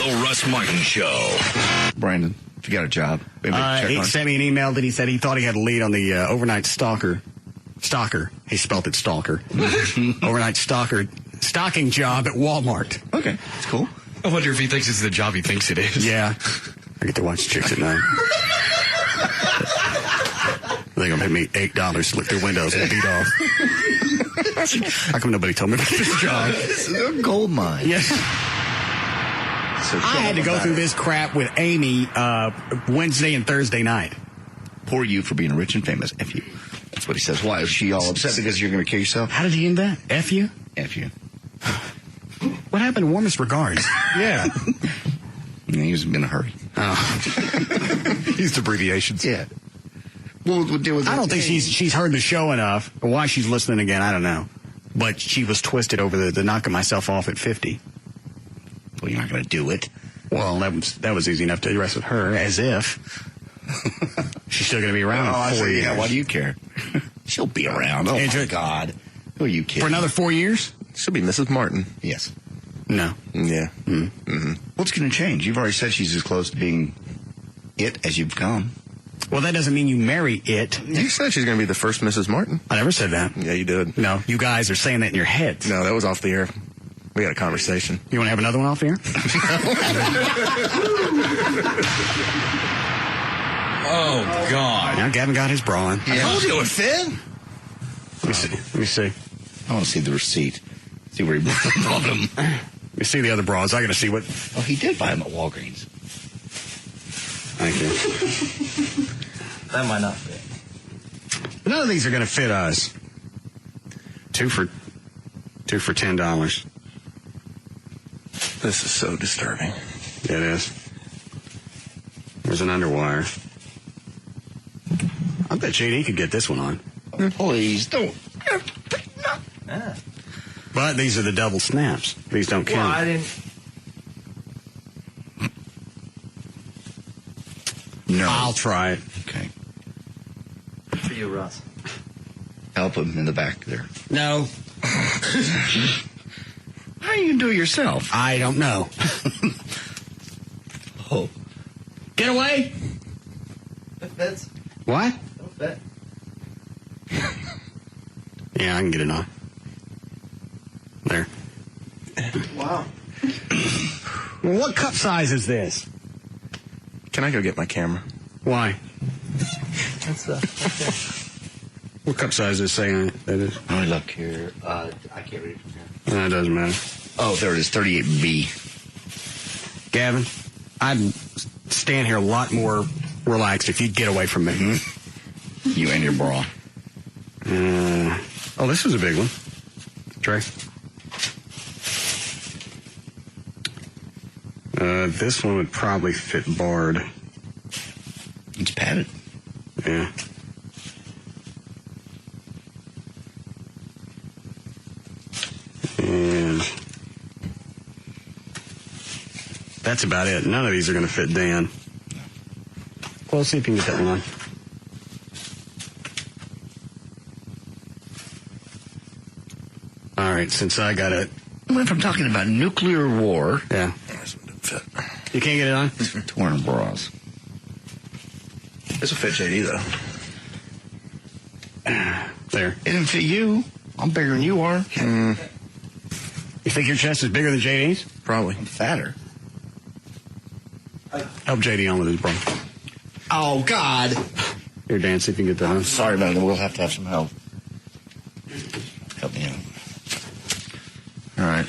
The Russ Martin Show. Brandon, if you got a job, he sent me an email that he said he thought he had a lead on the overnight stalker. He spelled it stalker. Overnight stocking job at Walmart. Okay, that's cool. I wonder if he thinks it's the job he thinks it is. Yeah. I get to watch chicks at night. They're going to pay me $8 to look through windows and beat off. How come nobody told me about this job? This is a gold mine. Yes. So I had to go through this crap with Amy Wednesday and Thursday night. Poor you for being rich and famous. F you. That's what he says. Why? Is she all upset because you're going to kill yourself? How did he end that? F you? F you. What happened? Warmest regards. Yeah. He was in a hurry. Oh. Used abbreviations. Yeah. We'll deal with that. I don't think she's heard the show enough. Why she's listening again, I don't know. But she was twisted over the knocking myself off at 50. Well, you're not going to do it. Well, that was easy enough to address with her, as if she's still going to be around in 4 years. Yeah, why do you care? She'll be around. Oh, my God. Who are you kidding? For another 4 years? She'll be Mrs. Martin. Yes. No. Yeah. Mm-hmm. What's going to change? You've already said she's as close to being it as you've come. Well, that doesn't mean you marry it. You said she's going to be the first Mrs. Martin. I never said that. Yeah, you did. No, you guys are saying that in your heads. No, that was off the air. We had a conversation. You want to have another one off the air? Oh, God. Now Gavin got his bra on. Yeah. I told you it would fit. Let me see. I want to see the receipt. See where he bought them. Let me see the other bras. I got to see what... Oh, he did buy them at Walgreens. Thank you. That might not fit. None of these are going to fit us. Two for $10. This is so disturbing. Yeah, it is. There's an underwire. I bet JD could get this one on. Oh, please, don't. Ah. But these are the double snaps. These don't count. Well, I didn't... No. I'll try it. Okay. Good for you, Russ. Help him in the back there. No. How are you going to do it yourself? I don't know. Oh. Get away. It fits. What? Don't fit. Yeah, I can get it on. There. Wow. Well, what cup size is this? Can I go get my camera? Why? That's What cup size is it saying that is? Oh, look here. I can't read it from here. No, it doesn't matter. Oh, there it is, 38B. Gavin, I'd stand here a lot more relaxed if you'd get away from me. Mm-hmm. You and your bra. Oh, this is a big one. Trey. This one would probably fit barred. It's padded. Yeah. And that's about it. None of these are going to fit Dan. Well, let's see if you can get that one on. All right, since I got it. Went from talking about nuclear war. Yeah. You can't get it on? Torn bras. This will fit JD, though. There. It didn't fit you. I'm bigger than you are. You think your chest is bigger than JD's? Probably. I'm fatter. Help JD on with his bra. Oh, God. Here, Dan, see if you can get that on. Sorry about it. We'll have to have some help. Help me out. All right.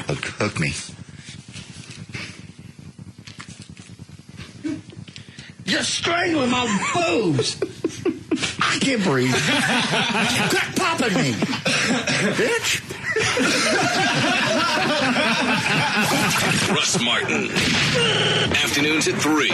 Hook me. You're strangling my boobs. I can't breathe. Quit popping me, bitch. Russ Martin. Afternoons at 3.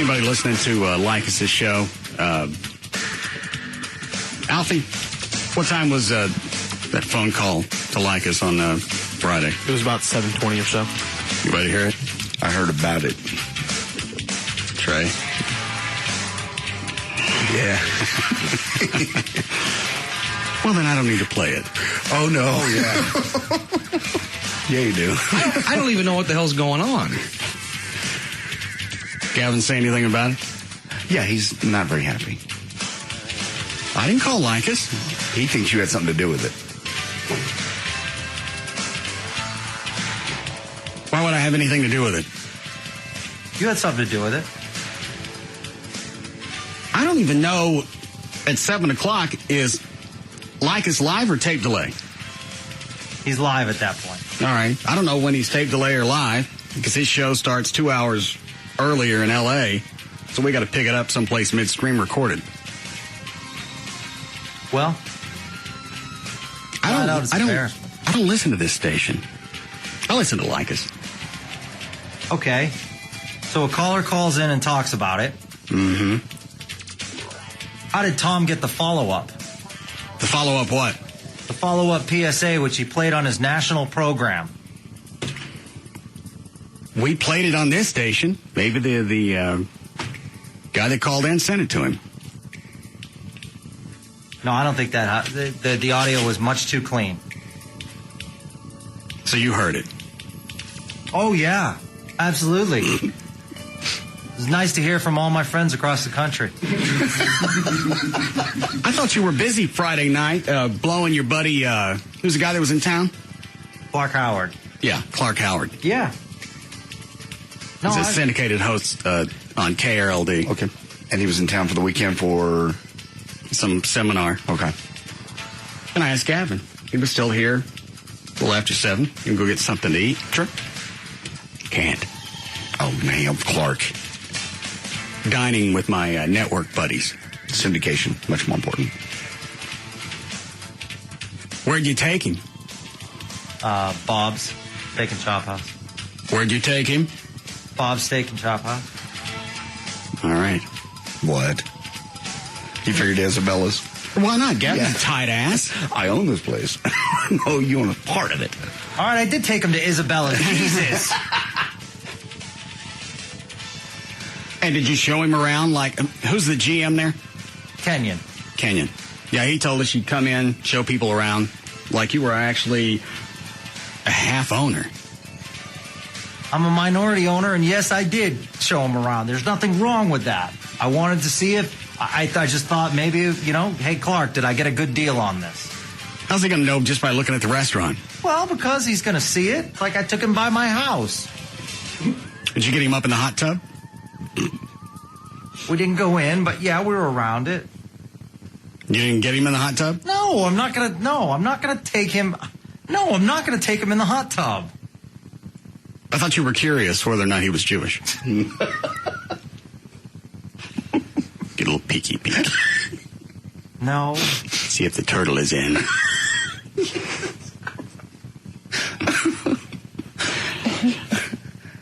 Everybody listening to Lycus' show. Alfie, what time was that phone call to Lycus on Friday? It was about 7:20 or so. You ready to hear it? I heard about it. Trey? Yeah. Well, then I don't need to play it. Oh, no. Oh, yeah. Yeah, you do. I don't even know what the hell's going on. Gavin say anything about it? Yeah, he's not very happy. I didn't call Lycus. He thinks you had something to do with it. Why would I have anything to do with it? You had something to do with it. I don't even know at 7 o'clock is Lycus live or tape delay? He's live at that point. All right. I don't know when he's tape delay or live because his show starts 2 hours earlier in L.A., so we got to pick it up someplace midstream recorded. Well, I don't listen to this station. I listen to Lycus. okay. So a caller calls in and talks about it. Mm-hmm. How did Tom get the follow-up? The follow-up what? The follow-up PSA, which he played on his national program. We played it on this station. Maybe the guy that called in sent it to him. No, I don't think that. The audio was much too clean. So you heard it. Oh, yeah. Absolutely. It was nice to hear from all my friends across the country. I thought you were busy Friday night blowing your buddy, who's the guy that was in town? Clark Howard. Yeah, Clark Howard. Yeah. No, He's a syndicated host on KRLD. Okay. And he was in town for the weekend for some seminar. Okay. And I asked Gavin. He was still here a little after 7. You can go get something to eat. Sure. Can't. Oh, man, Clark. Dining with my network buddies. Syndication, much more important. Where'd you take him? Bob's Steak and Chop House. Where'd you take him? Bob's Steak and Chop House. All right. What? You figured Isabella's? Why not? Gavin's Yeah. a tight ass. I own this place. No, you own a part of it. All right, I did take him to Isabella. Jesus. And did you show him around? Like, who's the GM there? Kenyon. Kenyon. Yeah, he told us you'd come in, show people around, like you were actually a half owner. I'm a minority owner, and yes, I did show him around. There's nothing wrong with that. I wanted to see if I just thought maybe, hey, Clark, did I get a good deal on this? How's he going to know just by looking at the restaurant? Well, because he's going to see it. Like I took him by my house. Did you get him up in the hot tub? We didn't go in, but yeah, we were around it. You didn't get him in the hot tub? No, I'm not going to take him. No, I'm not going to take him in the hot tub. I thought you were curious whether or not he was Jewish. Get a little peeky peek. No. See if the turtle is in.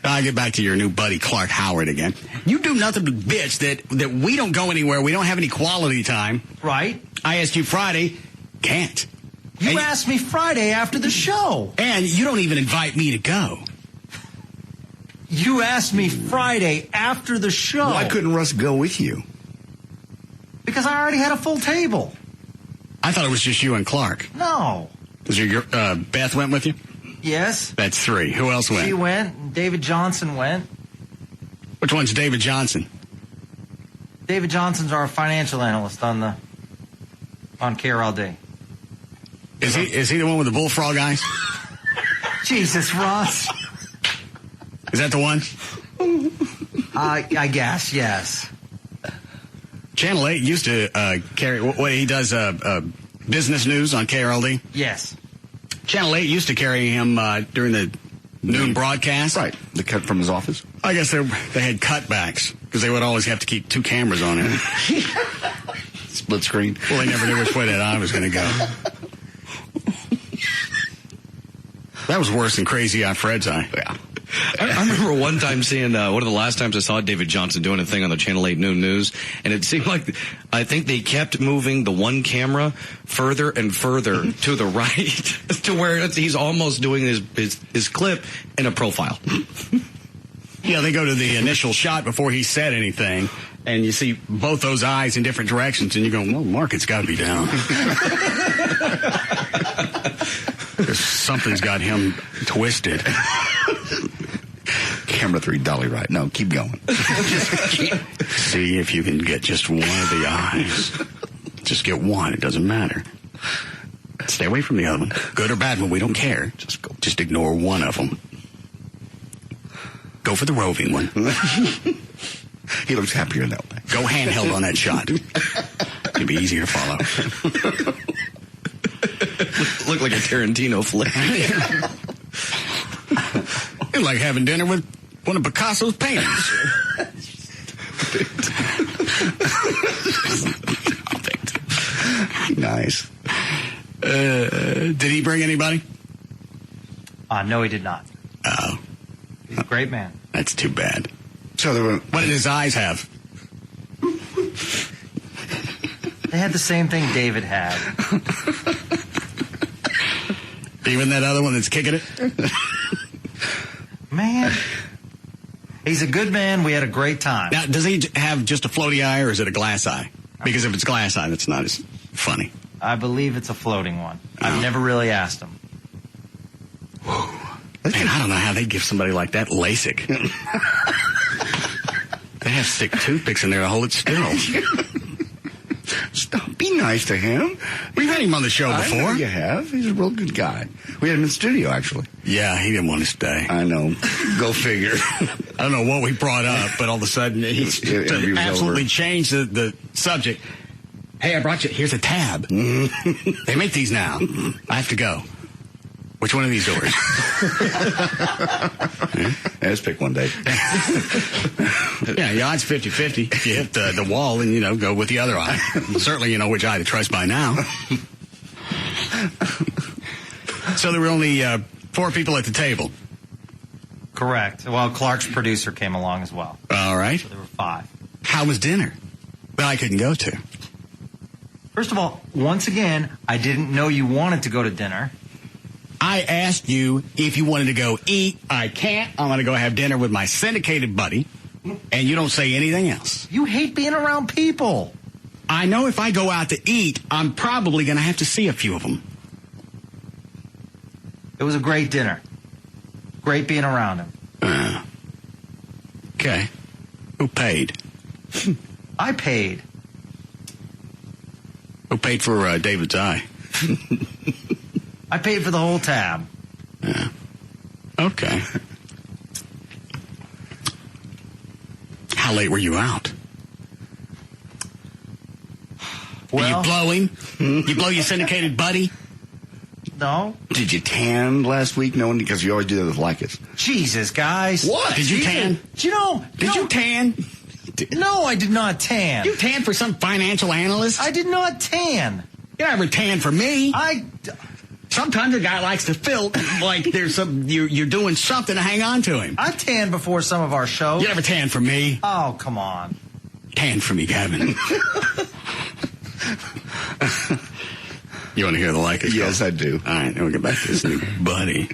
I'll get back to your new buddy, Clark Howard, again. You do nothing but bitch that we don't go anywhere. We don't have any quality time. Right? I asked you Friday. Can't. You asked me Friday after the show. And you don't even invite me to go. You asked me Friday after the show. Why couldn't Russ go with you? Because I already had a full table. I thought it was just you and Clark. No. Was your Beth went with you? Yes. That's 3. Who else went? She went. And David Johnson went. Which one's David Johnson? David Johnson's our financial analyst on KRLD. Is he the one with the bullfrog eyes? Jesus, Ross. Is that the one? I guess, yes. Channel 8 used to carry, what he does, business news on KRLD. Yes. Channel 8 used to carry him during the noon broadcast. Right. The cut from his office. I guess they had cutbacks because they would always have to keep 2 cameras on him. Split screen. Well, they never knew which way that eye was going to go. That was worse than Crazy Eye Fred's eye. Yeah. I remember one time seeing, one of the last times I saw David Johnson doing a thing on the Channel 8 Noon News, and it seemed like, I think they kept moving the one camera further and further to the right to where he's almost doing his clip in a profile. Yeah, they go to the initial shot before he said anything, and you see both those eyes in different directions, and you go, well, Market's got to be down. Something's got him twisted. Camera 3, dolly right. No, keep going. See if you can get just one of the eyes. Just get one. It doesn't matter. Stay away from the other one. Good or bad one, we don't care. Just ignore one of them. Go for the roving one. He looks happier that way. Go handheld on that shot. It'll be easier to follow. Look like a Tarantino flick. It's like having dinner with one of Picasso's paintings. Nice. Did he bring anybody? No, he did not. Oh. He's a great man. That's too bad. So there were, What did his eyes have? They had the same thing David had. Even that other one that's kicking it? Man. He's a good man. We had a great time. Now, does he have just a floaty eye, or is it a glass eye? Because if it's glass eye, that's not as funny. I believe it's a floating one. I've never really asked him. Man, I don't know how they give somebody like that LASIK. They have stick toothpicks in there to hold it still. Stop. Be nice to him. We've had him on the show I know before. you have. He's a real good guy. We had him in studio, actually. Yeah, he didn't want to stay. I know. Go figure. I don't know what we brought up, but all of a sudden he Interview was absolutely over. changed the subject. Hey, I brought you, here's a tab. They make these now. I have to go. Which one of these doors? Yeah, let's pick one, Dave. Yeah, the odds 50-50. If you hit the wall and, go with the other eye. Certainly you know which eye to trust by now. So there were only 4 people at the table. Correct. Well, Clark's producer came along as well. All right. So there were 5. How was dinner? That I couldn't go to. First of all, once again, I didn't know you wanted to go to dinner. I asked you if you wanted to go eat. I can't. I'm going to go have dinner with my syndicated buddy. And you don't say anything else. You hate being around people. I know if I go out to eat, I'm probably going to have to see a few of them. It was a great dinner. Great being around him. Okay. Who paid? I paid. Who paid for David's eye? I paid for the whole tab. Yeah. Okay. How late were you out? Well, Are you blowing? You blow your syndicated buddy? No. Did you tan last week? No, because you always do that with Lycus. Jesus, guys. What? Did you tan? Do you know? Did you tan? No, I did not tan. You tan for some financial analyst? I did not tan. You never tan for me. Sometimes a guy likes to feel like there's you're doing something to hang on to him. I tanned before some of our shows. You never tan for me. Oh, come on. Tan for me, Gavin. You want to hear the like it? Yes, I do. All right, then we'll get back to this new buddy.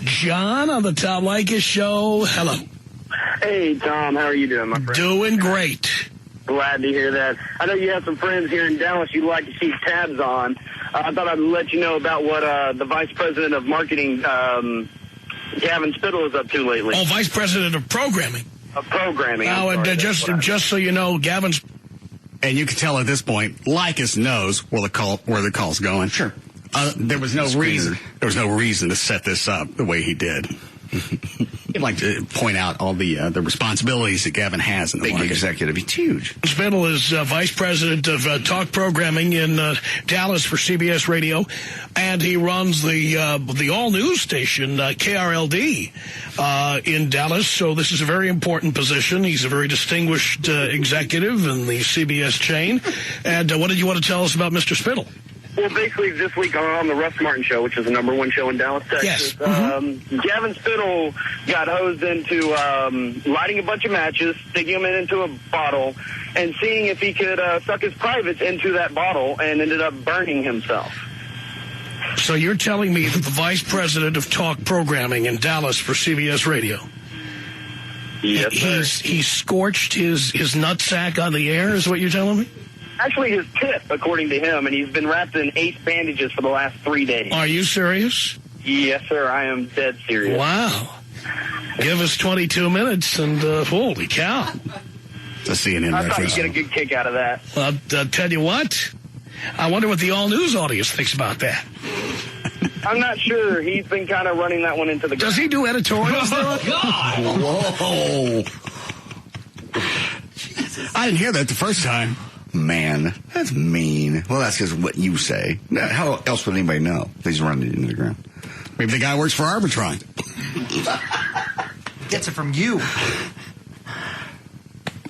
John on the Tom Leykis Show. Hello. Hey, Tom. How are you doing, my friend? Doing great. Glad to hear that. I know you have some friends here in Dallas you'd like to keep tabs on. I thought I'd let you know about what the Vice President of Marketing, Gavin Spittle, is up to lately. Oh, Vice President of Programming. Of programming. Now, just so you know, Gavin's... And you can tell at this point, Lycus knows where the call's going. Sure. There was no reason. There was no reason to set this up the way he did. He'd like to point out all the responsibilities that Gavin has in the Big market. executive. He's huge. Spittle is Vice President of Talk Programming in Dallas for CBS Radio, and he runs the all-news station, KRLD, in Dallas. So this is a very important position. He's a very distinguished executive in the CBS chain. And what did you want to tell us about Mr. Spittle? Well, basically, this week on the Russ Martin Show, which is the #1 show in Dallas, Texas, Gavin Spittle got hosed into lighting a bunch of matches, sticking them into a bottle, and seeing if he could suck his privates into that bottle, and ended up burning himself. So you're telling me that the vice president of talk programming in Dallas for CBS Radio, Yes, sir. he scorched his nutsack on the air, is what you're telling me? Actually, his tip, according to him, and he's been wrapped in 8 bandages for the last 3 days. Are you serious? Yes, sir, I am dead serious. Wow. Give us 22 minutes and holy cow. The CNN I thought reference. you'd get a good kick out of that. I'll tell you what. I wonder what the all-news audience thinks about that. I'm not sure. He's been kind of running that one into the Does he do editorials there? Whoa. I didn't hear that the first time. Man, that's mean. Well, that's just what you say. How else would anybody know if he's running it into the ground? Maybe the guy works for Arbitron. Gets it from you.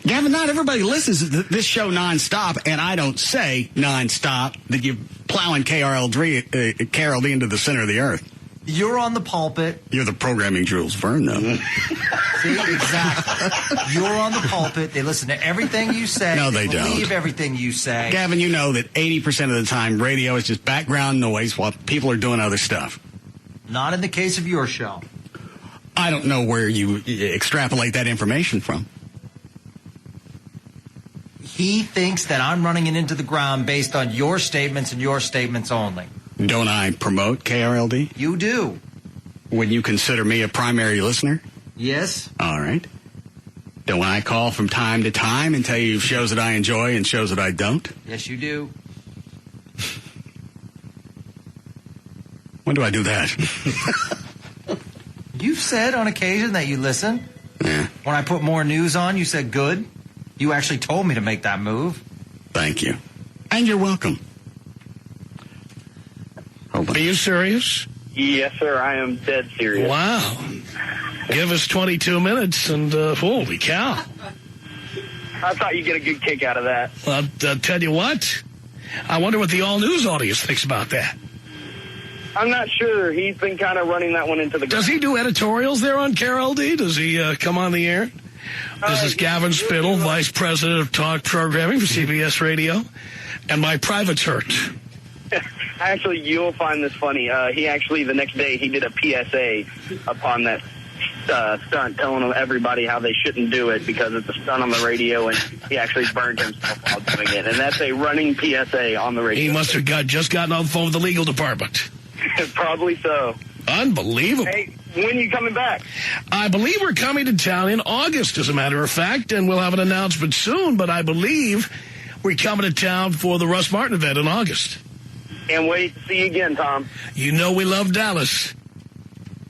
Gavin, not everybody listens to this show nonstop, and I don't say nonstop that you're plowing KRLD into the center of the earth. You're on the pulpit. You're the programming Jules Verne, though. See, exactly. You're on the pulpit. They listen to everything you say. No, they don't. Believe everything you say. Gavin, you know that 80% of the time radio is just background noise while people are doing other stuff. Not in the case of your show. I don't know where you extrapolate that information from. He thinks that I'm running it into the ground based on your statements and your statements only. Don't I promote KRLD? You do. Would you consider me a primary listener? Yes. All right. Don't I call from time to time and tell you shows that I enjoy and shows that I don't? Yes, you do. When do I do that? You've said on occasion that you listen. Yeah. When I put more news on, you said good. You actually told me to make that move. Thank you. And you're welcome. Are you serious? Yes, sir, I am dead serious. Wow. Give us 22 minutes and holy cow. I thought you'd get a good kick out of that. I'll tell you what. I wonder what the all-news audience thinks about that. I'm not sure. He's been kind of running that one into the Does he do editorials there on KRLD? Does he come on the air? This is Gavin Spittle, Vice President of Talk Programming for CBS Radio, and my private's hurt. Actually, you'll find this funny. He actually, the next day, he did a PSA upon that stunt, telling everybody how they shouldn't do it because it's a stunt on the radio, and he actually burned himself while doing it. And that's a running PSA on the radio. He must have just gotten on the phone with the legal department. Probably so. Unbelievable. Hey, when are you coming back? I believe we're coming to town in August, as a matter of fact, and we'll have an announcement soon, but I believe we're coming to town for the Russ Martin event in August. Can't wait to see you again, Tom. You know we love Dallas.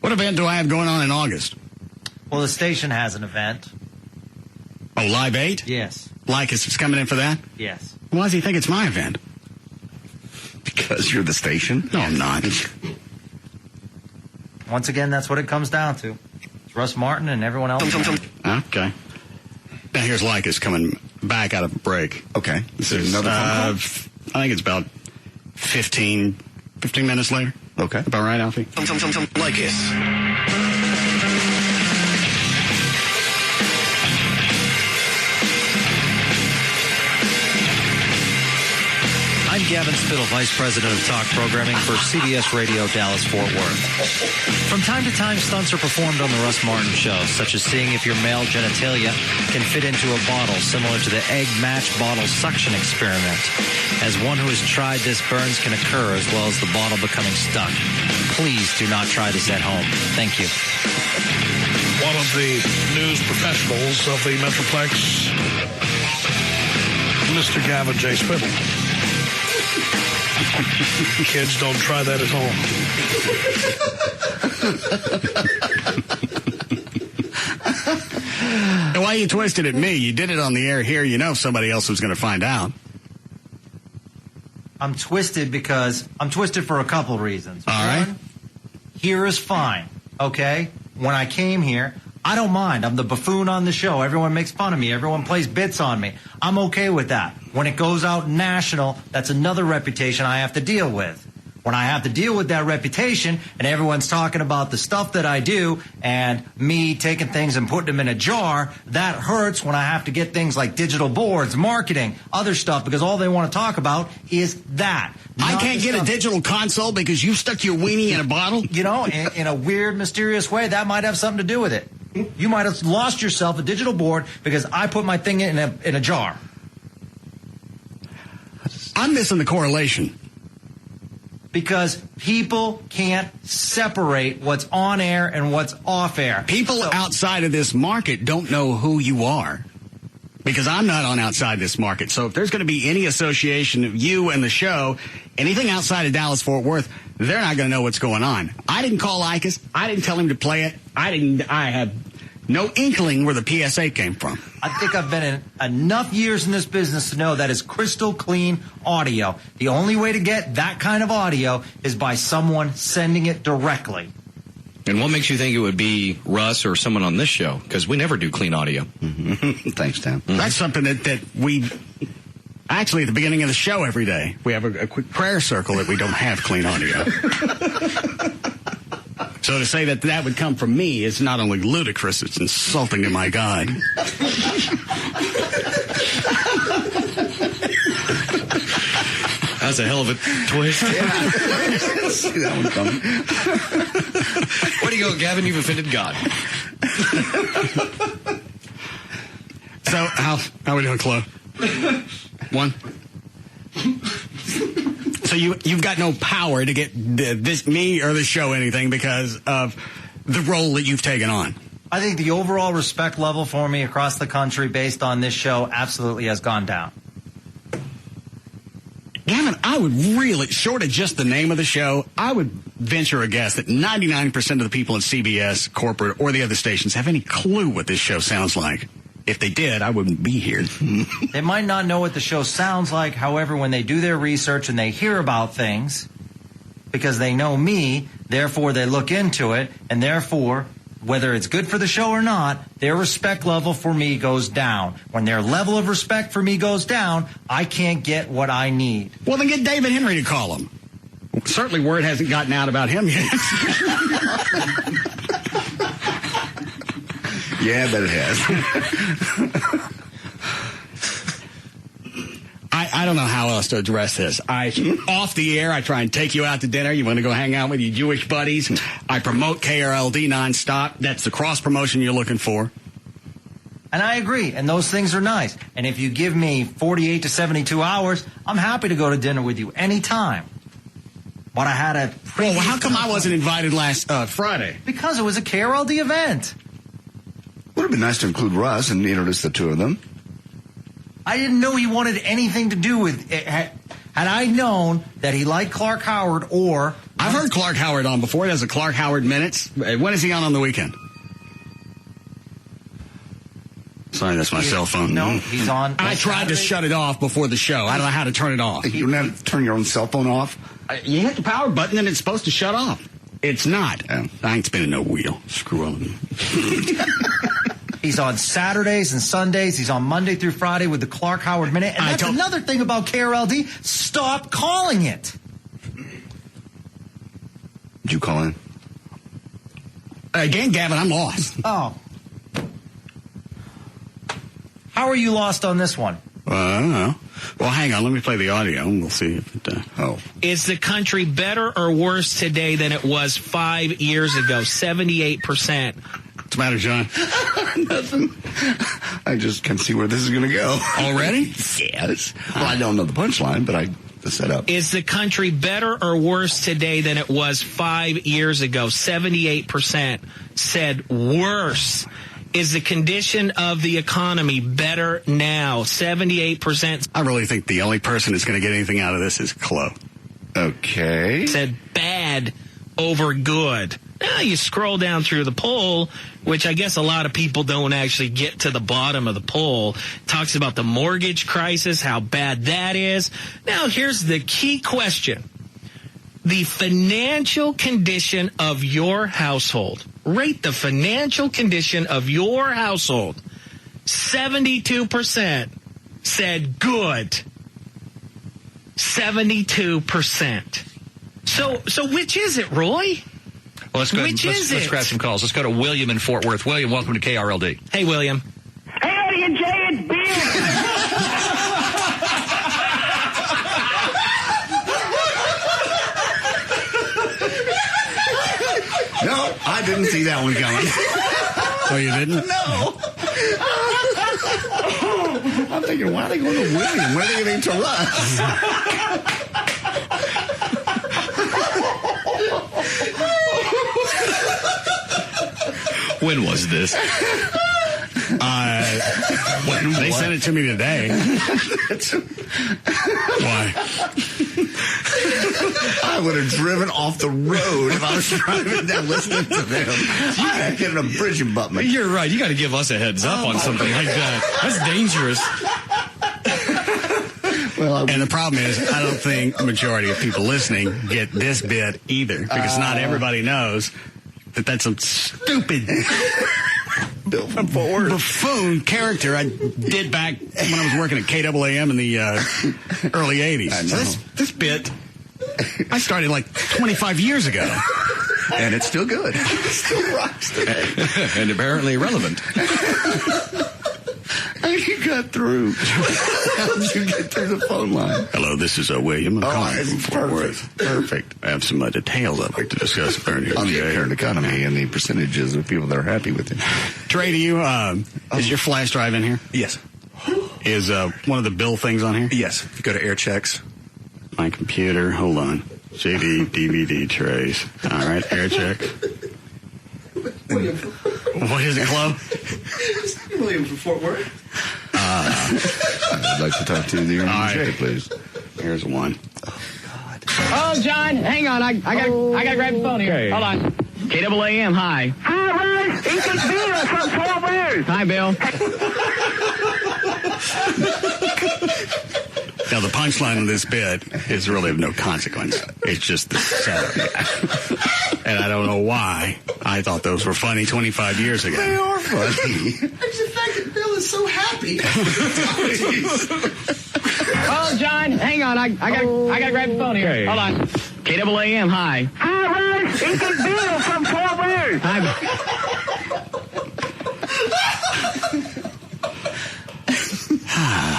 What event do I have going on in August? Well, the station has an event. Oh, Live 8? Yes. Lycus is coming in for that? Yes. Why does he think it's my event? Because you're the station? No, I'm not. Once again, that's what it comes down to. It's Russ Martin and everyone else. Okay. Now here's Lycus coming back out of a break. Okay. This is another phone call? I think it's about 15 minutes later. Okay. About right, Alfie? Lycus. I'm Gavin Spittle, Vice President of Talk Programming for CBS Radio Dallas-Fort Worth. From time to time, stunts are performed on the Russ Martin Show, such as seeing if your male genitalia can fit into a bottle, similar to the egg match bottle suction experiment. As one who has tried this, burns can occur as well as the bottle becoming stuck. Please do not try this at home. Thank you. One of the news professionals of the Metroplex, Mr. Gavin J. Spittle. Kids, don't try that at home. And why you twisted at me? You did it on the air here. You know somebody else was going to find out. I'm twisted because I'm twisted for a couple reasons. All right. One, here is fine, okay? When I came here, I don't mind. I'm the buffoon on the show. Everyone makes fun of me. Everyone plays bits on me. I'm okay with that. When it goes out national, that's another reputation I have to deal with. When I have to deal with that reputation and everyone's talking about the stuff that I do and me taking things and putting them in a jar, that hurts when I have to get things like digital boards, marketing, other stuff, because all they want to talk about is that. I can't get a digital console because you stuck your weenie in a bottle? You know, in a weird, mysterious way, that might have something to do with it. You might have lost yourself a digital board because I put my thing in a jar. I'm missing the correlation. Because people can't separate what's on air and what's off air. People outside of this market don't know who you are. Because I'm not on outside this market. So if there's going to be any association of you and the show, anything outside of Dallas-Fort Worth, they're not going to know what's going on. I didn't call Ickes. I didn't tell him to play it. I had no inkling where the PSA came from. I think I've been in enough years in this business to know that is crystal clean audio. The only way to get that kind of audio is by someone sending it directly. And what makes you think it would be Russ or someone on this show? Because we never do clean audio. Mm-hmm. Thanks, Tim. Mm-hmm. That's something that we... Actually, at the beginning of the show every day, we have a quick prayer circle that we don't have clean audio. So to say that would come from me is not only ludicrous, it's insulting to my God. That's a hell of a twist. Yeah. See that one coming. Where do you go, Gavin? You've offended God. So, how are we doing, Chloe? One. So you've got no power to get me or the show anything because of the role that you've taken on. I think the overall respect level for me across the country based on this show absolutely has gone down. Gavin, I would really, short of just the name of the show, I would venture a guess that 99% of the people at CBS, corporate, or the other stations have any clue what this show sounds like. If they did, I wouldn't be here. They might not know what the show sounds like. However, when they do their research and they hear about things, because they know me, therefore they look into it, and therefore, whether it's good for the show or not, their respect level for me goes down. When their level of respect for me goes down, I can't get what I need. Well, then get David Henry to call him. Certainly word hasn't gotten out about him yet. Yeah, I bet it has. I don't know how else to address this. Off the air, I try and take you out to dinner. You want to go hang out with your Jewish buddies. I promote KRLD nonstop. That's the cross promotion you're looking for. And I agree, and those things are nice. And if you give me 48 to 72 hours, I'm happy to go to dinner with you anytime. But I had a... Well, how come I wasn't invited last Friday? Because it was a KRLD event. Would have been nice to include Russ and introduce the two of them. I didn't know he wanted anything to do with it. Had I known that he liked Clark Howard or... I've heard Clark Howard on before. He has a Clark Howard Minutes. When is he on the weekend? Sorry, that's my cell phone. No, he's on... I tried to shut it off before the show. I don't know how to turn it off. You don't have to turn your own cell phone off? You hit the power button and it's supposed to shut off. It's not. I ain't spinning no wheel. Screw on. He's on Saturdays and Sundays. He's on Monday through Friday with the Clark Howard Minute. And that's another thing about KRLD. Stop calling it. Did you call in? Again, Gavin, I'm lost. Oh. How are you lost on this one? I don't know. Well, hang on. Let me play the audio and we'll see if it... Is the country better or worse today than it was 5 years ago? 78%. What's the matter, John? Nothing. I just can see where this is going to go. Already? Yes. Well, I don't know the punchline, but the setup. Is the country better or worse today than it was 5 years ago? 78% said worse. Is the condition of the economy better now? 78%. I really think the only person that's going to get anything out of this is Chloe. Okay. Said bad over good. Now you scroll down through the poll, which I guess a lot of people don't actually get to the bottom of the poll. Talks about the mortgage crisis, how bad that is. Now here's the key question. the financial condition of your household. Rate the financial condition of your household. 72% said good. 72%. So which is it, Roy? Well, let's go. Let's grab some calls. Let's go to William in Fort Worth. William, welcome to KRLD. Hey, William. Hey, Eddie and Jay, it's Bill. No, I didn't see that one coming. Oh, you didn't? No. I'm thinking, why are they going to William? Where are they getting to Russ? When was this? They sent it to me today. Why? I would have driven off the road if I was driving down listening to them. I'd get in a bridge and butt me. You're right. You got to give us a heads up on something like that. That's dangerous. And the problem is, I don't think the majority of people listening get this bit either, because not everybody knows that that's some stupid Bill from Fort Worth buffoon character I did back when I was working at KLLI in the early 80s. I know. So this bit, I started like 25 years ago. And it's still good. It still rocks today. And apparently relevant. How you got through? How did you get through the phone line? Hello, this is William. I'm calling from Fort Worth. Perfect. I have some details I'd like to discuss On the current economy and the percentages of people that are happy with it. Trey, do you, is your flash drive in here? Yes. Is one of the bill things on here? Yes. If you go to air checks. My computer, hold on. CD, DVD trays. All right, air check. What is it, Chloe? William from Fort Worth. I'd like to talk to the Jay, please. Here's one. Oh, John, hang on. I gotta grab the phone here. Okay. Hold on. KLLI, hi. Hi, Russ. It's Bill from Fort Worth. Hi, Bill. Now, the punchline of this bit is really of no consequence. It's just the setup. And I don't know why I thought those were funny 25 years ago. They are funny. It's the fact that Bill is so happy. Oh, John, hang on. I gotta grab the phone here. Okay. Hold on. KLLI, hi. Hi, Russ. It's Bill from Fort Worth. Hi.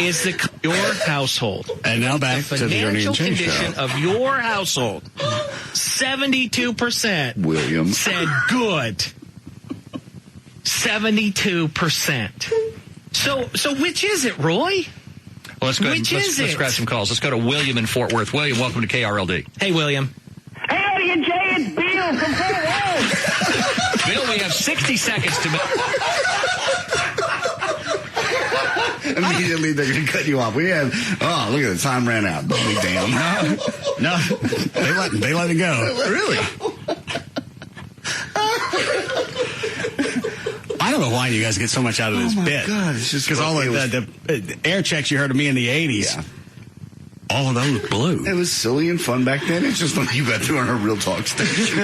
Is your household. And now back to the Ernie financial and Jay condition show. of your household. 72% William said good. 72%. So which is it, Roy? Well, let's go. Which Let's is it? grab some calls. Let's go to William in Fort Worth. William, welcome to KRLD. Hey, William. Hey, Eddie and Jay, it's Bill from Fort Worth. Bill, we have 60 seconds to make. immediately they're going to cut you off. We have, oh, look at the time ran out. Holy damn. No, they let it go. Really? I don't know why you guys get so much out of this bit. God, it's just because all the air checks you heard of me in the 80s. Yeah. All of those blew. It was silly and fun back then. It's just when you got through on a real talk station.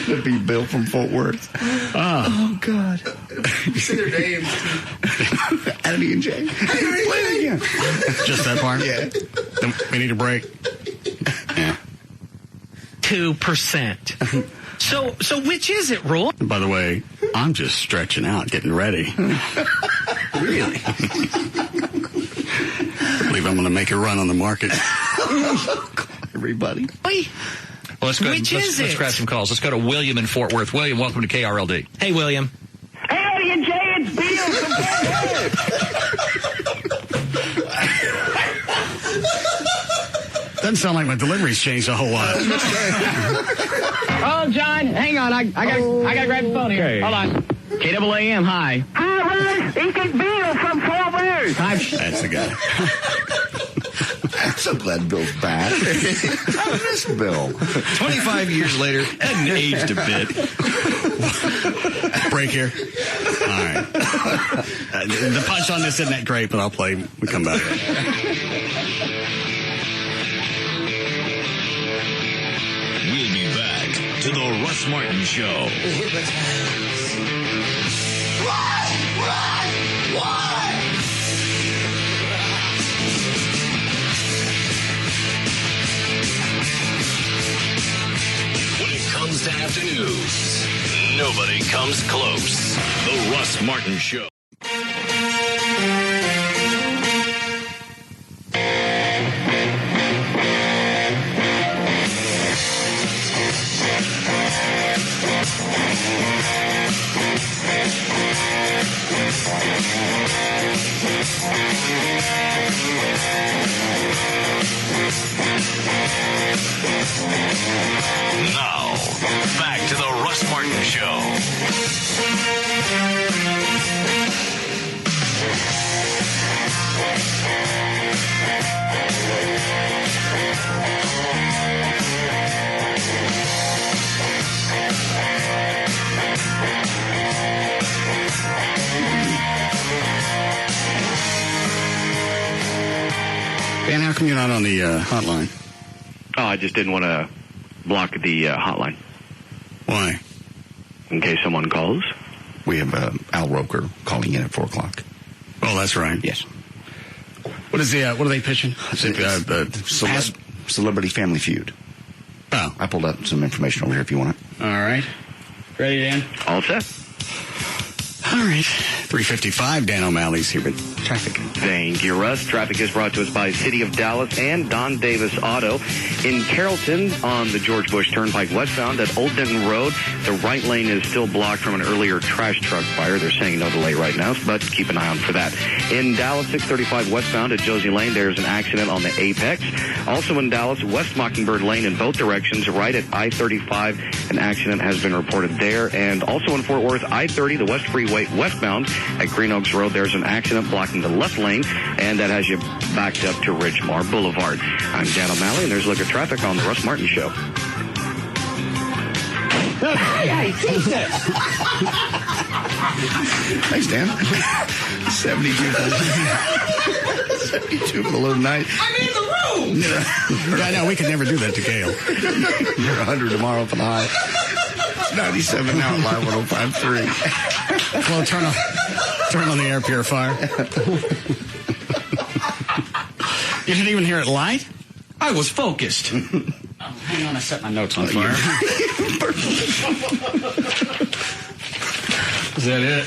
It'd be Bill from Fort Worth. Oh, God. You say their names. Eddie and Jay. Play it again. Just that part? Yeah. Then we need a break. Yeah. 2%. So which is it, Roy? By the way, I'm just stretching out, getting ready. Really? I believe I'm going to make a run on the market. Everybody. Well, let's go. Which Let's grab some calls. Let's go to William in Fort Worth. William, welcome to KRLD. Hey, William. Hey, Eddie and Jay, it's Bill from Fort Worth. Doesn't sound like my delivery's changed a whole lot. Oh, John, hang on. I gotta grab the phone here. Okay. Hold on. KLLI, hi. Hi, Russ. It's Bill from Fort Worth. Hi. That's the guy. I'm so glad Bill's back. I miss Bill. 25 years later, hadn't aged a bit. Break here. All right. The punch on this isn't that great, but I'll play. We come back. to the Russ Martin Show. When it comes to afternoons, nobody comes close. The Russ Martin Show. Now, back to the Russ Martin Show. Dan, how come you're not on the hotline? Oh, I just didn't want to block the hotline. Why? In case someone calls. We have Al Roker calling in at 4 o'clock. Oh, that's right. Yes. What is what are they pitching? Is it, Celebrity Family Feud. Oh. I pulled up some information over here if you want it. All right. Ready, Dan? All set. All right. 3:55, Dan O'Malley's here with traffic. Thank you, Russ. Traffic is brought to us by City of Dallas and Don Davis Auto. In Carrollton, on the George Bush Turnpike westbound at Old Denton Road, the right lane is still blocked from an earlier trash truck fire. They're saying no delay right now, but keep an eye on for that. In Dallas, 635 westbound at Josie Lane, there's an accident on the Apex. Also in Dallas, West Mockingbird Lane in both directions, right at I-35, an accident has been reported there. And also in Fort Worth, I-30, the West Freeway westbound at Green Oaks Road, there's an accident blocking the left lane, and that has you backed up to Ridgemar Boulevard. I'm Dan O'Malley, and there's a look at traffic on the Russ Martin Show. Thanks, Dan. 72 below tonight. I'm in the room! Yeah, I know, we could never do that to Gail. You're 100 tomorrow for the high. It's 97 now at Live 105.3. Flo, turn on the air purifier. You didn't even hear it light? I was focused. Oh, hang on, I set my notes on fire. Is that it?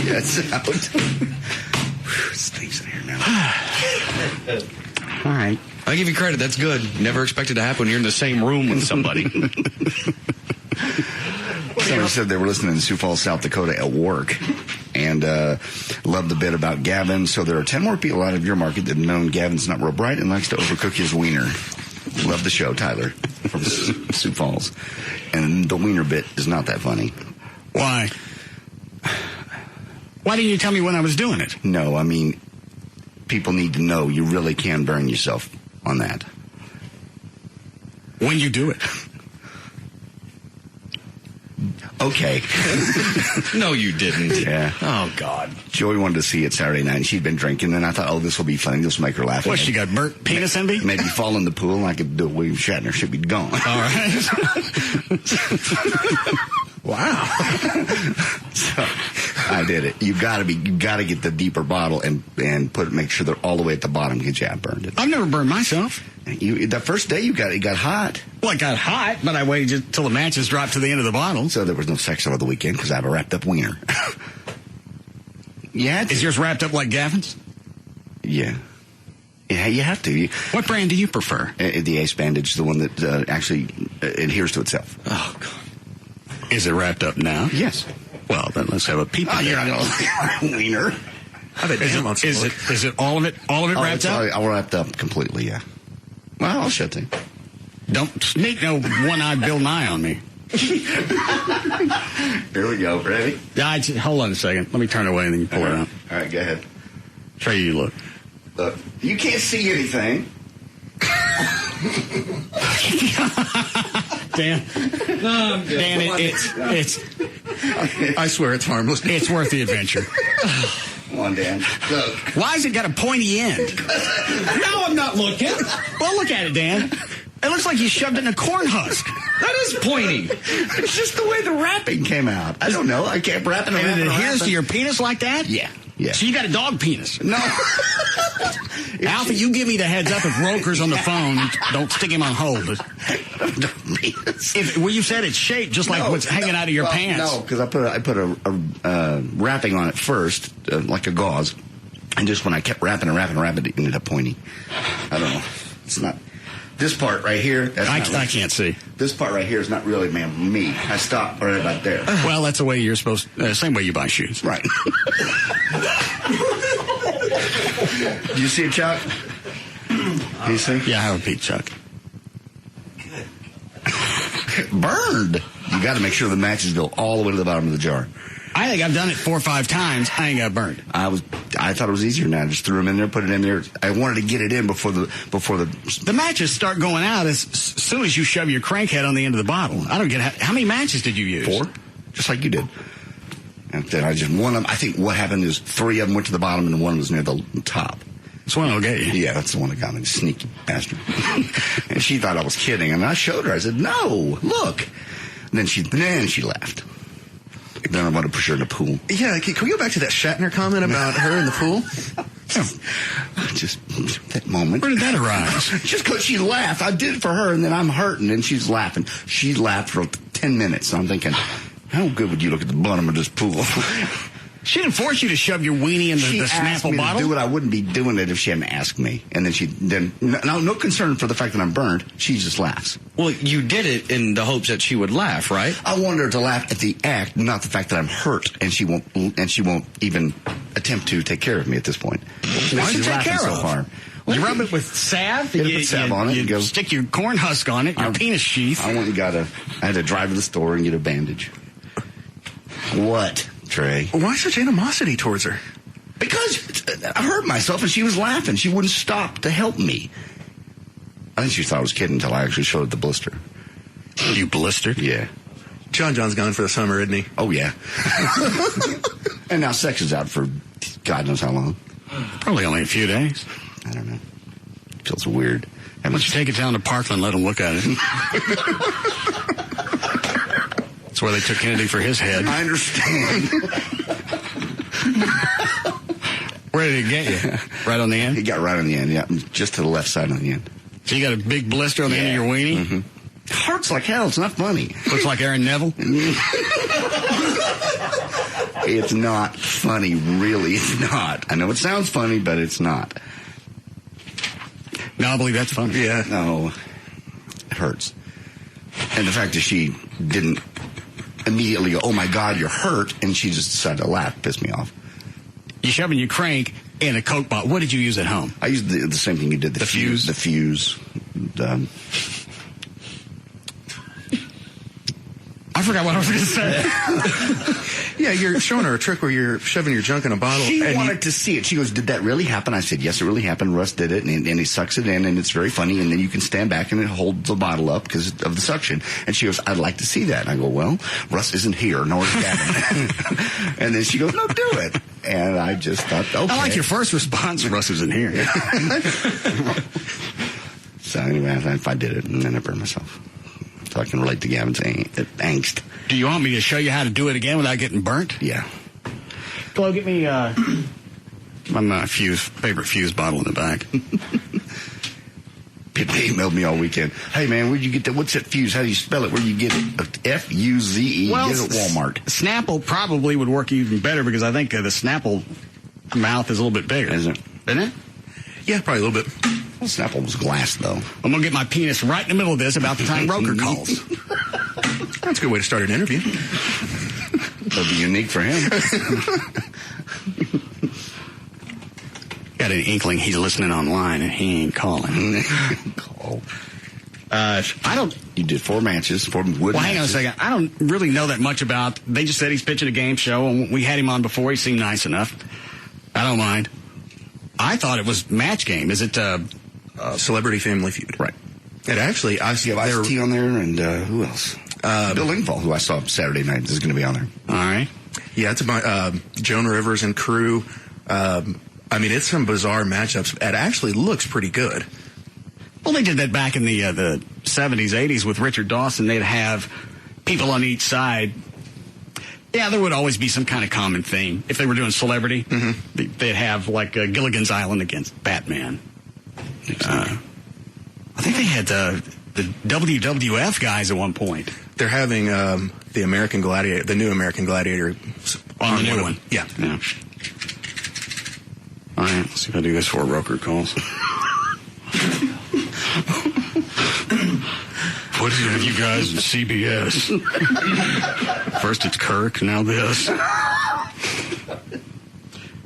Yeah, it's out. It stinks in here now. All right. I give you credit. That's good. Never expected to happen when you're in the same room with somebody. Somebody said they were listening in Sioux Falls, South Dakota at work and loved the bit about Gavin. So there are 10 more people out of your market that have known Gavin's not real bright and likes to overcook his wiener. Love the show, Tyler, from Sioux Falls. And the wiener bit is not that funny. Why? Why didn't you tell me when I was doing it? No, I mean, people need to know you really can burn yourself on that. When you do it. Okay. No, you didn't. Yeah. Oh, God. Joey wanted to see it Saturday night, and she'd been drinking, and I thought, oh, this will be funny. This will make her laugh. What, she got burnt penis envy? Maybe fall in the pool, and I could do a William Shatner. She'd be gone. All right. Wow. So I did it. You gotta get the deeper bottle and make sure they're all the way at the bottom. Get you burned it. I've never burned myself. The first day it got hot. Well, it got hot, but I waited till the matches dropped to the end of the bottle. So there was no sex over the weekend because I have a wrapped up wiener. Yeah. Is yours wrapped up like Gavin's? Yeah. Yeah, you have to. What brand do you prefer? The Ace Bandage, the one that actually adheres to itself. Oh, God. Is it wrapped up now? Yes. Well, then let's have a peep. You're not going to wiener. Is it all of it wrapped up? All wrapped up completely, yeah. Well, I'll shut it. Don't sneak no one-eyed Bill Nye on me. Here we go. Ready? Yeah, hold on a second. Let me turn away and then you pull it out. All right, go ahead. Trey, you look. Look, you can't see anything. Dan, it's. I swear it's harmless. It's worth the adventure. Come on, Dan. Look. Why has it got a pointy end? No, I'm not looking. Well, look at it, Dan. It looks like you shoved it in a corn husk. That is pointy. It's just the way the wrapping came out. I don't know. I kept wrapping And it adheres to your penis like that? Yeah. Yeah. So you got a dog penis? No. Alfie, you give me the heads up if Roker's on the phone. Don't stick him on hold. Well, you said it's shaped just like what's hanging out of your pants. No, because I put a wrapping on it first, like a gauze. And just when I kept wrapping, it ended up pointy. I don't know. It's not... This part right here... I can't see. This part right here is not really me. I stopped right about there. Well, that's the way you're supposed... same way you buy shoes. Right. Do you see it, Chuck? Do you see? Yeah, I have a peek, Chuck. Good. Burned. You got to make sure the matches go all the way to the bottom of the jar. I think I've done it 4 or 5 times. I ain't got burned. I thought it was easier now. I just threw them in there, put it in there. I wanted to get it in before the matches start going out as soon as you shove your crankhead on the end of the bottle. I don't get how many matches did you use? 4, just like you did. And then one of them. I think what happened is 3 of them went to the bottom and one was near the top. That's one that'll get you. Yeah, that's the one that got me, sneaky bastard. And she thought I was kidding, and I showed her. I said, "No, look." And then she laughed. Then I want to push her in the pool. Yeah, can we go back to that Shatner comment about her in the pool? Just that moment. Where did that arise? Just because she laughed. I did it for her, and then I'm hurting, and she's laughing. She laughed for 10 minutes. So I'm thinking, how good would you look at the bottom of this pool? She didn't force you to shove your weenie in the Snapple bottle? To do it. I wouldn't be doing it if she hadn't asked me. And then no concern for the fact that I'm burned. She just laughs. Well, you did it in the hopes that she would laugh, right? I wanted her to laugh at the act, not the fact that I'm hurt, and she won't even attempt to take care of me at this point. Why did you take care of her? You rub it with salve. You put salve on it. You stick your corn husk on it. Your penis sheath. I had to drive to the store and get a bandage. What? Trey. Why such animosity towards her? Because I hurt myself and she was laughing. She wouldn't stop to help me. I think she thought I was kidding until I actually showed the blister. You blistered? Yeah. John's gone for the summer, isn't he? Oh, yeah. And now sex is out for God knows how long. Probably only a few days. I don't know. Feels weird. Why don't you take it down to Parkland and let them look at it? That's where they took Kennedy for his head. I understand. Where did it get you? Right on the end? It got right on the end, yeah. Just to the left side on the end. So you got a big blister on the end of your weenie? Mm-hmm. It hurts like hell. It's not funny. Looks like Aaron Neville? It's not funny, really. It's not. I know it sounds funny, but it's not. No, I believe that's funny. Yeah. No. It hurts. And the fact that she didn't immediately go, "Oh my God, you're hurt," and she just decided to laugh, pissed me off. You shoving your crank in a Coke bottle. What did you use at home? I used the same thing you did. The fuse. The fuse. I forgot what I was going to say. Yeah, you're showing her a trick where you're shoving your junk in a bottle. She wanted to see it. She goes, "Did that really happen?" I said, "Yes, it really happened. Russ did it, and he sucks it in, and it's very funny, and then you can stand back and it holds the bottle up because of the suction." And she goes, "I'd like to see that." And I go, "Well, Russ isn't here, nor is Gavin." And then she goes, "No, do it." And I just thought, okay. I like your first response, "Russ isn't here." So anyway, I did it, and then I burned myself. So I can relate to Gavin's angst. Do you want me to show you how to do it again without getting burnt? Yeah. Flo, get me my favorite fuse bottle in the back. People emailed me all weekend. "Hey, man, where'd you get that? What's that fuse? How do you spell it? Where'd you get it?" F-U-Z-E. Well, get it at Walmart. Snapple probably would work even better because I think the Snapple mouth is a little bit bigger. Isn't it? Yeah, probably a little bit. Well, Snapple was glass, though. I'm going to get my penis right in the middle of this about the time Roker calls. That's a good way to start an interview. That'll be unique for him. Got an inkling he's listening online and he ain't calling. Call. You did 4 matches, 4 wood matches. Hang on a second. I don't really know that much about. They just said he's pitching a game show, and we had him on before. He seemed nice enough. I don't mind. I thought it was Match Game. Is it Celebrity Family Feud? Right. It actually, I see. You have Ice-T on there, and who else? Bill Engvall, who I saw Saturday night, is going to be on there. All right. Yeah, it's about Joan Rivers and crew. I mean, it's some bizarre matchups. It actually looks pretty good. Well, they did that back in the 70s, 80s with Richard Dawson. They'd have people on each side. Yeah, there would always be some kind of common theme. If they were doing celebrity, they'd have like Gilligan's Island against Batman. I think they had the WWF guys at one point. They're having the American Gladiator, the new American Gladiator. On the new one. Yeah. All right, let's see if I do this before Roker calls. What is it with you guys in CBS? First it's Kirk, now this.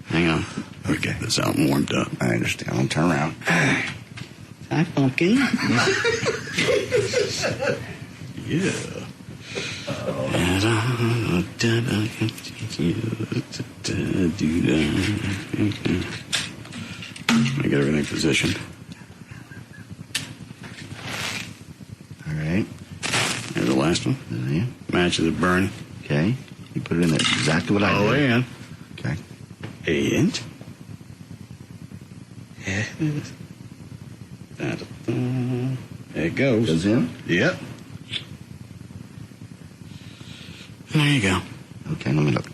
Hang on. Let me get this out and warmed up. I understand. I'll turn around. Hi, Pumpkin. Yeah. Let me get everything positioned. All right. There's the last one. Matches the burn. Okay. You put it in there. Exactly what I did. Oh, and. Okay. And. There it goes. Goes in? Yep. There you go. Okay, let me look.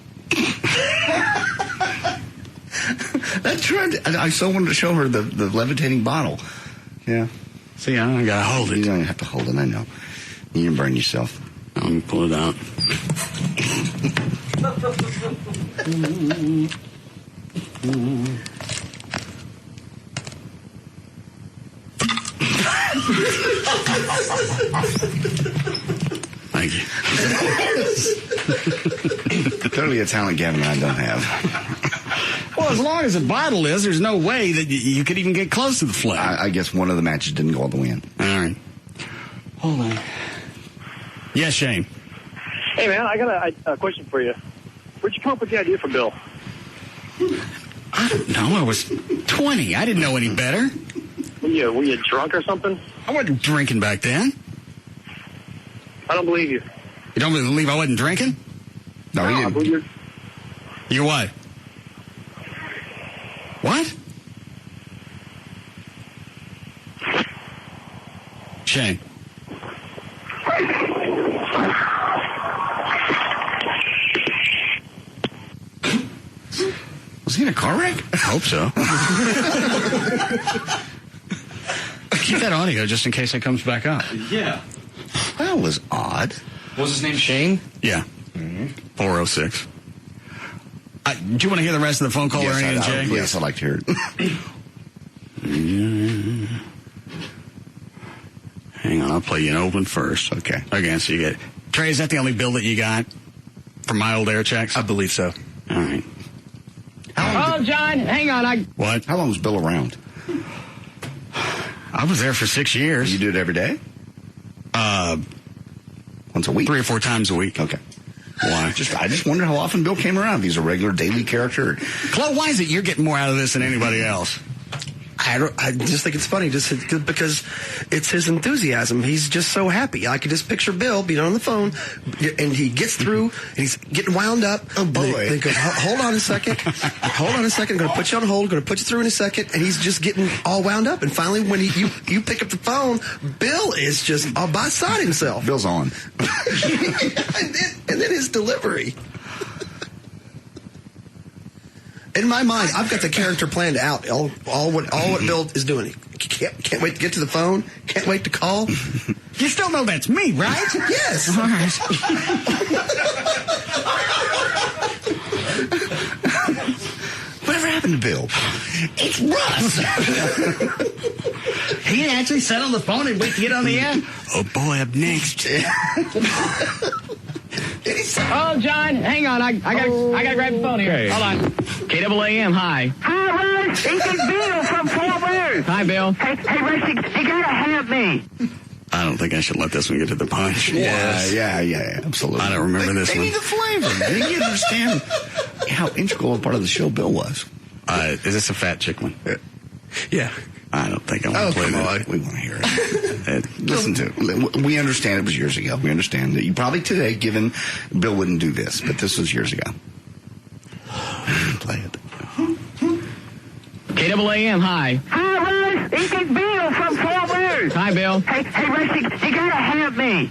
I so wanted to show her the levitating bottle. Yeah. See, I gotta hold it. You don't have to hold it, I know. You can burn yourself. Let me pull it out. Thank you. Clearly a talent Gavin and I don't have. Well, as long as the bottle is, there's no way that you could even get close to the flame. I guess one of the matches didn't go all the way in. All right. Hold on. Yes, Shane. Hey, man, I got a question for you. Where'd you come up with the idea for Bill? I don't know. I was 20. I didn't know any better. Were you drunk or something? I wasn't drinking back then. I don't believe you. You don't believe I wasn't drinking? No, he I didn't. believe You what? What? Shane. Was he in a car wreck? I hope so. Keep that audio just in case it comes back up. Yeah. That was odd. What was his name? Shane? Yeah. 406. Do you want to hear the rest of the phone call, Yes, Ernie and Jay? Yes, I'd like to hear it. Hang on, I'll play you an open first. Okay. Again, so you get... Trey, is that the only bill that you got from my old air checks? I believe so. All right. John, hang on. What? How long was Bill around? I was there for 6 years. You do it every day? Once a week? 3 or 4 times a week. Okay. Why? I just wondered how often Bill came around. If he's a regular daily character. Chloe, why is it you're getting more out of this than anybody else? I just think it's funny just because it's his enthusiasm. He's just so happy. I could just picture Bill being on the phone, and he gets through, and he's getting wound up. Oh, boy. They go, hold on a second. Hold on a second. I'm going to put you on hold. I'm going to put you through in a second. And he's just getting all wound up. And finally, when you pick up the phone, Bill is just all beside himself. Bill's on. and then his delivery. In my mind, I've got the character planned out. All what Bill is doing. Can't wait to get to the phone. Can't wait to call. You still know that's me, right? Yes. All right. Whatever happened to Bill? It's Russ. He actually sat on the phone and wait to get on the air. Oh boy, up next. Oh, John, hang on. I gotta grab the phone here. Okay. Hold on. KLLI, hi. Hi, Russ. It's Bill from Fort Worth. Hi, Bill. Hey, Russ, you gotta help me. I don't think I should let this one get to the punch. Yes. Yeah, absolutely. I don't remember this they one. Need the flavor. They need to understand how integral a part of the show Bill was. Is this a fat chick one? Yeah. I don't think I want to play that. We want to hear it. Listen to it. We understand it was years ago. We understand that you probably today, given Bill wouldn't do this, but this was years ago. Play it. KLLI, hi. Hi, Russ. It's Bill from Fort Worth. Worth. Hi, Bill. Hey, Rusty, you gotta help me.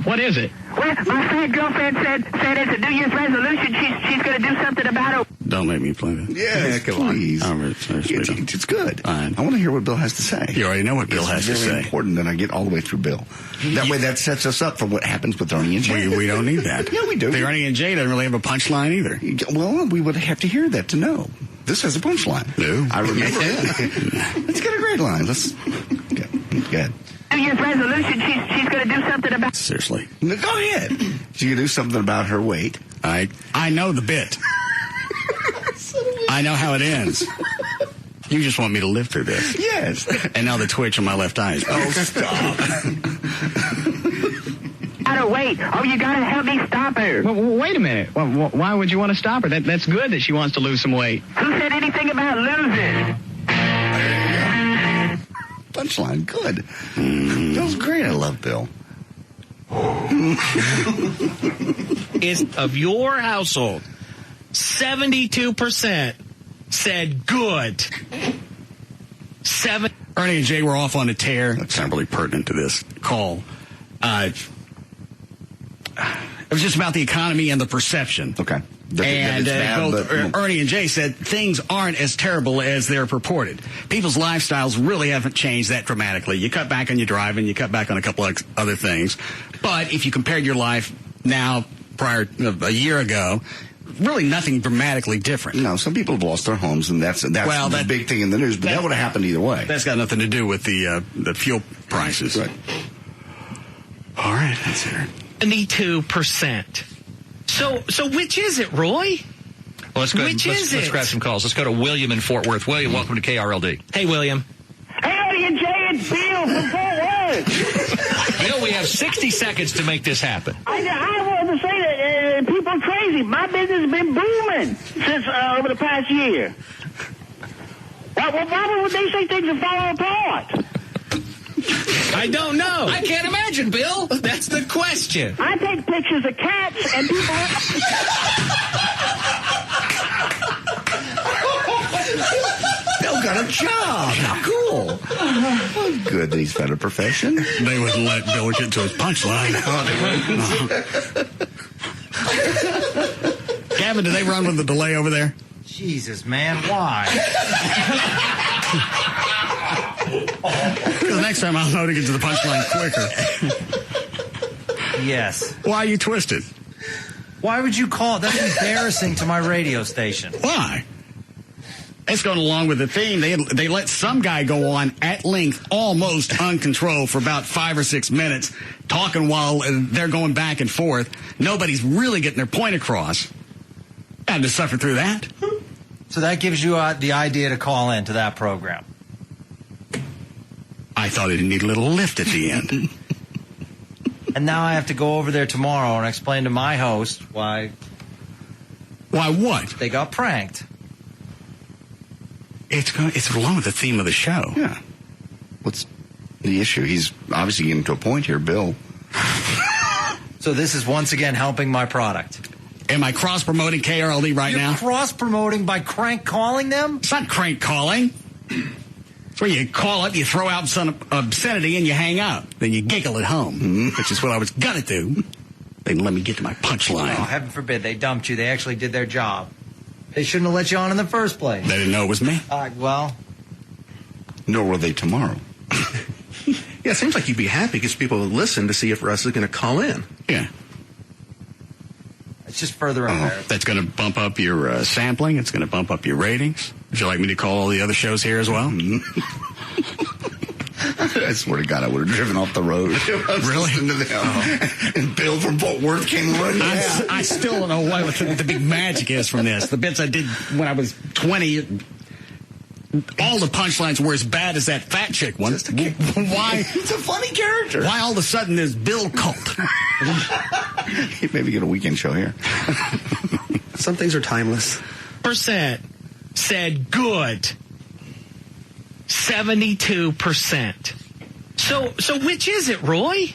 What is it? Well, my fat girlfriend said it's a New Year's resolution. She's gonna do something about it. Don't make me play that. Yes, please. It's good. I want to hear what Bill has to say. You already know what Bill has to It's say. very important that I get all the way through Bill. That way that sets us up for what happens with Ernie and Jay. We don't need that. Yeah, we do. The Ernie and Jay doesn't really have a punchline either. Well, we would have to hear that to know. This has a punchline. No. I remember it. It's got a great line. Let's go ahead. New Year's resolution. She's gonna do something about. Seriously. No, go ahead. She's gonna do something about her weight. I know the bit. I know how it ends. You just want me to live through this. Yes. And now the twitch on my left eye is... Oh, stop. Gotta wait. Oh, you gotta help me stop her. Well, wait a minute. Why would you want to stop her? That's good that she wants to lose some weight. Who said anything about losing? Punchline. Good. Bill's great. I love Bill. Is of your household, 72% said good. Ernie and Jay were off on a tear. That's not really pertinent to this call. It was just about the economy and the perception. Okay. Ernie and Jay said things aren't as terrible as they're purported. People's lifestyles really haven't changed that dramatically. You cut back on your driving, you cut back on a couple of other things. But if you compared your life now prior a year ago, really nothing dramatically different. No, some people have lost their homes, and that's the big thing in the news. But that would have happened either way. That's got nothing to do with the fuel prices. Right. All right, let's hear it. 72%. So which is it, Roy? Well, let's go. Let's grab some calls. Let's go to William in Fort Worth. William, welcome to KRLD. Hey, William. Hey, Ernie and Jay, it's Bill from Fort Worth. Bill, we have 60 seconds to make this happen. I wanted to say that people are crazy. My business has been booming since over the past year. Why would they say things are falling apart? I don't know. I can't imagine, Bill. That's the question. I take pictures of cats and people... Bill got a job. How cool. Well, good that he's found a profession. They wouldn't let Bill get to his punchline. Gavin, do they run with the delay over there? Jesus, man, why? The next time I'll know to get to the punchline quicker. Yes. Why are you twisted? Why would you call? That's embarrassing to my radio station. Why? It's going along with the theme. They let some guy go on at length, almost uncontrolled, for about 5 or 6 minutes, talking while they're going back and forth. Nobody's really getting their point across. I had to suffer through that. So that gives you the idea to call in to that program. I thought it needed a little lift at the end. And now I have to go over there tomorrow and explain to my host why... Why what? They got pranked. It's along with the theme of the show. Yeah. What's the issue? He's obviously getting to a point here, Bill. So this is once again helping my product. Am I cross-promoting KRLD now? You're cross-promoting by crank calling them? It's not crank calling. It's where you call up, you throw out some obscenity, and you hang up. Then you giggle at home, which is what I was going to do. They didn't let me get to my punchline. Oh, heaven forbid. They dumped you. They actually did their job. They shouldn't have let you on in the first place. They didn't know it was me. Well. Nor will they tomorrow. Yeah, it seems like you'd be happy because people would listen to see if Russ is going to call in. Yeah. It's just further embarrassing. That's going to bump up your sampling. It's going to bump up your ratings. Would you like me to call all the other shows here as well? I swear to God, I would have driven off the road. Really? To them. And Bill from Fort Worth came running. I still don't know what the big magic is from this. The bits I did when I was 20, all the punchlines were as bad as that fat chick one. Why? It's a funny character. Why all of a sudden there's Bill cult? Maybe get a weekend show here. Some things are timeless. Percent said good. 72%. So which is it, Roy?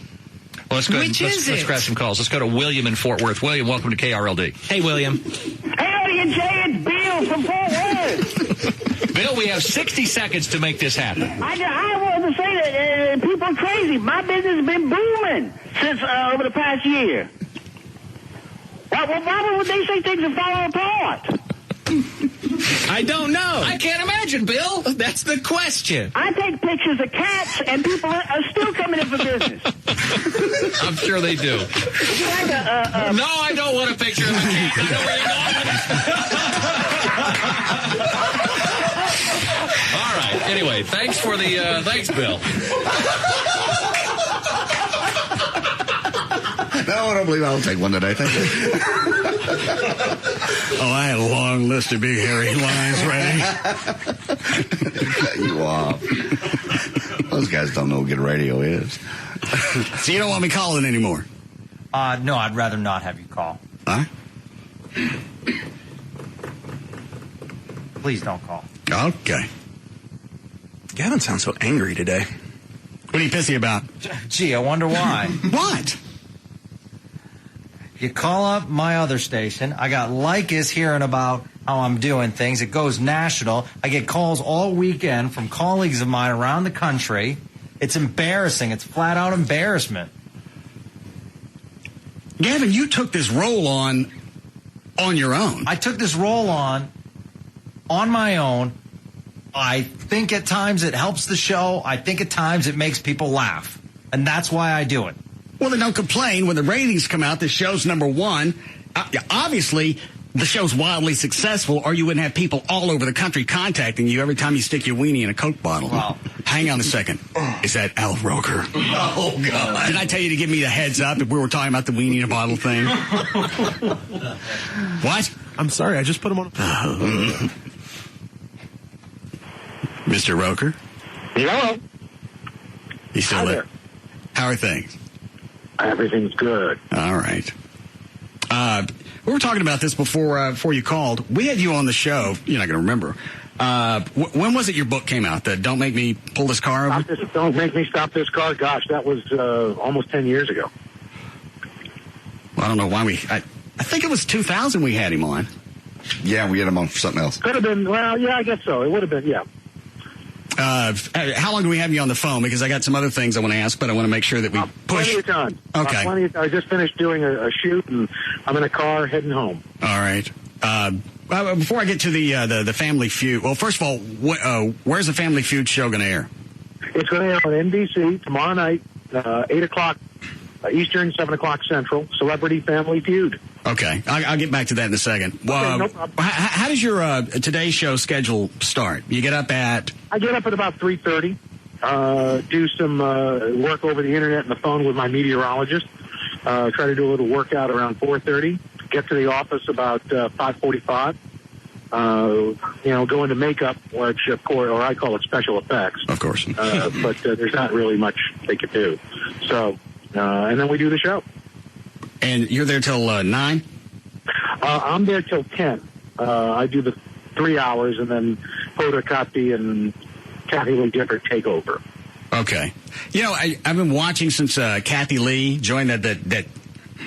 Well, let's go. Let's grab some calls. Let's go to William in Fort Worth. William, welcome to KRLD. Hey, William. Hey, Ernie and Jay, it's Bill from Fort Worth. Bill, we have 60 seconds to make this happen. I want to say that people are crazy. My business has been booming since over the past year. Why would they say things are falling apart? I don't know. I can't imagine, Bill. That's the question. I take pictures of cats, and people are still coming in for business. I'm sure they do. Would you like a No, I don't want a picture of a cat. I know where you're going with this. All right. Anyway, thanks, Bill. No, I don't believe I'll take one today. Thank you. Oh, I had a long list of big hairy lines ready. Cut you off. Those guys don't know what good radio is. So you don't want me calling anymore? No, I'd rather not have you call. Huh? Please don't call. Okay. Gavin sounds so angry today. What are you pissy about? Gee, I wonder why. What? You call up my other station. I got Lycus hearing about how I'm doing things. It goes national. I get calls all weekend from colleagues of mine around the country. It's embarrassing. It's flat out embarrassment. Gavin, you took this role on your own. I took this role on my own. I think at times it helps the show. I think at times it makes people laugh. And that's why I do it. Well, then don't complain. When the ratings come out, the show's number one. Obviously, the show's wildly successful, or you wouldn't have people all over the country contacting you every time you stick your weenie in a Coke bottle. Wow. Hang on a second. Is that Al Roker? Oh, God. Did I tell you to give me the heads up if we were talking about the weenie in a bottle thing? What? I'm sorry, I just put him on. Mr. Roker? Hello. You still there? How are things? Everything's good. All right. We were talking about this before you called. We had you on the show. You're not going to remember. When was it your book came out? Don't Make Me Pull This Car Over? Don't Make Me Stop This Car. Gosh, that was almost 10 years ago. Well, I don't know why I think it was 2000 we had him on. Yeah, we had him on for something else. Could have been, well, yeah, I guess so. It would have been, yeah. How long do we have you on the phone? Because I got some other things I want to ask, but I want to make sure that we push. Plenty of time. Okay. I just finished doing a shoot, and I'm in a car heading home. All right. Before I get to the Family Feud, well, first of all, where's the Family Feud show going to air? It's going to air on NBC tomorrow night, 8 o'clock Eastern, 7 o'clock Central. Celebrity Family Feud. Okay, I'll get back to that in a second. Okay, no problem. How does your today's show schedule start? You get up at? I get up at about 3:30. Do some work over the internet and the phone with my meteorologist. Try to do a little workout around 4:30. Get to the office about 5:45. Go into makeup, which of course, or I call it special effects. Of course. But there's not really much they could do. So, and then we do the show. And you're there till 9? I'm there till 10. I do the 3 hours, and then photocopy and Kathy Lee Gifford take over. Okay. I've been watching since Kathy Lee joined that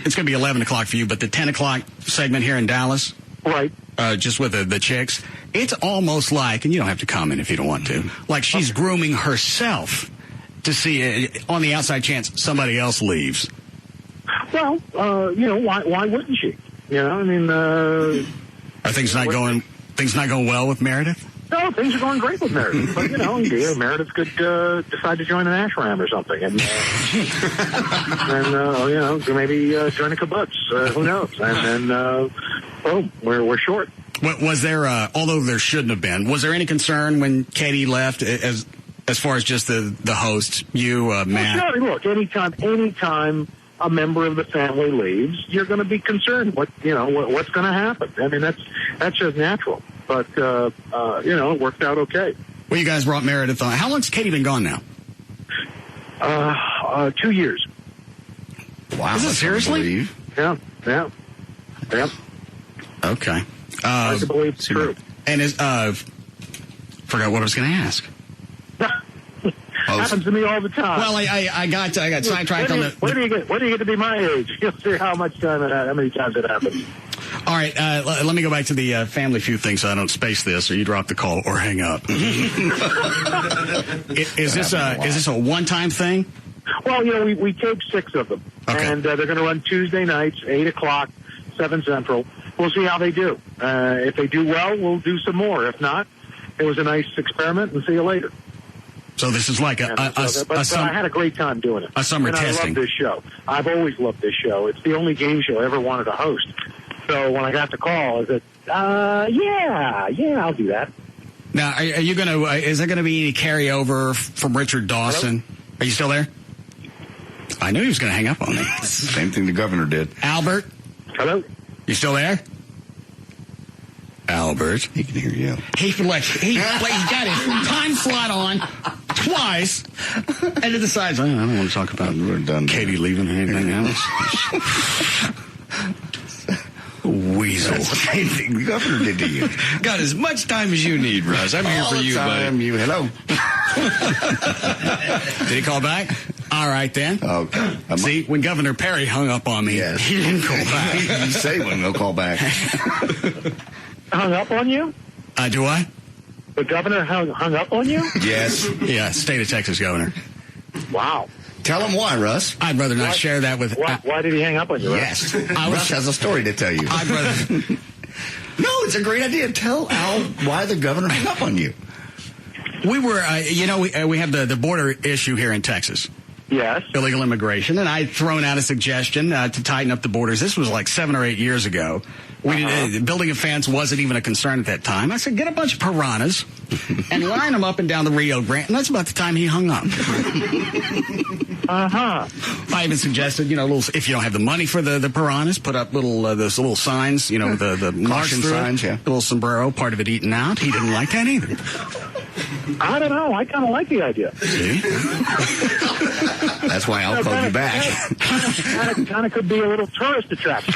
it's going to be 11 o'clock for you, but the 10 o'clock segment here in Dallas. Right. Just with the chicks. It's almost like, and you don't have to comment if you don't want to, like she's grooming herself to see, on the outside chance, somebody else leaves. Well, why wouldn't she? Are things not going well with Meredith? No, things are going great with Meredith. But, Meredith could decide to join an ashram or something. And maybe join a kibbutz. Who knows? And then, boom, we're short. Was there, although there shouldn't have been, was there any concern when Katie left as far as just the host, you, Matt? Well, sure. Look, anytime a member of the family leaves, you're going to be concerned. What's going to happen? I mean, that's just natural. But it worked out okay. Well, you guys brought Meredith on. How long's Katie been gone now? 2 years. Wow. Is it seriously? Yeah. Okay. Hard to believe it's true. And forgot what I was going to ask. Happens to me all the time. Well, I got sidetracked on the. When do you get to be my age? You'll see how many times it happens. All right, let me go back to the Family Feud thing so I don't space this or you drop the call or hang up. Is this a one-time thing? Well, we take 6 of them. Okay. And they're going to run Tuesday nights, 8 o'clock, 7 Central. We'll see how they do. If they do well, we'll do some more. If not, it was a nice experiment, and see you later. So this is like But I had a great time doing it. A summer testing. I love this show. I've always loved this show. It's the only game show I ever wanted to host. So when I got the call, I said, yeah, I'll do that. Now, are you going to, is there going to be any carryover from Richard Dawson? Hello? Are you still there? I knew he was going to hang up on me. Same thing the governor did. Albert? Hello? You still there? Albert? He can hear you. He got his time slot on twice, and it decides, I don't want to talk about Katie leaving or anything else. Weasel. Same thing the governor did to you. Got as much time as you need, Russ. I'm here for you, buddy. Hello. Did he call back? All right, then. Okay. See, when Governor Perry hung up on me, yes. He didn't call back. You say when he'll call back. Hung up on you? Do I? The governor hung up on you? Yes. Yeah, state of Texas governor. Wow. Tell him why, Russ. I'd rather not share that with... Why did he hang up on you, Russ? Yes. Russ has a story to tell you. I'd rather... No, it's a great idea. Tell Al why the governor hung up on you. We were, we have the border issue here in Texas. Yes. Illegal immigration. And I'd thrown out a suggestion to tighten up the borders. This was like 7 or 8 years ago. Building a fence wasn't even a concern at that time. I said, get a bunch of piranhas and line them up and down the Rio Grande. And that's about the time he hung up. I even suggested, if you don't have the money for the piranhas, put up those little signs, the caution signs, yeah. Little sombrero, part of it eaten out. He didn't like that either. I don't know. I kind of like the idea. See? That's why I'll call you back. Kind of could be a little tourist attraction.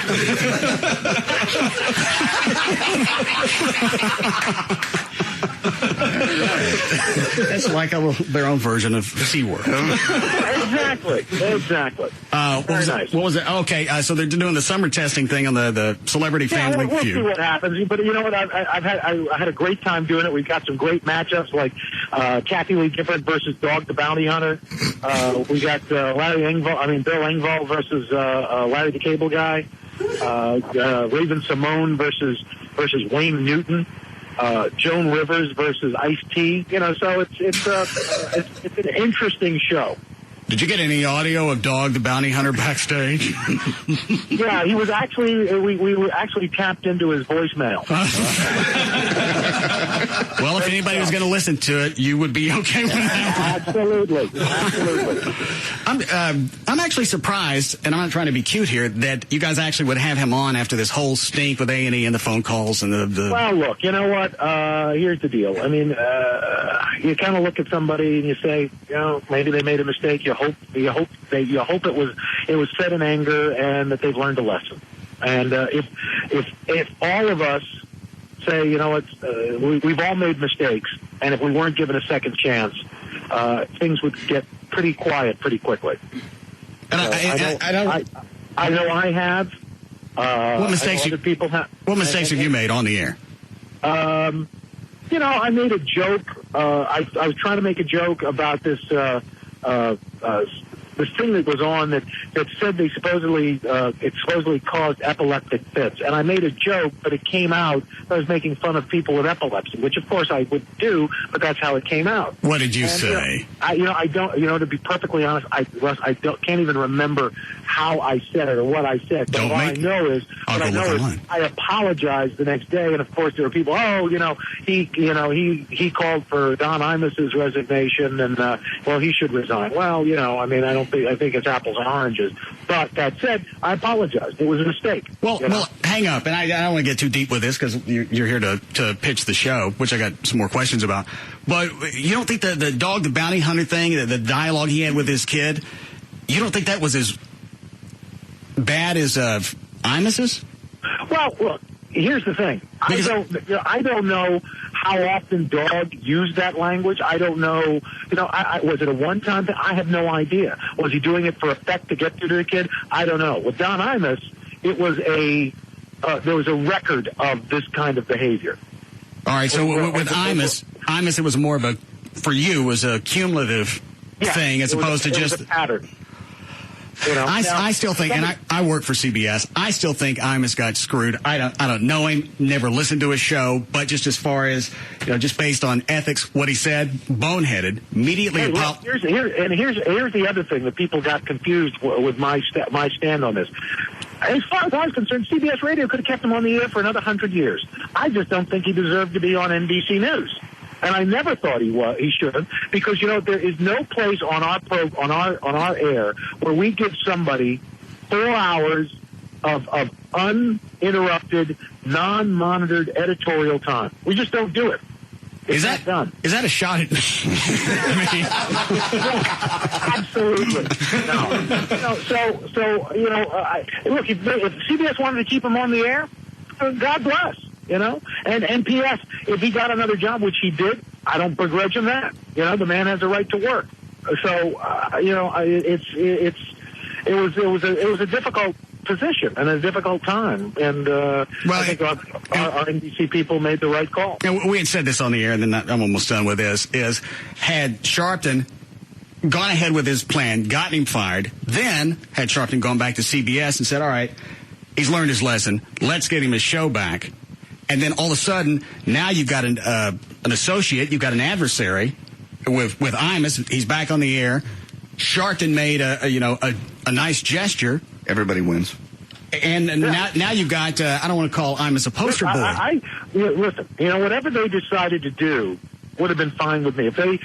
That's like their own version of SeaWorld. Exactly. What was it? Okay, so they're doing the summer testing thing on the Celebrity Family Feud. We'll see what happens. But you know what? I had a great time doing it. We've got some great matchups like Kathy Lee Gifford versus Dog the Bounty Hunter. We got Bill Engvall versus Larry the Cable Guy. Raven Simone versus Wayne Newton. Joan Rivers versus Ice-T. So it's an interesting show. Did you get any audio of Dog the Bounty Hunter backstage? Yeah, he was actually, we actually tapped into his voicemail. Well, if anybody was going to listen to it, you would be okay with that. Absolutely. I'm actually surprised, and I'm not trying to be cute here, that you guys actually would have him on after this whole stink with A&E and the phone calls and the... Well, look, you know what? Here's the deal. I mean, you kind of look at somebody and you say, maybe they made a mistake. You hope it was said in anger and that they've learned a lesson. And if all of us say, we've all made mistakes, and if we weren't given a second chance, things would get pretty quiet pretty quickly. And I know I have. What mistakes other people have? What mistakes have you made on the air? I made a joke. I was trying to make a joke about this thing that was on that said it supposedly caused epileptic fits, and I made a joke, but it came out I was making fun of people with epilepsy, which of course I would do, but that's how it came out. What did you say? I don't. To be perfectly honest, I can't even remember how I said it or what I said. But I know is I apologized the next day, and of course there were people. He called for Don Imus's resignation, and he should resign. Well, I think it's apples and oranges. But that said, I apologize. It was a mistake. Well, hang up, and I don't want to get too deep with this because you're here to pitch the show, which I got some more questions about. But you don't think the Dog the Bounty Hunter thing, the dialogue he had with his kid, you don't think that was as bad as Imus's? Well, look, here's the thing. I don't know how often Dog used that language. I don't know. Was it a one-time thing? I have no idea. Was he doing it for effect to get through to the kid? I don't know. With Don Imus, it was record of this kind of behavior. All right, so with Imus, it was more of for you, was a cumulative thing as opposed to just a pattern. You know? I still think, and I work for CBS, I still think Imus got screwed. I don't know him, never listened to his show, but just as far as, just based on ethics, what he said, boneheaded, immediately. Here's the other thing that people got confused with my stand on this. As far as I was concerned, CBS Radio could have kept him on the air for another 100 years. I just don't think he deserved to be on NBC News. And I never thought he should have, because there is no place on our air where we give somebody 4 hours of uninterrupted, non-monitored editorial time. We just don't do it. Is that done? Is that a shot at me? Absolutely. No. Look, if CBS wanted to keep him on the air, God bless. And P.S., if he got another job, which he did, I don't begrudge him that. The man has a right to work. So, it was a difficult position and a difficult time. And I think our NBC people made the right call. And we had said this on the air, and then I'm almost done with this, is had Sharpton gone ahead with his plan, gotten him fired, then had Sharpton gone back to CBS and said, all right, he's learned his lesson, let's get him his show back. And then all of a sudden, now you've got an associate, you've got an adversary with Imus. He's back on the air. Sharpton made a nice gesture. Everybody wins. And now you've got, I don't want to call Imus a poster boy. Listen, whatever they decided to do would have been fine with me. If they'd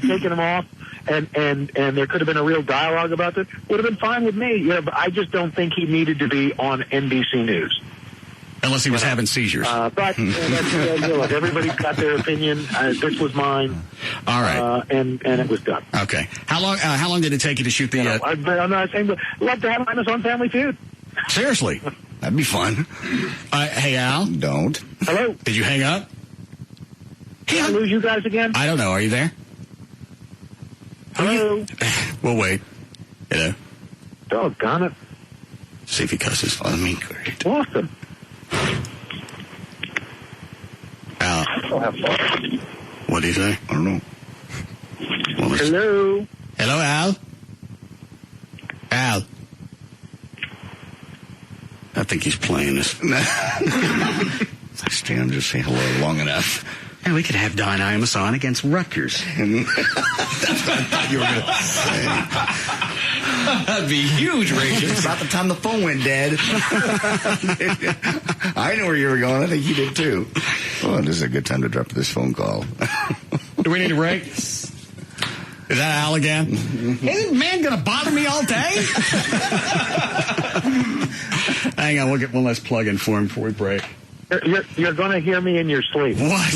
taken him off and there could have been a real dialogue about this, would have been fine with me. But I just don't think he needed to be on NBC News. Unless he was having seizures. But look, everybody's got their opinion. This was mine. All right. And it was done. Okay. How long did it take you to shoot the... I'm not saying, but I'd love to have Imus on Family Feud. Seriously? That'd be fun. Hey, Al? Don't. Hello? Did you hang up? Did I lose you guys again? I don't know. Are you there? Hello? We'll wait. Hello? Doggone it. See if he cusses. I mean, great. Awesome. Al. What did he say? I don't know. Hello? Hello, Al? Al? I think he's playing this. Stan, just say hello long enough. And we could have Don Imus on against Rutgers. That's what I thought you were going to say. That'd be huge, Rachel. It's about the time the phone went dead. I know where you were going. I think you did too. Oh, this is a good time to drop this phone call. Do we need a break? Is that Al again? Isn't man going to bother me all day? Hang on, we'll get one last plug in for him before we break. You're going to hear me in your sleep. What?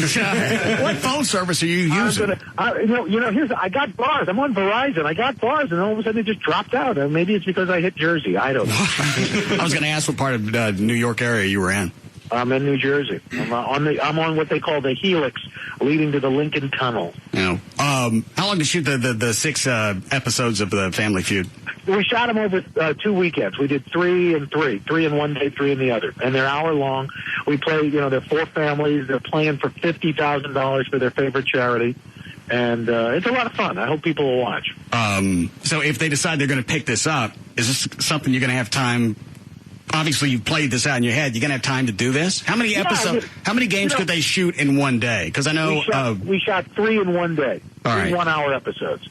What phone service are you using? I got bars. I'm on Verizon. I got bars, and all of a sudden it just dropped out. And maybe it's because I hit Jersey. I don't know. I was going to ask what part of the New York area you were in. I'm in New Jersey. I'm on what they call the Helix, leading to the Lincoln Tunnel. How long did you shoot the 6 episodes of the Family Feud? We shot them over 2 weekends. We did 3 and 3 in one day, 3 in the other, and they're hour long. We play, they're 4 families. They're playing for $50,000 for their favorite charity, and it's a lot of fun. I hope people will watch. So if they decide they're going to pick this up, is this something you're going to have time? Obviously, you've played this out in your head. You're going to have time to do this? How many episodes? How many games could they shoot in one day? Because I know we shot 3 in one day. All right. 1 hour episodes.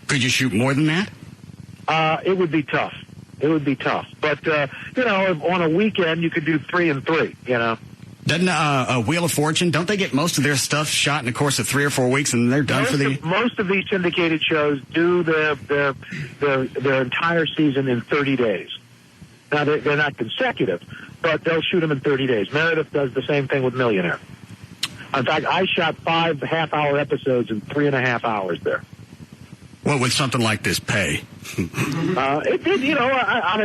Could you shoot more than that? It would be tough. But on a weekend you could do 3 and 3. Doesn't Wheel of Fortune? Don't they get most of their stuff shot in the course of 3 or 4 weeks, and they're done Most of these syndicated shows do their entire season in 30 days. Now, they're not consecutive, but they'll shoot them in 30 days. Meredith does the same thing with Millionaire. In fact, I shot 5 half-hour episodes in 3.5 hours there. What would something like this pay? It did. I'm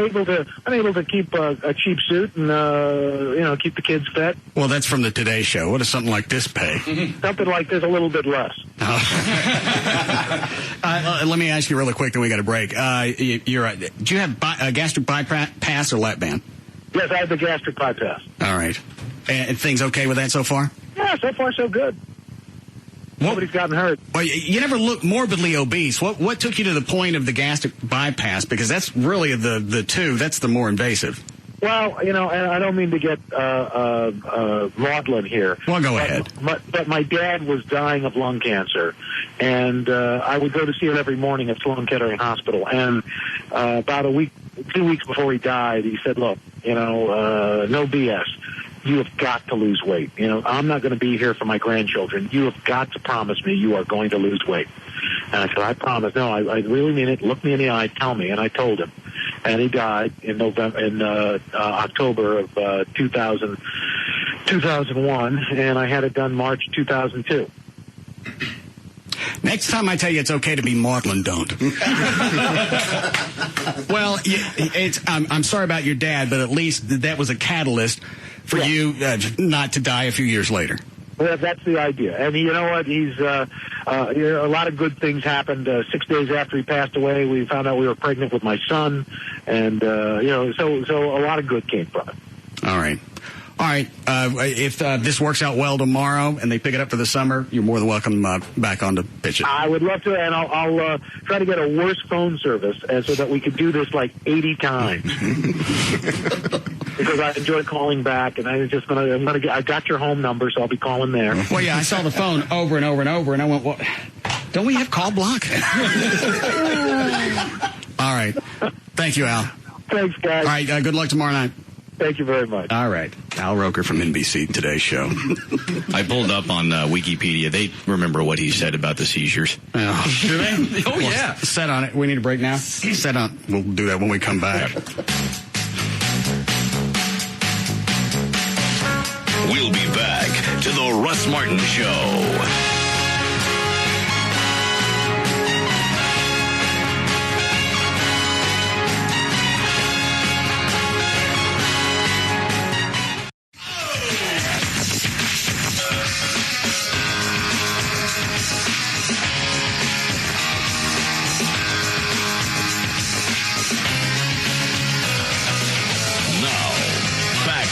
able to keep a cheap suit and keep the kids fed. Well, that's from the Today Show. What does something like this pay? Something like this, a little bit less. Let me ask you really quick, then we got a break. Do you have gastric bypass or lap band? Yes, I had the gastric bypass. All right. And things okay with that so far? Yeah, so far so good. Nobody's gotten hurt. Well, you never look morbidly obese. What took you to the point of the gastric bypass? Because that's really the two. That's the more invasive. Well, and I don't mean to get maudlin here. Well, go ahead. But my dad was dying of lung cancer, and I would go to see him every morning at Sloan Kettering Hospital. And about 2 weeks before he died, he said, "Look, no BS. You have got to lose weight. I'm not going to be here for my grandchildren. You have got to promise me you are going to lose weight." And I said, "I promise." "No, I really mean it. Look me in the eye. Tell me." And I told him. And he died in October of 2001, and I had it done March 2002. Next time I tell you it's okay to be maudlin, don't. Well, I'm sorry about your dad, but at least that was a catalyst for you not to die a few years later. Well, that's the idea. And you know what? He's a lot of good things happened. 6 days after he passed away, we found out we were pregnant with my son, and so a lot of good came from it. All right. If this works out well tomorrow and they pick it up for the summer, you're more than welcome back on to pitch it. I would love to, and I'll try to get a worse phone service so that we could do this like 80 times. Because I enjoy calling back, and I got your home number, so I'll be calling there. Well, yeah, I saw the phone over and over and over, and I went, "What? Don't we have call block?" All right. Thank you, Al. Thanks, guys. All right. Good luck tomorrow night. Thank you very much. All right. Al Roker from NBC Today's Show. I pulled up on Wikipedia. They remember what he said about the seizures. Oh, do they? Oh, yeah. Set on it. We need a break now? Set on. We'll do that when we come back. We'll be back to the Russ Martin Show.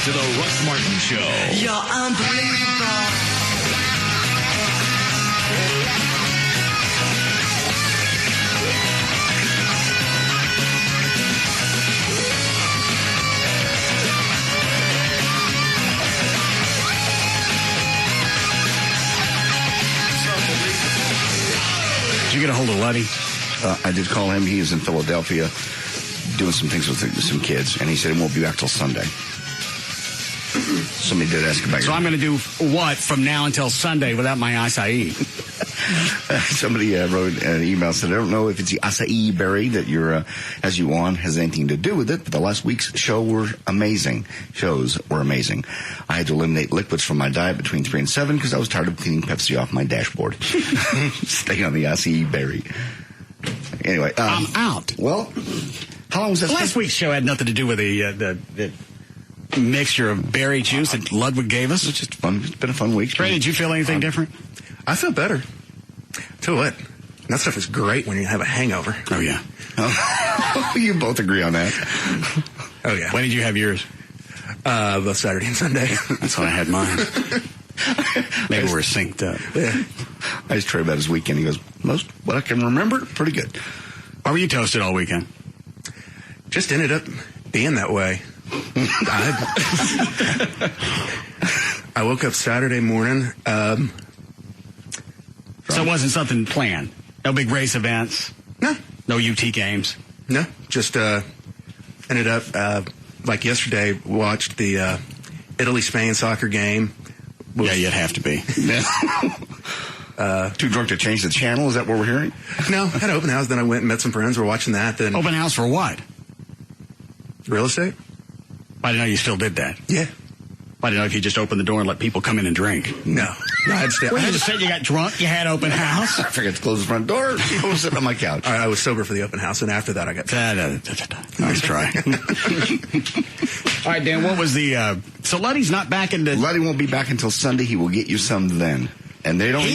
To the Russ Martin Show. You're unbelievable. Did you get a hold of Luddy? I did call him. He is in Philadelphia doing some things with some kids, and he said he won't be back till Sunday. Somebody did ask about So I'm going to do what from now until Sunday without my acai? Somebody wrote an email, said, "I don't know if it's the acai berry that has you on has anything to do with it, but the last week's shows were amazing. I had to eliminate liquids from my diet between 3 and 7 because I was tired of cleaning Pepsi off my dashboard." Stay on the acai berry. Anyway. I'm out. Well, how long was that? Last week's show had nothing to do with the mixture of berry juice that Ludwig gave us. It's just fun. It's been a fun week. Trey, did you feel anything different? I feel better. Tell you what, that stuff is great when you have a hangover. Oh, yeah. Oh. You both agree on that. Oh, yeah. When did you have yours? Both Saturday and Sunday. That's when I had mine. Maybe we're synced up. Yeah. I asked Trey about his weekend. He goes, most what I can remember, pretty good. Why were you toasted all weekend? Just ended up being that way. I woke up Saturday morning. So it wasn't something planned? No big race events? No. No UT games? No. Just ended up, like yesterday, watched the Italy-Spain soccer game. Yeah, you'd have to be. Too drunk to change the channel? Is that what we're hearing? No. Had an open house. Then I went and met some friends. We're watching that. Then open house for what? Real estate. I didn't know you still did that. Yeah. I didn't know if you just opened the door and let people come in and drink. No. I had to Well, you just said you got drunk, you had open house. I forgot to close the front door. People were sitting on my couch. I was sober for the open house, and after that I got... Nice try. All right, Dan, what was the... So Luddy's not back into... Luddy won't be back until Sunday. He will get you some then. And they don't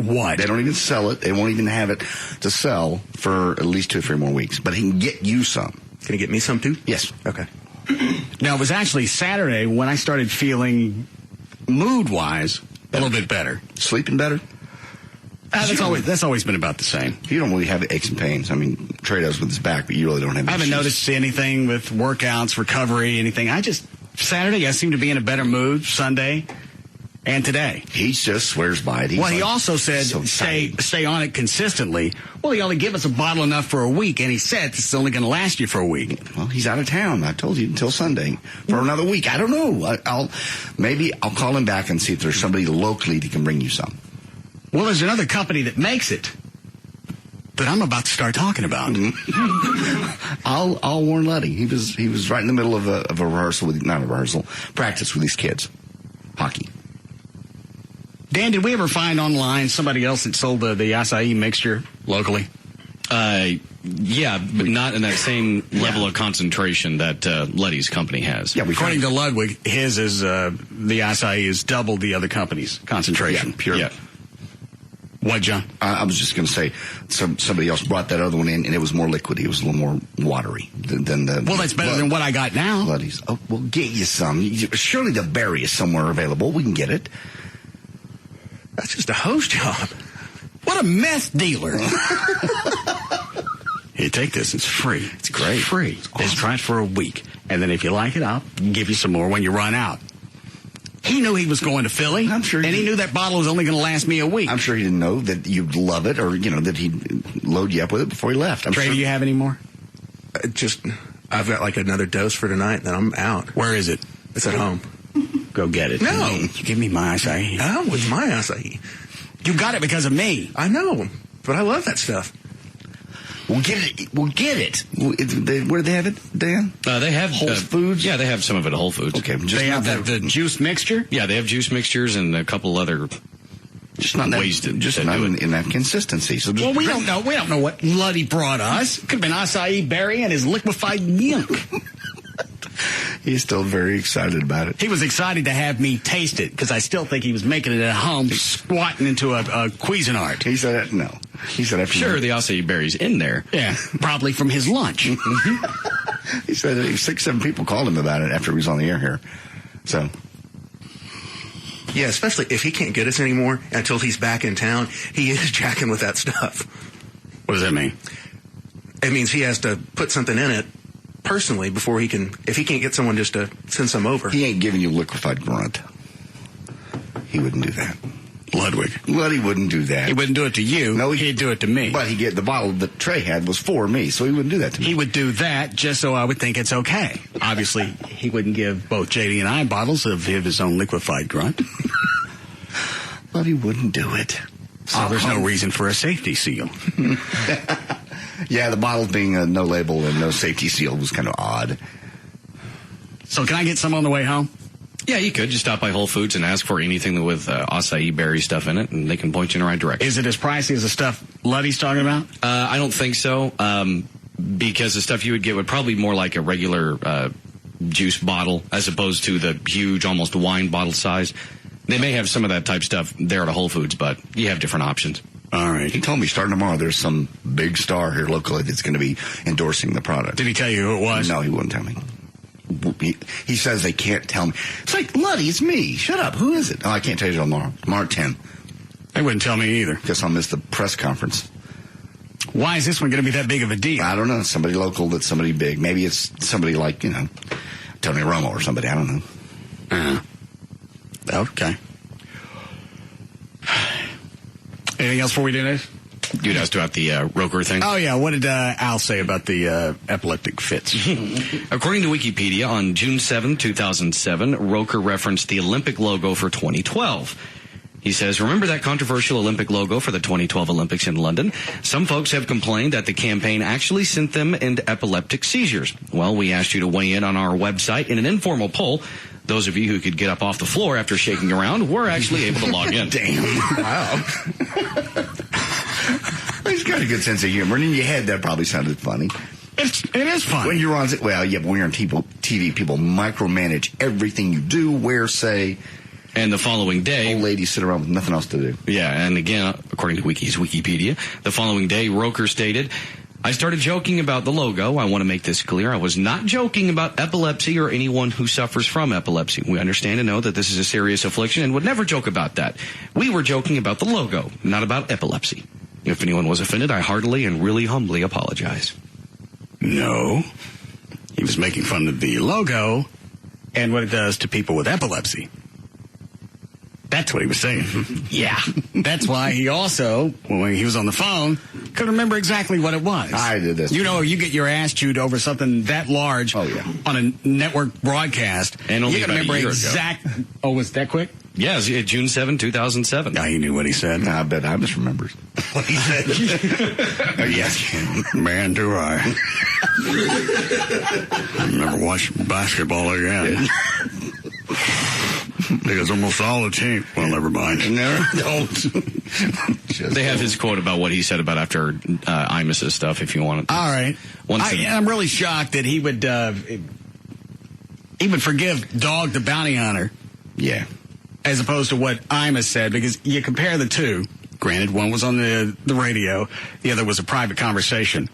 what? They don't even sell it. They won't even have it to sell for at least 2 or 3 more weeks. But he can get you some. Can he get me some too? Yes. Okay. Now, it was actually Saturday when I started feeling, mood-wise, a little bit better. Sleeping better? That's always been about the same. You don't really have aches and pains. I mean, Trey does with his back, but you really don't have I haven't noticed anything with workouts, recovery, anything. Saturday, I seem to be in a better mood, Sunday, and today. He just swears by it. He also said, stay on it consistently. Well, he only give us a bottle enough for a week, and he said it's only going to last you for a week. Well, he's out of town. I told you, until Sunday. For another week. I don't know. I'll call him back and see if there's somebody locally that can bring you some. Well, there's another company that makes it that I'm about to start talking about. I'll warn Letty. He was right in the middle of a rehearsal, practice with these kids. Hockey. Dan, did we ever find online somebody else that sold the acai mixture locally? Yeah, but not in that same level of concentration that Letty's company has. Yeah, according to Ludwig, his is the acai is double the other company's concentration. Yeah, pure. Yeah. What, John? I was just going to say, somebody else brought that other one in, and it was more liquidy. It was a little more watery than the... Well, that's better than what I got now. Letty's. Oh, we'll get you some. Surely the berry is somewhere available. We can get it. That's just a hose job. What a meth dealer. Here, take this. It's free. It's great. It's free. It's awesome. Just try it for a week. And then if you like it, I'll give you some more when you run out. He knew he was going to Philly. I'm sure. And he knew that bottle was only going to last me a week. I'm sure he didn't know that you'd love it or, that he'd load you up with it before he left. Trey, do you have any more? I've got like another dose for tonight, then I'm out. Where is it? It's at home. Go get it. No. Give me my acai. No, it's my acai. You got it because of me. I know, but I love that stuff. We'll get it. Where do they have it, Dan? They have Whole Foods? Yeah, they have some of it at Whole Foods. Okay. They have the juice mixture? Yeah, they have juice mixtures and a couple other ways to do it. In that consistency. So we don't know. We don't know what Luddy brought us. Could have been acai berry and his liquefied milk. He's still very excited about it. He was excited to have me taste it because I still think he was making it at home, squatting into a Cuisinart. He said, no. He said, sure, the acai berry's in there. Yeah, probably from his lunch. He said 6-7 people called him about it after he was on the air here. So. Yeah, especially if he can't get us anymore until he's back in town, he is jacking with that stuff. What does that mean? It means he has to put something in it personally before he can, if he can't get someone just to send some over. He ain't giving you liquefied grunt. He wouldn't do that. Luddy wouldn't do that. He wouldn't do it to you. No, he'd do it to me. But the bottle that Trey had was for me, so he wouldn't do that to me. He would do that just so I would think it's okay. Obviously, he wouldn't give both JD and I bottles of his own liquefied grunt. But he wouldn't do it. So there's no reason for a safety seal. Yeah, the bottle being no label and no safety seal was kind of odd. So can I get some on the way home? Yeah, you could. Just stop by Whole Foods and ask for anything with acai berry stuff in it, and they can point you in the right direction. Is it as pricey as the stuff Luddy's talking about? I don't think so, because the stuff you would get would probably be more like a regular juice bottle as opposed to the huge, almost wine bottle size. They may have some of that type stuff there at a Whole Foods, but you have different options. All right. He told me starting tomorrow there's some big star here locally that's going to be endorsing the product. Did he tell you who it was? No, he wouldn't tell me. He says they can't tell me. It's like, Luddy, it's me. Shut up. Who is it? Oh, I can't tell you tomorrow. Tomorrow at 10. They wouldn't tell me either. Guess I'll miss the press conference. Why is this one going to be that big of a deal? I don't know. Somebody local that's somebody big. Maybe it's somebody like, Tony Romo or somebody. I don't know. Okay. Anything else before we do this? Dude asked about the Roker thing. Oh, yeah. What did Al say about the epileptic fits? According to Wikipedia, on June 7, 2007, Roker referenced the Olympic logo for 2012. He says, remember that controversial Olympic logo for the 2012 Olympics in London? Some folks have complained that the campaign actually sent them into epileptic seizures. Well, we asked you to weigh in on our website in an informal poll. Those of you who could get up off the floor after shaking around were actually able to log in. Damn. Wow. He's got a good sense of humor, and in your head, that probably sounded funny. It is funny. When you're on, but when you're on TV, people micromanage everything you do, wear, say. And the following day, old ladies sit around with nothing else to do. Yeah, and again, according to Wikipedia, the following day, Roker stated, I started joking about the logo. I want to make this clear. I was not joking about epilepsy or anyone who suffers from epilepsy. We understand and know that this is a serious affliction and would never joke about that. We were joking about the logo, not about epilepsy. If anyone was offended, I heartily and really humbly apologize. No. He was making fun of the logo and what it does to people with epilepsy. That's what he was saying. Yeah. That's why he also, when he was on the phone, couldn't remember exactly what it was. I did this. You know, you get your ass chewed over something that large on a network broadcast. And only you got to remember exactly. Oh, was that quick? Yeah, it was June 7, 2007. Yeah, he knew what he said. I bet I misremembers what he said. Yes. Man, do I. Never watch basketball again. Because almost all the team. Well, never mind. Never don't. They have his quote about what he said about after Imus's stuff, if you want it. All right. I'm really shocked that he would forgive Dog the Bounty Hunter. Yeah. As opposed to what Imus said, because you compare the two. Granted, one was on the radio, the other was a private conversation.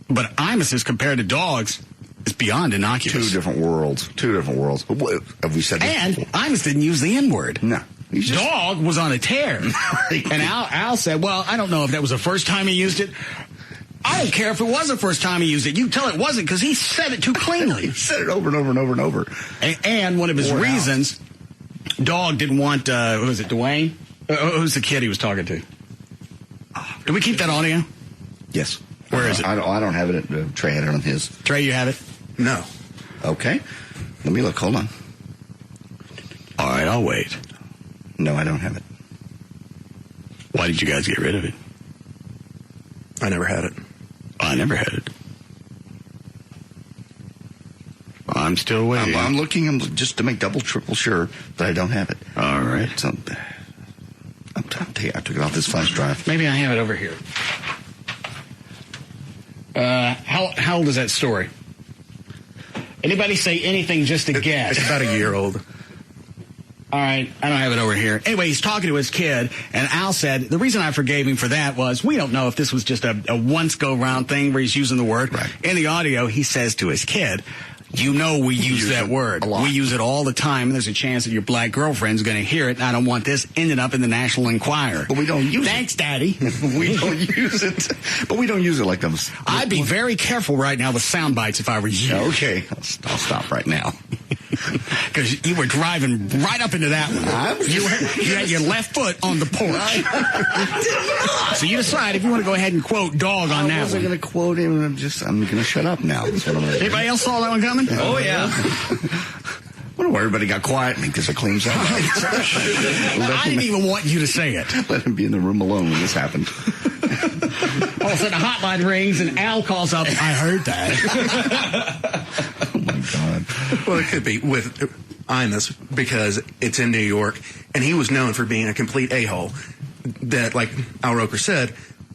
But Imus is compared to Dog's. It's beyond innocuous. Two different worlds. Have we said this and before? Imus didn't use the N-word. No. Dog was on a tear. And Al said, well, I don't know if that was the first time he used it. I don't care if it was the first time he used it. You can tell it wasn't because he said it too cleanly. He said it over and over and over and over. And one of his reasons, Dog didn't want, who was it, Dwayne? Who's the kid he was talking to? Do we keep that audio? Yes. Where is it? I don't have it. Trey had it on his. Trey, you have it? No. Okay. Let me look. Hold on. All right, I'll wait. No, I don't have it. Why did you guys get rid of it? I never had it. I never had it. I'm still waiting. I'm looking just to make double, triple sure that I don't have it. All right. So, I took it off this flash drive. Maybe I have it over here. How old is that story? Anybody say anything just to guess? It's about a year old. All right, I don't have it over here. Anyway, he's talking to his kid, and Al said the reason I forgave him for that was we don't know if this was just a once-go-round thing where he's using the word. Right. In the audio, he says to his kid, you know we use that word. We use it all the time, and there's a chance that your black girlfriend's going to hear it, and I don't want this ending up in the National Enquirer. But we don't use Thanks, Daddy. We don't use it. But we don't use it like those. I'd be very careful right now with sound bites if I were you. Okay, I'll stop right now. Because you were driving right up into that one. You had your left foot on the porch. So you decide if you want to go ahead and quote Dog on that one. I wasn't going to quote him. I'm going to shut up now. That's what I'm gonna do. Anybody else saw that one coming? Oh, yeah. I wonder why everybody got quiet at me because I cleaned something. I didn't even want you to say it. Let him be in the room alone when this happened. All of a sudden, the hotline rings and Al calls up. I heard that. Oh, my God. Well, it could be with Imus because it's in New York, and he was known for being a complete a-hole. That, like Al Roker said,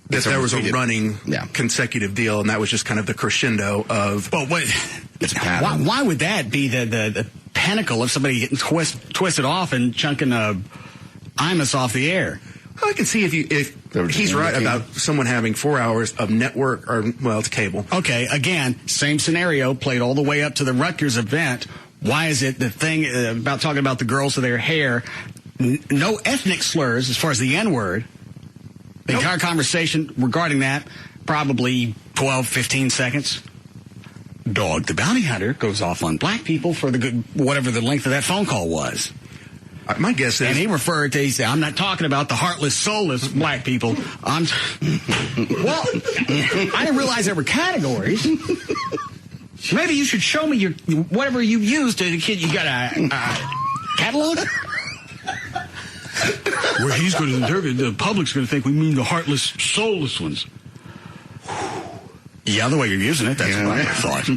that there was a running consecutive deal, and that was just kind of the crescendo of... Well, wait, it's a pattern. Why would that be the pinnacle of somebody getting twisted off and chunking Imus off the air? I can see if he's right about someone having 4 hours of network, or, well, it's cable. Okay, again, same scenario, played all the way up to the Rutgers event. Why is it the thing about talking about the girls with their hair, no ethnic slurs as far as the N-word? The entire conversation regarding that, probably 12, 15 seconds. Dog the Bounty Hunter goes off on black people for whatever the length of that phone call was. My guess is... And he referred to, he said, I'm not talking about the heartless, soulless black people. Well, I didn't realize there were categories. Maybe you should show me whatever you used to the kid. You got a catalog? Where he's going to interpret, the public's going to think we mean the heartless, soulless ones. Yeah, the way you're using it, that's what I thought.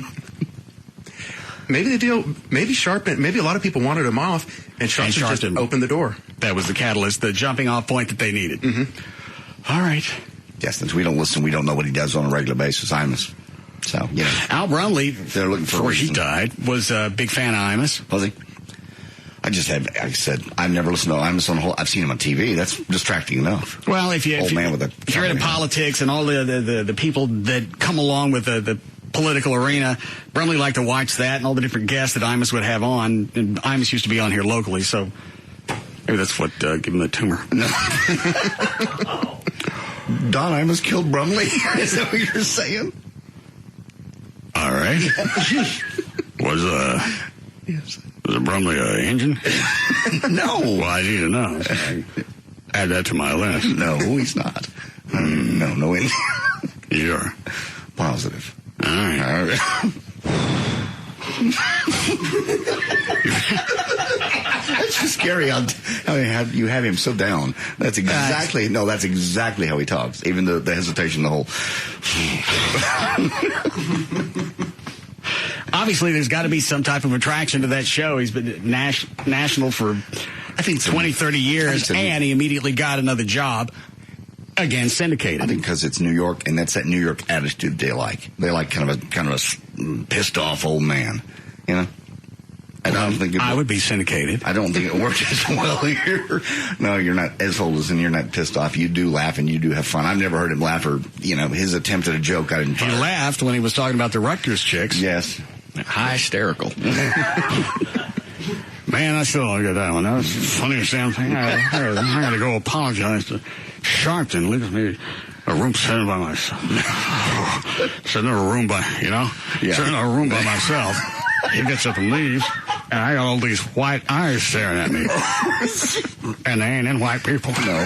Maybe the deal, maybe Sharp, maybe a lot of people wanted him off, and Sharp just opened the door. That was the catalyst, the jumping off point that they needed. Mm-hmm. All right. Yes, since we don't listen, we don't know what he does on a regular basis. Imus. So, Al Brumley, they're looking for before he died, was a big fan of Imus. Was he? I just have, like I said, I've never listened to Imus on the whole. I've seen him on TV. That's distracting enough. Well, if you're into man politics and all the people that come along with the political arena, Brumley liked to watch that and all the different guests that Imus would have on. And Imus used to be on here locally, so maybe that's what gave him the tumor. No. Don Imus killed Brumley? Is that what you're saying? All right. Was Brumley an engine? No. Well, I need to know. So add that to my list. No, he's not. No engine. You are positive. All right. It's just scary how you have him so down. That's exactly how he talks. Even the hesitation, the whole. Obviously, there's got to be some type of attraction to that show. He's been national for, I think, 20, 30 years, and he immediately got another job. Again, syndicated. I think because it's New York, and that's that New York attitude they like. They like kind of a pissed off old man, you know. I would be syndicated. I don't think it works as well here. No, you're not as old as, and you're not pissed off. You do laugh and you do have fun. I've never heard him laugh or, his attempt at a joke. I didn't. He laughed when he was talking about the Rutgers chicks. Yes. Hysterical. Man, I still don't get that one. That was the funniest damn thing. I got to go apologize to Sharpton. Leaves me a room sitting by myself. Sitting in a room sitting in a room by myself. He gets up and leaves, and I got all these white eyes staring at me. And they ain't in white people. No.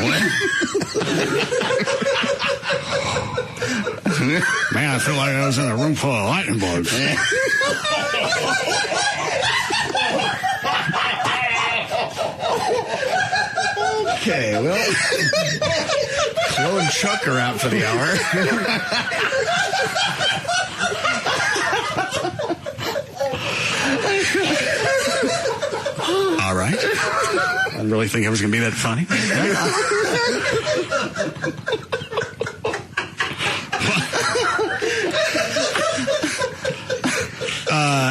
Man, I feel like I was in a room full of lightning bugs. Okay, well, Chloe and Chuck are out for the hour. All right. I didn't really think it was going to be that funny.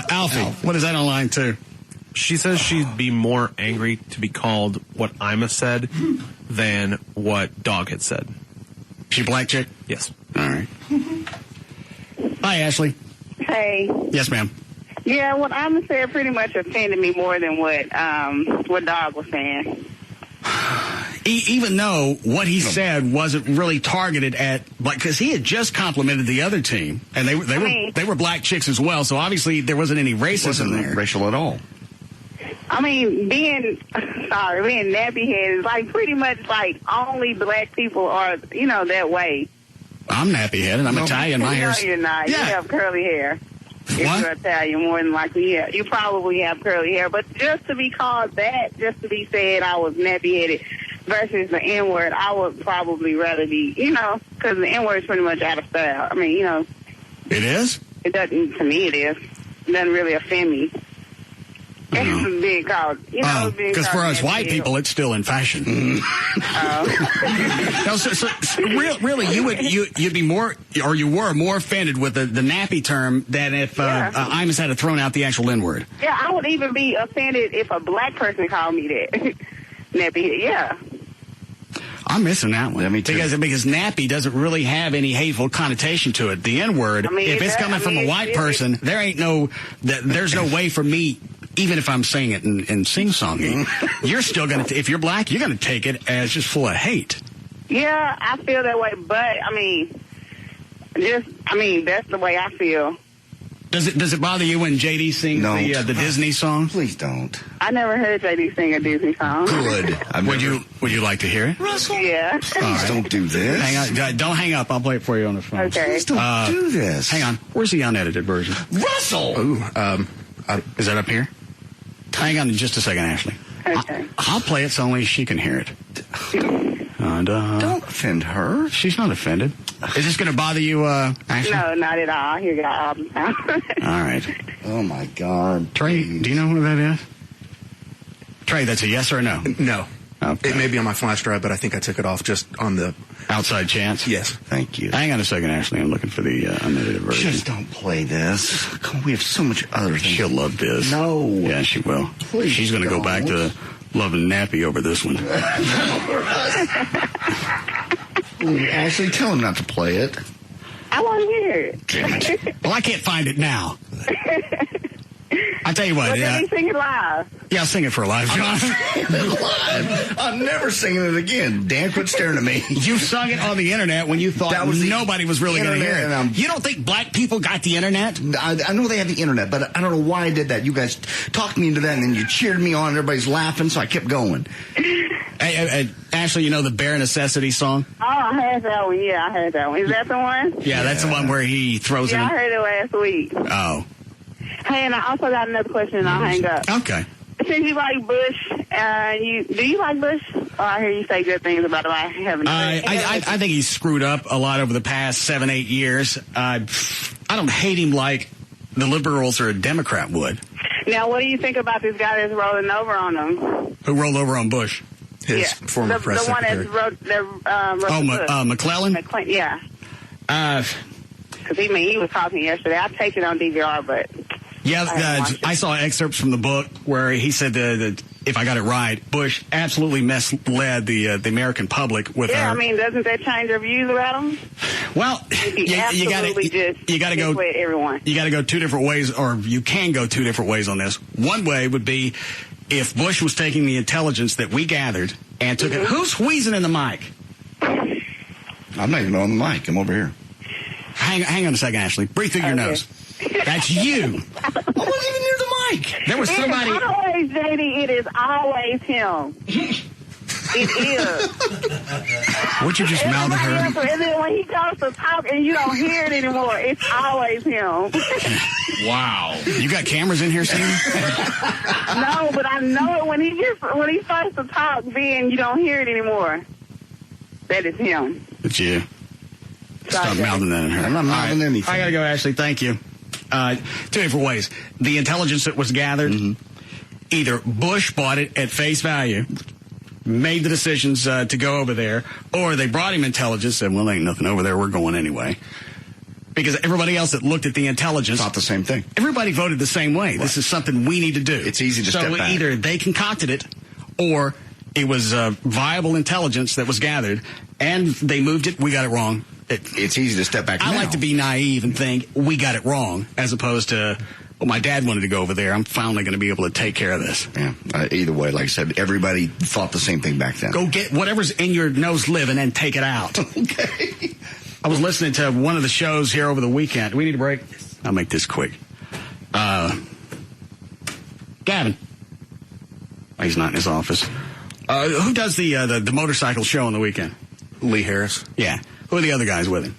Alfie, what is that on line 2? She says she'd be more angry to be called what Ima said than what Dog had said. She black chick? Yes. All right. Hi, Ashley. Hey. Yes, ma'am. Yeah, what Ima said pretty much offended me more than what Dog was saying. Even though what he said wasn't really targeted at, because he had just complimented the other team, and they were black chicks as well. So obviously there wasn't any racism there, racial at all. I mean, being nappy head is like pretty much like only black people are that way. I'm nappy headed. I'm Italian. My hair's. No, you're not. Yeah. You have curly hair. If you're Italian, more than likely, yeah. You probably have curly hair. But just to be called that, just to be said I was nappy-headed versus the N-word, I would probably rather be, because the N-word is pretty much out of style. I mean, It is? It doesn't, to me it is. It doesn't really offend me. It's being called, because for us white people, it's still in fashion. Really, you'd be more, or you were more offended with the nappy term than if Imus had thrown out the actual N-word. Yeah, I would even be offended if a black person called me that. Nappy, yeah. I'm missing that one. Because nappy doesn't really have any hateful connotation to it. The N-word, if it's coming from a white person, there's no way for me, even if I'm saying it in sing-songing, you're still going to, if you're black, you're going to take it as just full of hate. Yeah, I feel that way, but, that's the way I feel. Does it bother you when JD sings the Disney song? Please don't. I never heard JD sing a Disney song. Good. Would you like to hear it? Russell? Yeah. Please don't do this. Hang on. Don't hang up. I'll play it for you on the phone. Okay. Please don't do this. Hang on. Where's the unedited version? Russell! Ooh, is that up here? Hang on just a second, Ashley. Okay. I'll play it so only she can hear it. Don't offend her. She's not offended. Is this going to bother you, Ashley? No, not at all. I hear y'all all the time. All right. Oh, my God. Trey, do you know who that is? Trey, that's a yes or a no? No. Okay. It may be on my flash drive, but I think I took it off just on the outside chance. Yes. Thank you. Hang on a second, Ashley. I'm looking for the unedited version. Just don't play this. Come on, we have so much other things. She'll love this. No. Yeah, she will. Please She's going to go back to loving Nappy over this one. Ashley, tell him not to play it. I want to hear it. Well, I can't find it now. I tell you what. Well, let me sing it live. Yeah, I'll sing it for a live, John. I'm never singing it again. Dan, quit staring at me. You sung it on the internet when you thought nobody was really going to hear it. You don't think black people got the internet? I know they have the internet, but I don't know why I did that. You guys talked me into that, and then you cheered me on, and everybody's laughing, so I kept going. Hey, Ashley, you know the Bare Necessity song? Oh, I heard that one. Yeah, I heard that one. Is that the one? Yeah, that's the one where he throws in. Yeah, I heard it last week. Oh. Hey, and I also got another question, and I'll hang up. Okay. Since you like Bush, do you like Bush? Oh, I hear you say good things about him. I think he's screwed up a lot over the past 7-8 years. I don't hate him like the liberals or a Democrat would. Now, what do you think about this guy that's rolling over on him? Who rolled over on Bush? His former press secretary. The one that McClellan? McClellan, yeah. Because he was talking yesterday. I taped it on DVR, but... Yeah, I saw excerpts from the book where he said that if I got it right, Bush absolutely misled the American public with I mean, doesn't that change your views about him? Well, you got to go everyone. You got to go two different ways, or you can go two different ways on this. One way would be if Bush was taking the intelligence that we gathered and took it. Who's wheezing in the mic? I'm not even on the mic. I'm over here. Hang on a second, Ashley. Breathe through your nose. That's you. I wasn't even near the mic. There was somebody. It is always, JD. It is always him. It is. What you just mouth at her? And then when he goes to talk and you don't hear it anymore, it's always him. Wow. You got cameras in here, Sam? No, but I know it when he starts to talk. Then you don't hear it anymore. That is him. It's you. Stop mouthing that in her. I'm not mouthing anything. I gotta go, Ashley. Thank you. Two different ways. The intelligence that was gathered, either Bush bought it at face value, made the decisions to go over there, or they brought him intelligence and, well, ain't nothing over there. We're going anyway. Because everybody else that looked at the intelligence thought the same thing. Everybody voted the same way. Right. This is something we need to do. It's easy to step back. So either they concocted it, or it was viable intelligence that was gathered, and they moved it. We got it wrong. It's easy to step back. I like to be naive and think we got it wrong, as opposed to, well, my dad wanted to go over there. I'm finally going to be able to take care of this. Yeah. Either way, like I said, everybody thought the same thing back then. Go get whatever's in your nose live and then take it out. Okay. I was listening to one of the shows here over the weekend. Do we need a break? I'll make this quick. Gavin. He's not in his office. Who does the motorcycle show on the weekend? Lee Harris. Yeah. Who are the other guys with him?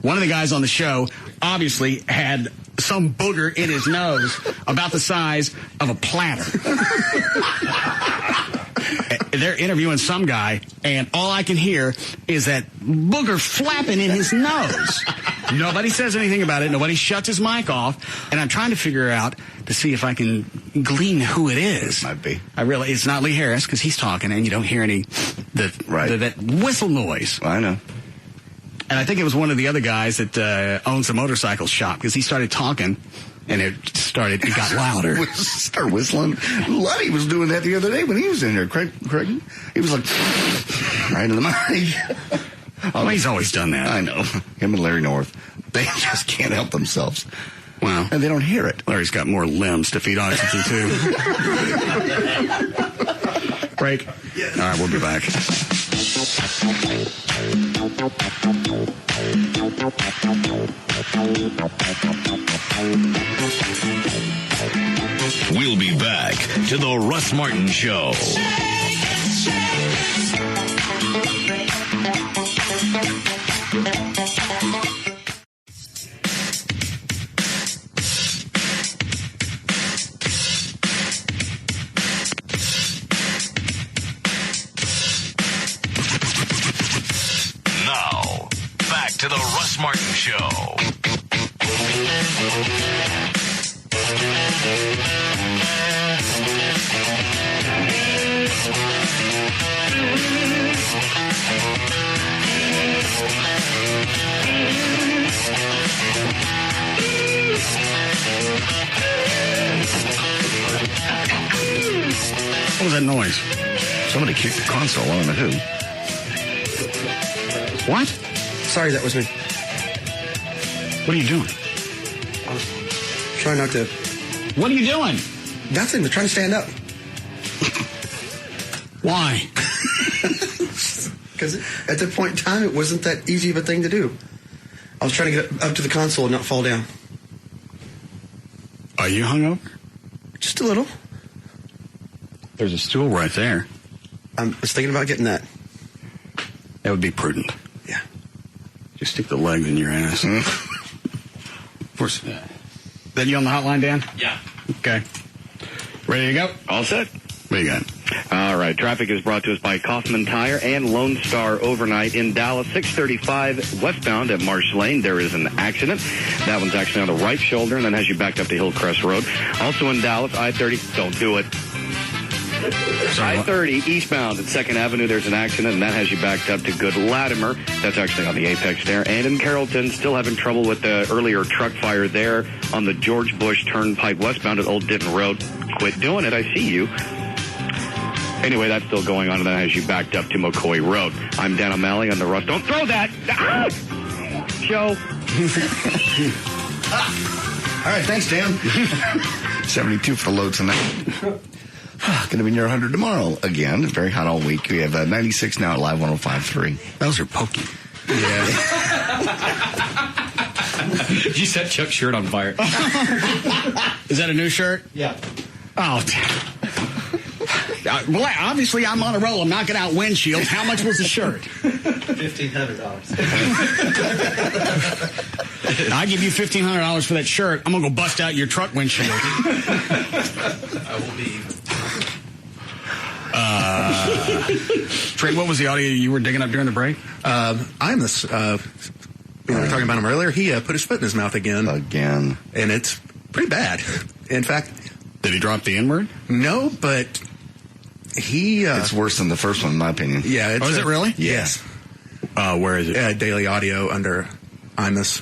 One of the guys on the show obviously had some booger in his nose about the size of a platter. They're interviewing some guy, and all I can hear is that booger flapping in his nose. Nobody says anything about it. Nobody shuts his mic off. And I'm trying to figure out to see if I can glean who it is. Might be. It's not Lee Harris, because he's talking, and you don't hear any that whistle noise. I know. And I think it was one of the other guys that owns a motorcycle shop, because he started talking, and it got louder. Start whistling. Luddy was doing that the other day when he was in there. Craig, he was like, right in the mic. Oh, he's always done that. I know. Him and Larry North. They just can't help themselves. Wow. And they don't hear it. Larry's got more limbs to feed oxygen to. Break. Yes. All right, we'll be back. We'll be back to the Russ Martin Show. Now, back to the Russ Martin Show. What was that noise? Somebody kicked the console. I don't know who. What? Sorry, that was me. What are you doing? I was trying not to. What are you doing? Nothing. I'm trying to stand up. Why? Because at that point in time, it wasn't that easy of a thing to do. I was trying to get up to the console and not fall down. Are you hungover? Just a little. There's a stool right there. I was thinking about getting that. That would be prudent. Yeah. Just stick the legs in your ass. Of course. Then you on the hotline, Dan? Yeah. Okay. Ready to go? All set. What do you got? All right. Traffic is brought to us by Kaufman Tire and Lone Star Overnight in Dallas. 635 westbound at Marsh Lane. There is an accident. That one's actually on the right shoulder and then has you backed up to Hillcrest Road. Also in Dallas, I-30. Don't do it. I-30 eastbound at 2nd Avenue, there's an accident, and that has you backed up to Good Latimer. That's actually on the Apex there. And in Carrollton, still having trouble with the earlier truck fire there on the George Bush Turnpike westbound at Old Denton Road. Quit doing it, I see you. Anyway, that's still going on, and that has you backed up to McCoy Road. I'm Dan O'Malley on the Russ. Don't throw that! Ah! Joe. All right, thanks, Dan. 72 for the low tonight. Going to be near 100 tomorrow again. Very hot all week. We have 96 now at Live 105.3. Those are pokey. Yeah. You set Chuck's shirt on fire. Is that a new shirt? Yeah. Oh, well, obviously I'm on a roll. I'm knocking out windshields. How much was the shirt? $1,500. I give you $1,500 for that shirt. I'm going to go bust out your truck windshield. I will be. Trey, what was the audio you were digging up during the break? I'm this. We were talking about him earlier. He put his foot in his mouth again. Again. And it's pretty bad. In fact. Did he drop the N-word? No, but he... it's worse than the first one, in my opinion. Yeah. Is it really? Yes. Where is it? Daily Audio under Imus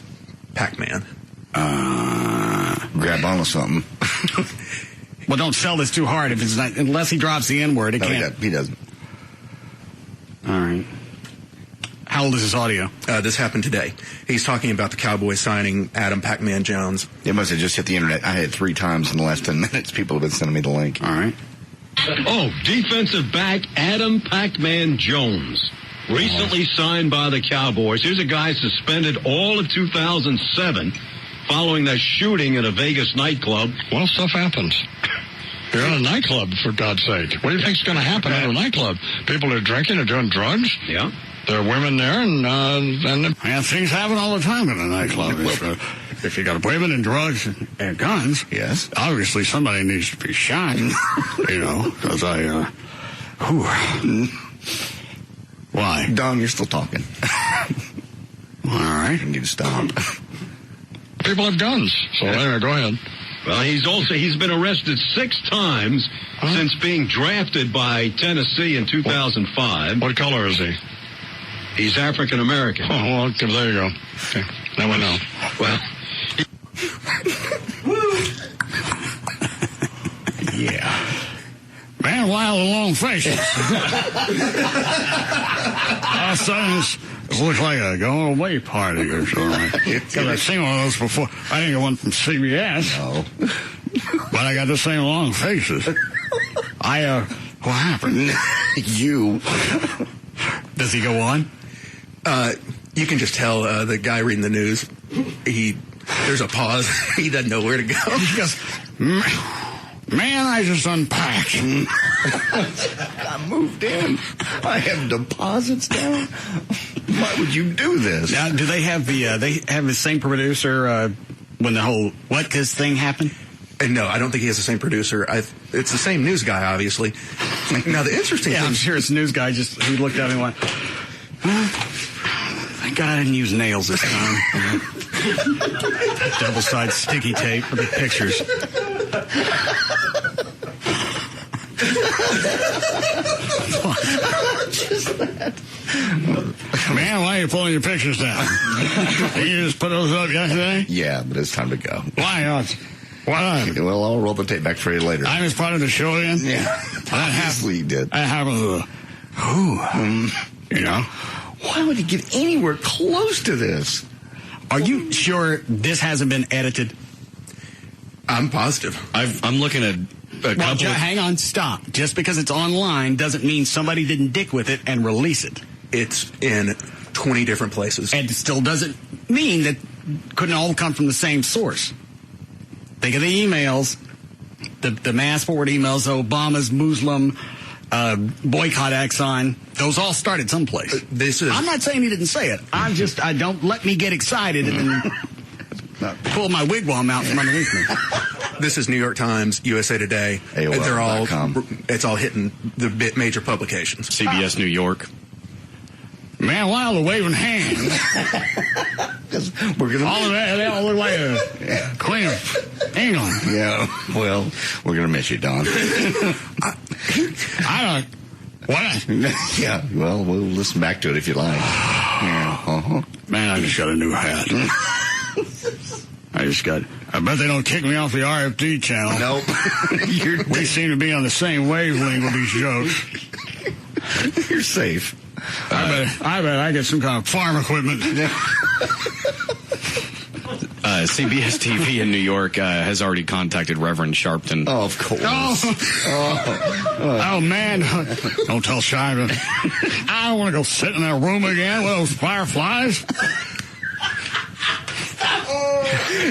Pac-Man. Grab on with something. Well, don't sell this too hard. If it's not, unless he drops the N-word, it can't. He doesn't. All right. How old is this audio? This happened today. He's talking about the Cowboys signing Adam Pac-Man Jones. It must have just hit the internet. I had it 3 times in the last 10 minutes. People have been sending me the link. All right. Oh, defensive back Adam Pac-Man Jones. Recently signed by the Cowboys. Here's a guy suspended all of 2007 following that shooting at a Vegas nightclub. Well, stuff happens. You're in a nightclub, for God's sake. What do you think's going to happen at a nightclub? People are drinking, are doing drugs. Yeah. There are women there, and things happen all the time in a nightclub. If you got women and drugs and guns, yes, obviously somebody needs to be shot. Because why? Don, you're still talking. All right. You need to stop. People have guns. So anyway, go ahead. Well, he's been arrested 6 times since being drafted by Tennessee in 2005. What color is he? He's African American. Oh, well, there you go. Okay. Now we know. Well, yeah. Man, wild and long faces. All of a sudden, it looks like a going away party or something. Because I've seen one of those before. I didn't get one from CBS. No. But I got the same long faces. What happened? You. Does he go on? You can just tell the guy reading the news, there's a pause. He doesn't know where to go. He goes, man, I just unpacked. I moved in. I have deposits down. Why would you do this? Now, do they have the same producer when the whole Wutkus thing happened? No, I don't think he has the same producer. It's the same news guy, obviously. Now, the interesting thing... I'm sure it's news guy. He looked at me and went, thank God I didn't use nails this time. Double-sided sticky tape for the pictures. Just that. Man, why are you pulling your pictures down? You just put those up yesterday? Yeah, but it's time to go. Why not? Why not? Well, I'll roll the tape back for you later. I was part of the show again? Yeah. Obviously you did. I have you know? Why would he get anywhere close to this? Are you sure this hasn't been edited? I'm positive. I'm looking at a couple hang on, stop. Just because it's online doesn't mean somebody didn't dick with it and release it. It's in 20 different places. And it still doesn't mean that couldn't all come from the same source. Think of the emails, the mass forward emails, Obama's Muslim boycott Exxon. Those all started someplace. I'm not saying he didn't say it. I don't let me get excited and pull my wigwam out from underneath me. This is New York Times, USA Today. It's all hitting the major publications. CBS New York. Man, why all the waving hands? We're gonna all of that, they all look like a Queen of England. Yeah, well, we're going to miss you, Don. I don't... What? Yeah, well, we'll listen back to it if you like. Yeah. Man, I just got a new hat. I bet they don't kick me off the RFD channel. Nope. We seem to be on the same wavelength with these jokes. You're safe. I bet I get some kind of farm equipment. CBS TV in New York has already contacted Reverend Sharpton. Oh, of course. Oh man. Don't tell Shiva. I don't want to go sit in that room again with those fireflies.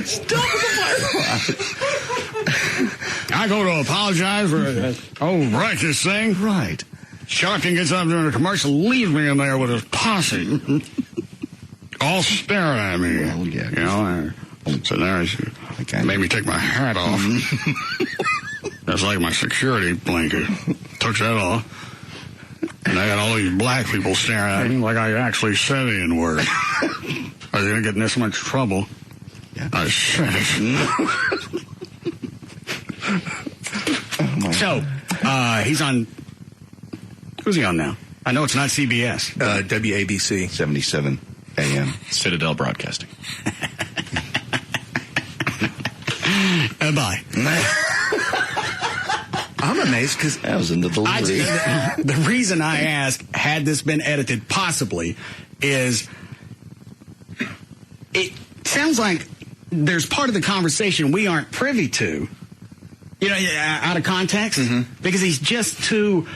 Stop with the fireflies. I go to apologize for that old righteous thing. Right. Sharpton gets up during a commercial, leaves me in there with his posse. All staring at me. Well, yeah. You know, so there it made me take my hat off. That's like my security blanket. Took that off. And I got all these black people staring at me like I actually said the N-word. I was going to get in this much trouble. Yeah. I said it. So, he's on... Who's he on now? I know it's not CBS. WABC. 77 AM. Citadel Broadcasting. Bye. I'm amazed because that was in the delivery. The reason I ask, had this been edited possibly, is it sounds like there's part of the conversation we aren't privy to, you know, out of context, because he's just too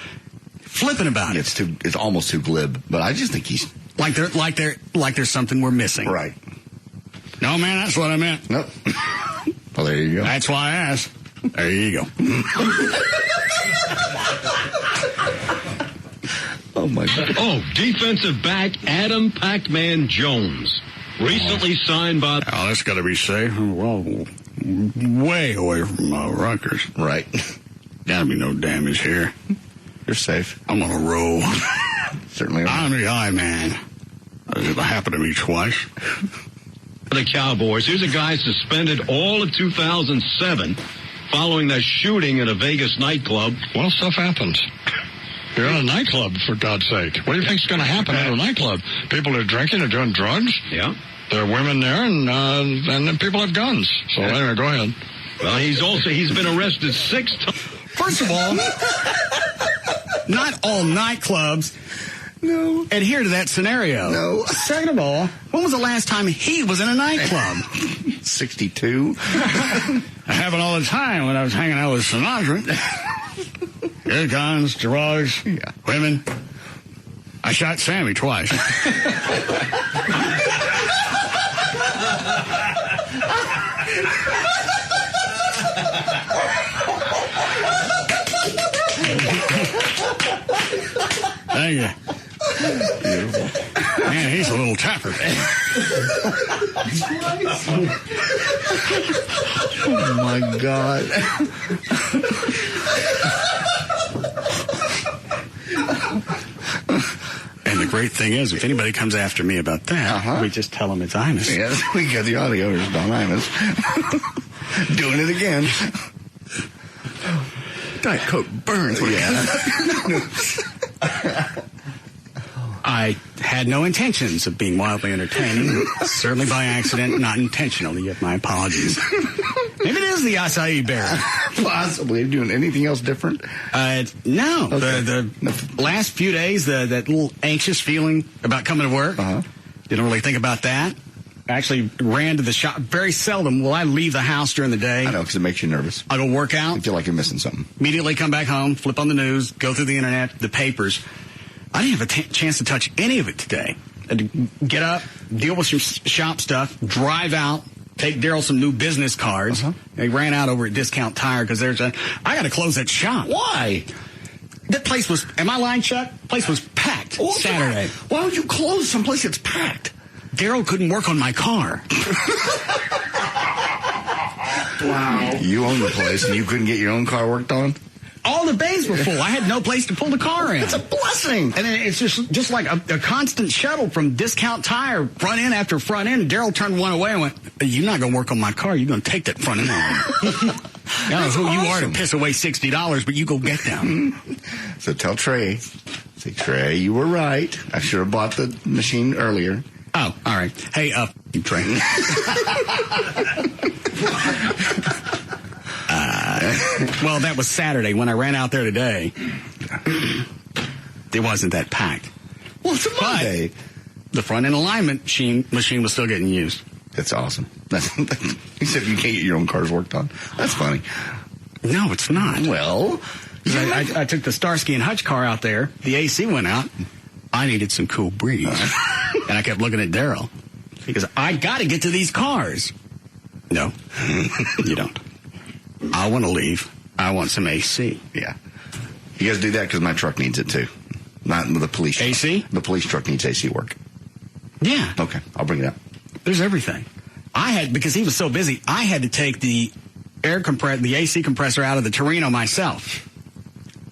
flippant about it. It's almost too glib, but I just think he's like there's something we're missing. Right. No, man, that's what I meant. Nope. Well, there you go. That's why I asked. There you go. Oh, my God. Oh, defensive back Adam Pac-Man Jones. Recently signed by... Oh, that's got to be safe. Well, way away from Rutgers. Right. Gotta be no damage here. You're safe. I'm on a roll. Certainly. I'm the eye man. It happened to me twice. The Cowboys. Here's a guy suspended all of 2007 following that shooting at a Vegas nightclub. Well, stuff happens. You're in a nightclub, for God's sake. What do you think's going to happen at a nightclub? People are drinking, are doing drugs. Yeah. There are women there, and then people have guns. So anyway, go ahead. Well, he's been arrested 6 times. First of all, not all nightclubs adhere to that scenario. No. Second of all, when was the last time he was in a nightclub? 62. I happened all the time when I was hanging out with Sinatra. Good guns, drugs, women. I shot Sammy twice. Thank you. Beautiful. Man, he's a little tapper. Oh, my God. And the great thing is, if anybody comes after me about that, we just tell them it's Imus. Yes, we got the audio. There's Don Imus. Doing it again. Diet Coke burns. I had no intentions of being wildly entertaining. Certainly by accident, not intentionally. Yet my apologies. Maybe it is the acai berry. Possibly. Are you doing anything else different? No. Okay. The last few days, that little anxious feeling about coming to work. Didn't really think about that. I actually ran to the shop. Very seldom will I leave the house during the day. I know, because it makes you nervous. I go work out. I feel like you're missing something. Immediately come back home, flip on the news, go through the internet, the papers. I didn't have a chance to touch any of it today. I had to get up, deal with some shop stuff, drive out, take Daryl some new business cards. They ran out over at Discount Tire because I got to close that shop. Why? That place was, am I lying, Chuck? Place was packed Saturday. Why would you close someplace that's packed? Daryl couldn't work on my car. Wow. You own the place and you couldn't get your own car worked on? All the bays were full. I had no place to pull the car in. It's a blessing. And then it's just like a constant shuttle from Discount Tire, front end after front end. Daryl turned one away and went, "You're not going to work on my car. You're going to take that front end on." I don't know who you are to piss away $60, but you go get them. So tell Trey. Say, Trey, you were right. I should have bought the machine earlier. Oh, all right. Hey, you Trey. Well, that was Saturday. When I ran out there today, it wasn't that packed. Well, it's a Monday. But the front end alignment machine was still getting used. That's awesome. He said you can't get your own cars worked on. That's funny. No, it's not. Well, I took the Starsky and Hutch car out there. The AC went out. I needed some cool breeze. And I kept looking at Daryl because I got to get to these cars. No, you don't. I want to leave. I want some AC. Yeah. You guys do that because my truck needs it too. Not the police truck. AC? The police truck needs AC work. Yeah. Okay, I'll bring it up. There's everything. Because he was so busy, I had to take the the AC compressor out of the Torino myself.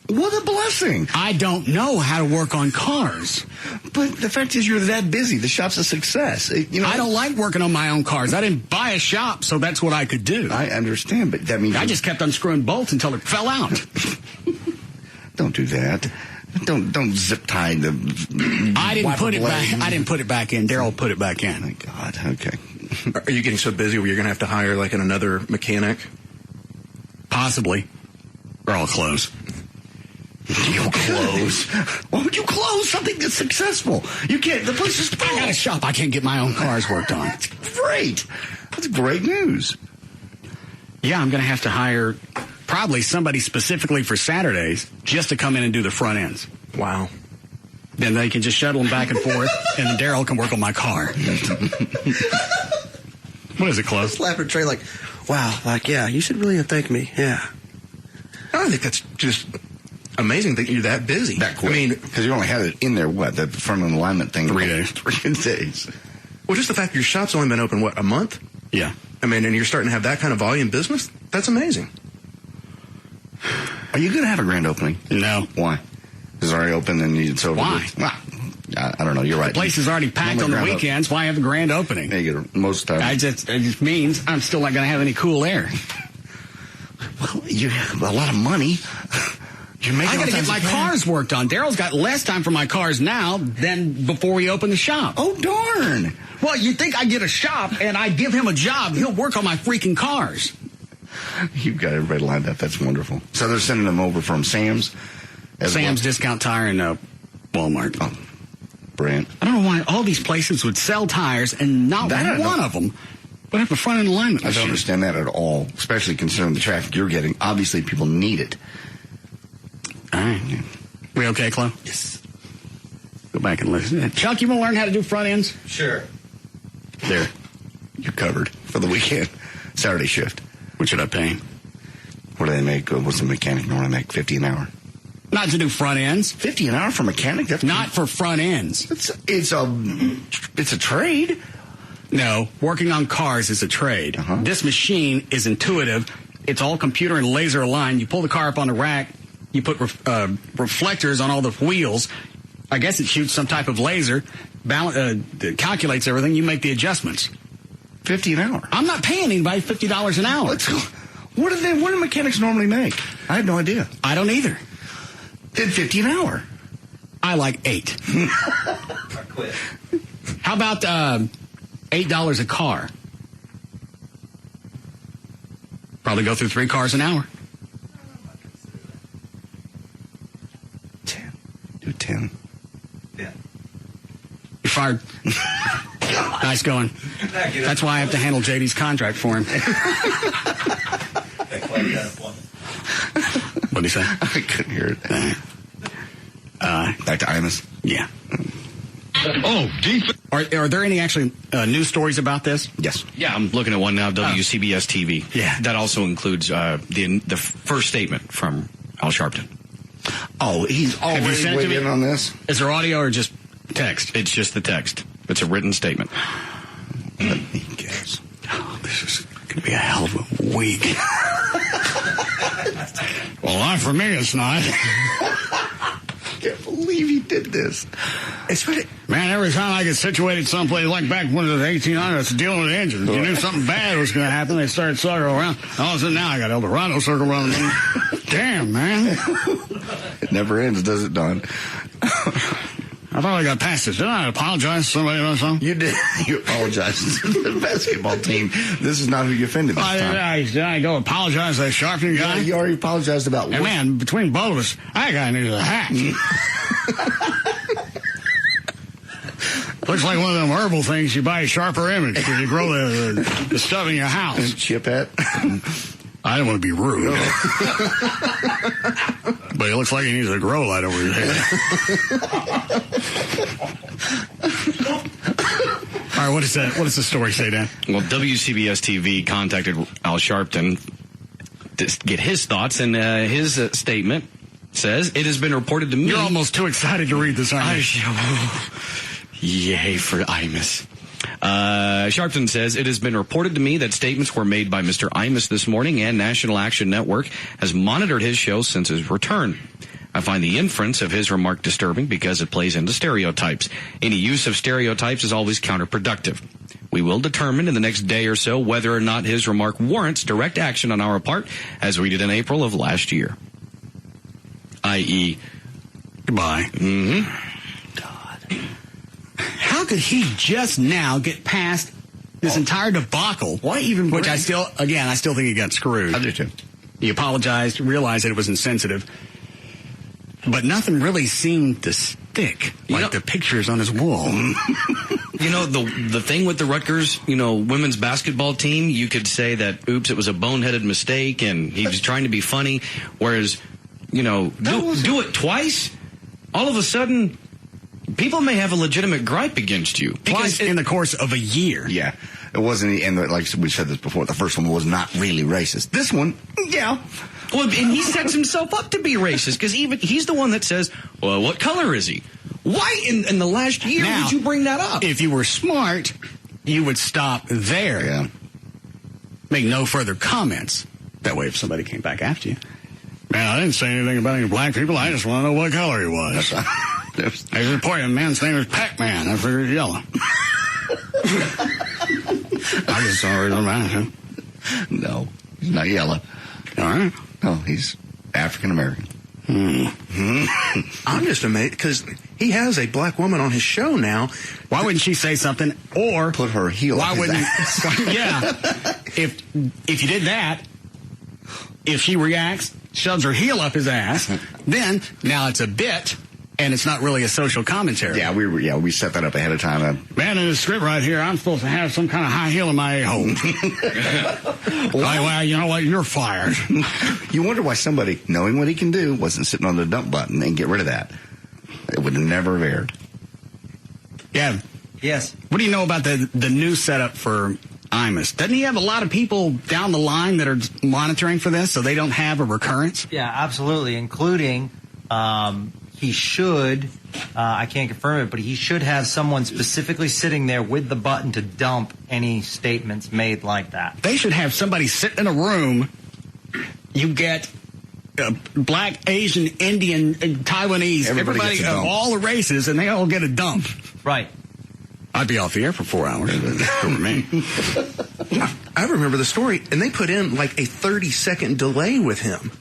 What a blessing. I don't know how to work on cars. But the fact is you're that busy. The shop's a success. I don't like working on my own cars. I didn't buy a shop, so that's what I could do. I understand, but that means... I just kept unscrewing bolts until it fell out. Don't do that. Don't zip tie the... I didn't put it back. I didn't put it back in. Daryl put it back in. Oh, my God. Okay. Are you getting so busy where you're going to have to hire like another mechanic? Possibly. Or I'll close. You'll close. Why would you close something that's successful? You can't. The place is full. I got a shop. I can't get my own cars worked on. That's great. That's great news. Yeah, I'm going to have to hire probably somebody specifically for Saturdays just to come in and do the front ends. Wow. Then they can just shuttle them back and forth, and then Daryl can work on my car. What is it, Close? Slap at Trey like, wow, like, yeah, you should really have thanked me. Yeah. I think that's just amazing that you're that busy. That quick. I mean, because you only had it in there, the front end alignment thing? 3 days. 3 days. Well, just the fact your shop's only been open, a month? Yeah. I mean, and you're starting to have that kind of volume business? That's amazing. Are you going to have a grand opening? No. Why? It's already open and it's over. Why? I don't know. You're right. The place is already packed on the weekends. Why have a grand opening? Most times. It just means I'm still not going to have any cool air. Well, you have a lot of money. I got to get my cars worked on. Daryl's got less time for my cars now than before we open the shop. Oh, darn. Well, you'd think I'd get a shop and I'd give him a job. He'll work on my freaking cars. You've got everybody lined up. That's wonderful. So they're sending them over from Sam's? Sam's, Discount Tire, and Walmart. Oh, brilliant. I don't know why all these places would sell tires and not one of them would have a front-end alignment machine. I don't understand that at all, especially considering the traffic you're getting. Obviously, people need it. All right. We okay, Chloe? Yes. Go back and listen. Chuck, you want to learn how to do front ends? Sure. There. You're covered for the weekend. Saturday shift. What should I pay? What do they make? What's the mechanic normally make? $50 an hour? Not to do front ends. $50 an hour for mechanic? That's not for front ends. It's a trade. No, working on cars is a trade. Uh-huh. This machine is intuitive. It's all computer and laser aligned. You pull the car up on the rack. You put reflectors on all the wheels. I guess it shoots some type of laser, calculates everything. You make the adjustments. $50 an hour. I'm not paying anybody $50 an hour. What do mechanics normally make? I had no idea. I don't either. $10.50 an hour. I like 8. I quit. How about $8 a car? Probably go through 3 cars an hour. 10. Do 10. Yeah. You're fired. Nice going. That's why I have to handle JD's contract for him. What did he say? I couldn't hear it. Back to Imus. Yeah. Oh, deep. Are there any actually news stories about this? Yes. Yeah, I'm looking at one now, WCBS TV. Yeah. That also includes the first statement from Al Sharpton. Oh, he's already weighed in on this? Is there audio or just text? It's just the text. It's a written statement. Let me guess. Oh, this is going to be a hell of a week. Well, not for me, it's not. I can't believe he did this. It's really, man, every time I get situated someplace, like back when it was 1800s, dealing with engines, you knew something bad was going to happen, they started circling around. All of a sudden now I got Eldorado circle around. Damn, man. It never ends, does it, Don? I thought I got past this. Didn't I apologize to somebody about something? You did. You apologized to the basketball team. This is not who you offended this time. Did I go apologize to that Sharpton guy? Yeah, you already apologized about what? And man, between both of us, that guy needs a hat. Looks like one of them herbal things you buy a sharper image because you grow the stuff in your house. Chip hat. I don't want to be rude. But it looks like he needs a grow light over his head. All right, what is that? What does the story say, Dan? Well, WCBS TV contacted Al Sharpton to get his thoughts, and his statement says, it has been reported to me... You're almost too excited to read this, aren't you? Yay for Imus. Sharpton says, it has been reported to me that statements were made by Mr. Imus this morning, and National Action Network has monitored his show since his return. I find the inference of his remark disturbing because it plays into stereotypes. Any use of stereotypes is always counterproductive. We will determine in the next day or so whether or not his remark warrants direct action on our part, as we did in April of last year. I.e., goodbye. Mm-hmm. How could he just now get past this entire debacle? Why even? Which I still think he got screwed. I do too. He apologized, realized that it was insensitive, but nothing really seemed to stick, like the pictures on his wall. You know, the thing with the Rutgers, women's basketball team, you could say that, oops, it was a boneheaded mistake, and he was trying to be funny, whereas, do it twice, all of a sudden... people may have a legitimate gripe against you. Twice in the course of a year. Yeah. It wasn't, and like we said this before, the first one was not really racist. This one, yeah. Well, and he sets himself up to be racist, because he's the one that says, well, what color is he? Why in the last year would you bring that up? If you were smart, you would stop there. Yeah. Make no further comments. That way, if somebody came back after you. Man, I didn't say anything about any black people. I just want to know what color he was. I reported a man's name is Pac-Man. I figured it's yellow. I just saw it on him. No, he's not yellow. All right. No, he's African-American. I'm just amazed because he has a black woman on his show now. Why wouldn't she say something or put her heel up his ass? Yeah. If you did that, if she reacts, shoves her heel up his ass, then now it's a bit. And it's not really a social commentary. Yeah, we set that up ahead of time. Man, in the script right here, I'm supposed to have some kind of high heel in my a-hole. Well, you know what? You're fired. You wonder why somebody, knowing what he can do, wasn't sitting on the dump button and get rid of that. It would have never have aired. Yeah. Yes. What do you know about the new setup for Imus? Doesn't he have a lot of people down the line that are monitoring for this so they don't have a recurrence? Yeah, absolutely, including... he should, I can't confirm it, but he should have someone specifically sitting there with the button to dump any statements made like that. They should have somebody sit in a room. You get black, Asian, Indian, Taiwanese, everybody of all the races, and they all get a dump. Right. I'd be off the air for 4 hours. For me. I remember the story, and they put in like a 30-second delay with him.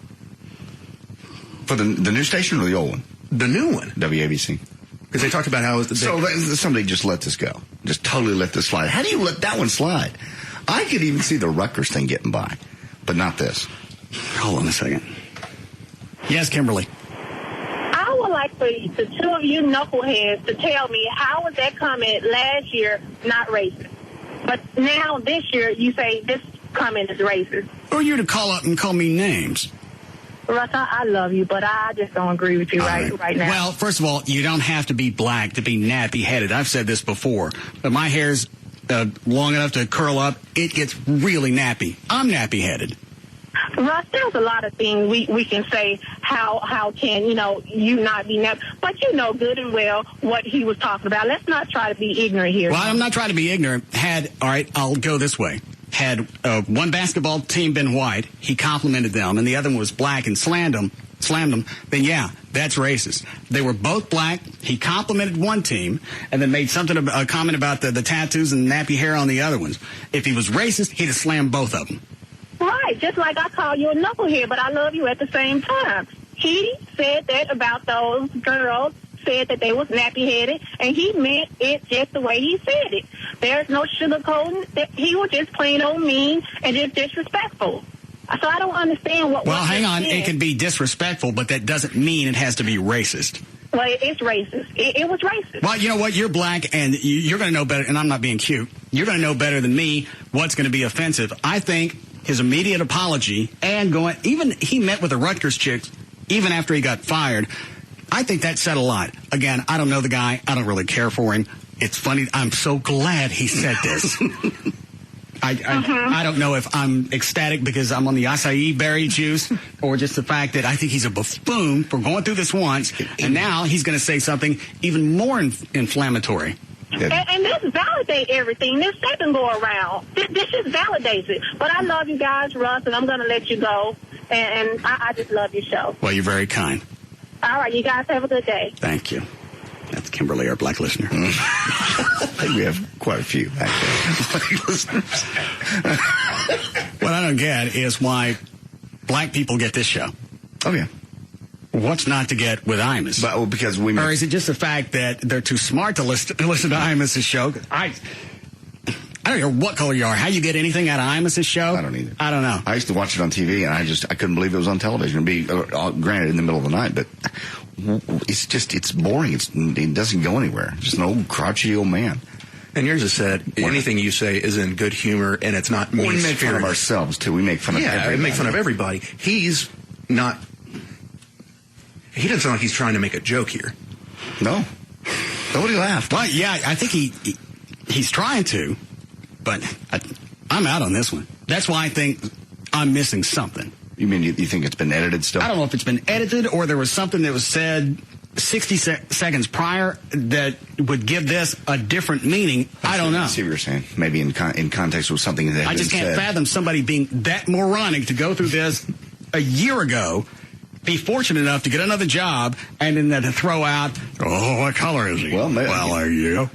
For the new station or the old one? The new one. WABC. Because they talked about how it was the So somebody just let this go. Just totally let this slide. How do you let that one slide? I could even see the Rutgers thing getting by, but not this. Hold on a second. Yes, Kimberly. I would like for the two of you knuckleheads to tell me how was that comment last year not racist? But now this year you say this comment is racist. Who are you to call up and call me names? Russ, I love you, but I just don't agree with you right now. Well, first of all, you don't have to be black to be nappy-headed. I've said this before. But my hair's long enough to curl up. It gets really nappy. I'm nappy-headed. Russ, there's a lot of things we can say. How can, you not be nappy? But you know good and well what he was talking about. Let's not try to be ignorant here. Well, I'm not trying to be ignorant. All right, I'll go this way. Had one basketball team been white, he complimented them, and the other one was black and slammed them, then yeah, that's racist. They were both black. He complimented one team and then made a comment about the tattoos and nappy hair on the other ones. If he was racist, he'd have slammed both of them. Right, just like I call you a knucklehead, but I love you at the same time. He said that about those girls, said that they was nappy-headed, and he meant it just the way he said it. There's no sugarcoating. He was just plain old mean and just disrespectful. So I don't understand what... Well, hang on. It can be disrespectful, but that doesn't mean it has to be racist. Well, it's racist. It was racist. Well, you know what? You're black, and you're going to know better, and I'm not being cute. You're going to know better than me what's going to be offensive. I think his immediate apology and he met with the Rutgers chicks even after he got fired. I think that said a lot. Again, I don't know the guy. I don't really care for him. It's funny. I'm so glad he said this. I don't know if I'm ecstatic because I'm on the acai berry juice or just the fact that I think he's a buffoon for going through this once, and now he's going to say something even more inflammatory. And this validates everything. This second go around, this just validates it. But I love you guys, Russ, and I'm going to let you go. And I just love your show. Well, you're very kind. All right, you guys have a good day. Thank you. That's Kimberly, our black listener. I think we have quite a few, actually, black listeners. What I don't get is why black people get this show. Oh, yeah. What's not to get with Imus? Well, because or is it just the fact that they're too smart to listen to Imus's show? I don't care what color you are. How you get anything out of Imus's show? I don't either. I don't know. I used to watch it on TV, and I couldn't believe it was on television. Granted, in the middle of the night, but it's boring. It doesn't go anywhere. Just an old crotchety old man. And yours has said anything you say is in good humor, and it's not mean. We make fun of ourselves too. We make fun of everybody. Yeah, we make fun of everybody. He's not. He doesn't sound like he's trying to make a joke here. No. Nobody laughed. Well, yeah, I think he's trying to, but I'm out on this one. That's why I think I'm missing something. You mean you think it's been edited still? I don't know if it's been edited or there was something that was said 60 seconds prior that would give this a different meaning. I don't know. I see what you're saying. Maybe in context with something that had been said. I just can't fathom somebody being that moronic to go through this a year ago, be fortunate enough to get another job, and then to throw out, what color is he? Well, there you go.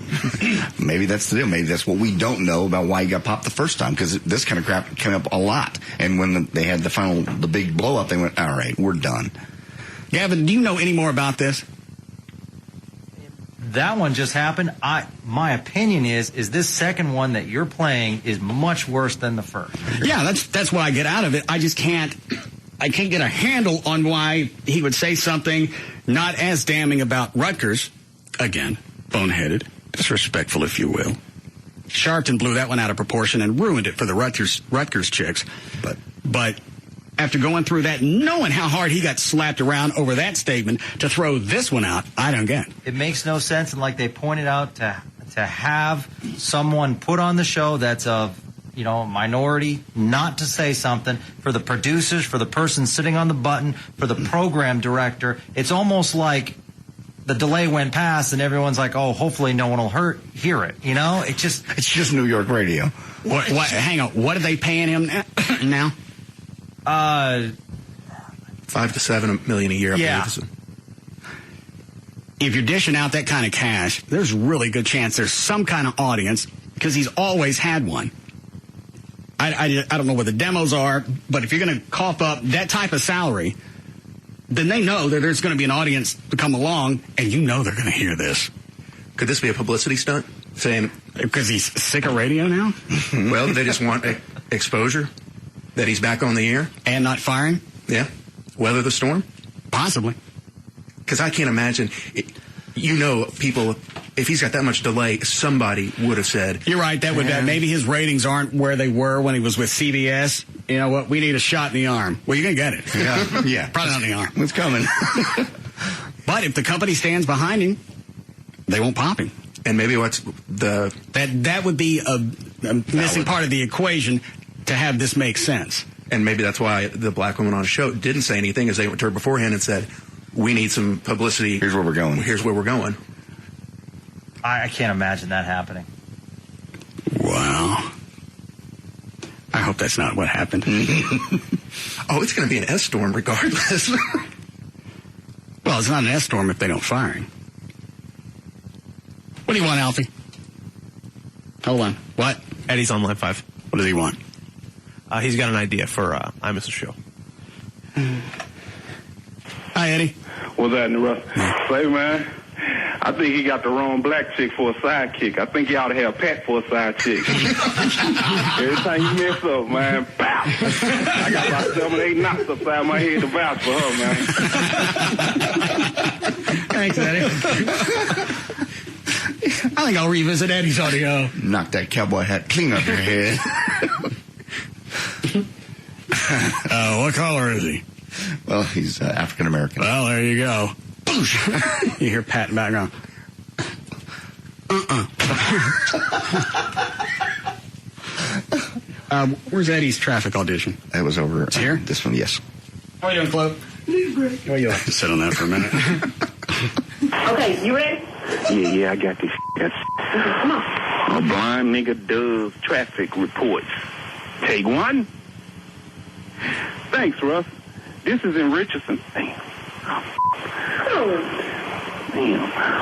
Maybe that's the deal. Maybe that's what we don't know about why he got popped the first time, because this kind of crap came up a lot. And when they had the big blow up, they went, all right, we're done. Gavin, do you know any more about this? That one just happened. My opinion is this second one that you're playing is much worse than the first. Yeah, that's what I get out of it. I just can't get a handle on why he would say something not as damning about Rutgers. Again, boneheaded, disrespectful, if you will. Sharpton blew that one out of proportion and ruined it for the Rutgers chicks. But after going through that, knowing how hard he got slapped around over that statement, to throw this one out, I don't get. It makes no sense, and like they pointed out, to have someone put on the show that's of minority, not to say something, for the producers, for the person sitting on the button, for the program director, it's almost like the delay went past and everyone's like, oh, hopefully no one will hear it. It's just New York radio. What? Hang on. What are they paying him now? $5 to $7 million a year. Yeah. If you're dishing out that kind of cash, there's a really good chance there's some kind of audience, because he's always had one. I don't know what the demos are, but if you're going to cough up that type of salary, then they know that there's going to be an audience to come along, and you know they're going to hear this. Could this be a publicity stunt? Saying because he's sick of radio now? Well, they just want exposure that he's back on the air and not firing. Yeah, weather the storm, possibly. Because I can't imagine. People. If he's got that much delay, somebody would have said. You're right. That would maybe his ratings aren't where they were when he was with CBS. You know what? We need a shot in the arm. Well, you're gonna get it. Yeah, probably not in the arm. It's coming. But if the company stands behind him, they won't pop him. And maybe what's that would be a missing part of the equation to have this make sense. And maybe that's why the black woman on the show didn't say anything, as they went to her beforehand and said, "We need some publicity. Here's where we're going. Here's where we're going." I can't imagine that happening. Wow. I hope that's not what happened. Oh, it's going to be an S storm regardless. Well, it's not an S storm if they don't fire him. What do you want, Alfie? Hold on. What? Eddie's on line 5. What does he want? He's got an idea for I Miss a Show. Hi, Eddie. What's happening, Russ? Say, man, I think he got the wrong black chick for a sidekick. I think he ought to have Pat for a side chick. Every time you mess up, man, pow! I got about 7 or 8 knocks upside my head to vouch for her, man. Thanks, Eddie. I think I'll revisit Eddie's audio. Knock that cowboy hat clean off your head. What color is he? Well, he's African American. Well, there you go. You hear Pat in the background. Where's Eddie's traffic audition? It was over. It's here? This one, yes. How are you doing, Flo? Great. Oh, you like to sit on that for a minute. Okay, you ready? Yeah, I got this. Come on. A blind nigga does traffic reports. Take one. Thanks, Russ. This is in Richardson. Damn.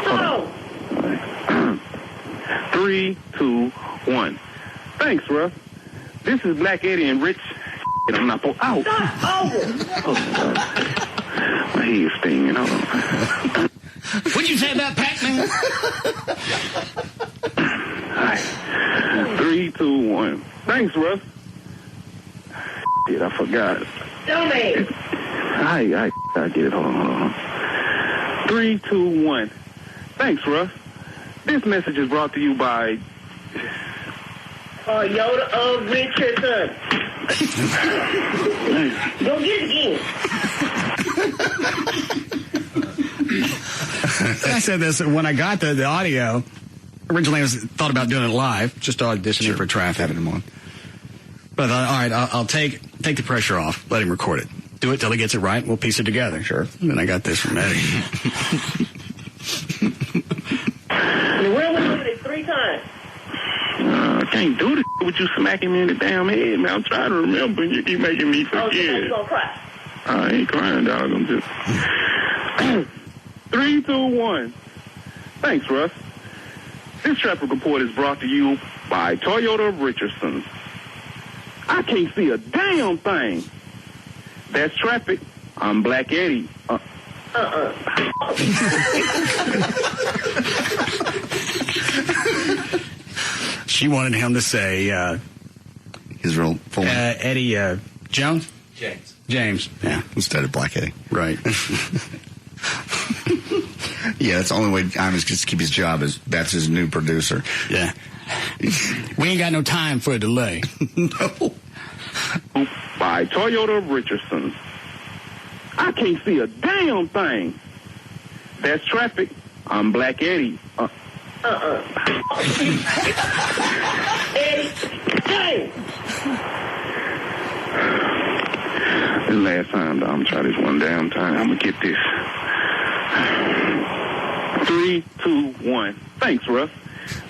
Hold on. 3, 2, 1. Thanks, Russ. This is Black Eddie and Rich. I'm not. Ow. Oh, my head's stinging. Hold on. What'd you say about Pac-Man? All right. 3, 2, 1. Thanks, Russ. I forgot. Tell me. I get it. Hold on. 3, 2, 1. Thanks, Russ. This message is brought to you by Yoda of Richardson. Go get it again. I said this when I got the audio. Originally, I thought about doing it live, just auditioning for traffic. Having him on. But all right, I'll take the pressure off. Let him record it. Do it till he gets it right. We'll piece it together. Sure. And then I got this from Eddie. We're looking at 3 times. I can't do this with you smacking me in the damn head, man. I'm trying to remember, and you keep making me forget. Oh, you gonna cry? I ain't crying, dog. I'm just 3, 2, 1. Thanks, Russ. This traffic report is brought to you by Toyota of Richardson. I can't see a damn thing. That's traffic. I'm Black Eddie. She wanted him to say his real full name. Eddie Jones? James. Yeah. Instead of Black Eddie. Right. Yeah, that's the only way Imus gets to keep his job is that's his new producer. Yeah. We ain't got no time for a delay. No. By Toyota of Richardson. I can't see a damn thing. That's traffic. I'm Black Eddie. Eddie, hey! This last time, dog. I'm gonna try this one damn time. I'm gonna get this. 3, 2, 1. Thanks, Russ.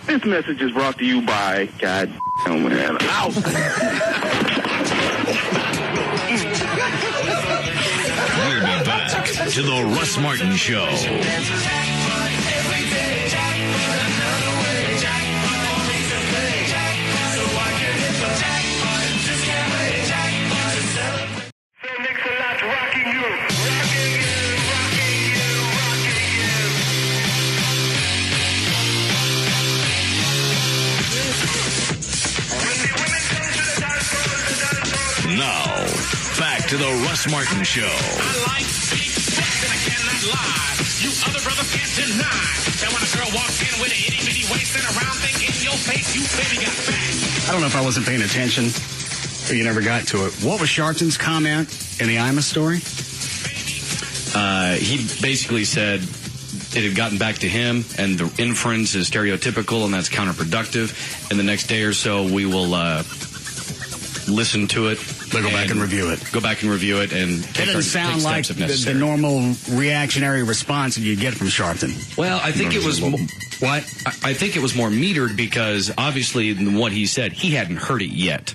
This message is brought to you by God damn man. Out. We'll be back to the Russ Martin Show. Thanks a lot, rocking you. to the Russ Martin Show. I like big butts and I cannot lie. You other brothers can't deny that when a girl walks in with an itty-bitty waist and a round thing in your face, you baby got back. I don't know if I wasn't paying attention or you never got to it. What was Sharpton's comment in the Ima story? He basically said it had gotten back to him, and the inference is stereotypical, and that's counterproductive. And the next day or so, we will listen to it. Go back and review it. Go back and review it, and it doesn't sound like the normal reactionary response that you get from Sharpton. Well, I think it was what I think it was more metered because obviously in what he said, he hadn't heard it yet.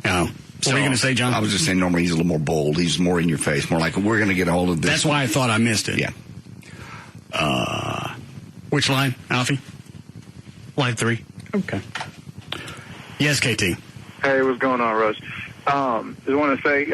Oh. What were you going to say, John? I was just saying normally he's a little more bold. He's more in your face, more like, we're going to get a hold of this. That's why I thought I missed it. Yeah. Which line, Alfie? Line 3. Okay. Yes, KT. Hey, what's going on, Russ? Just want to say,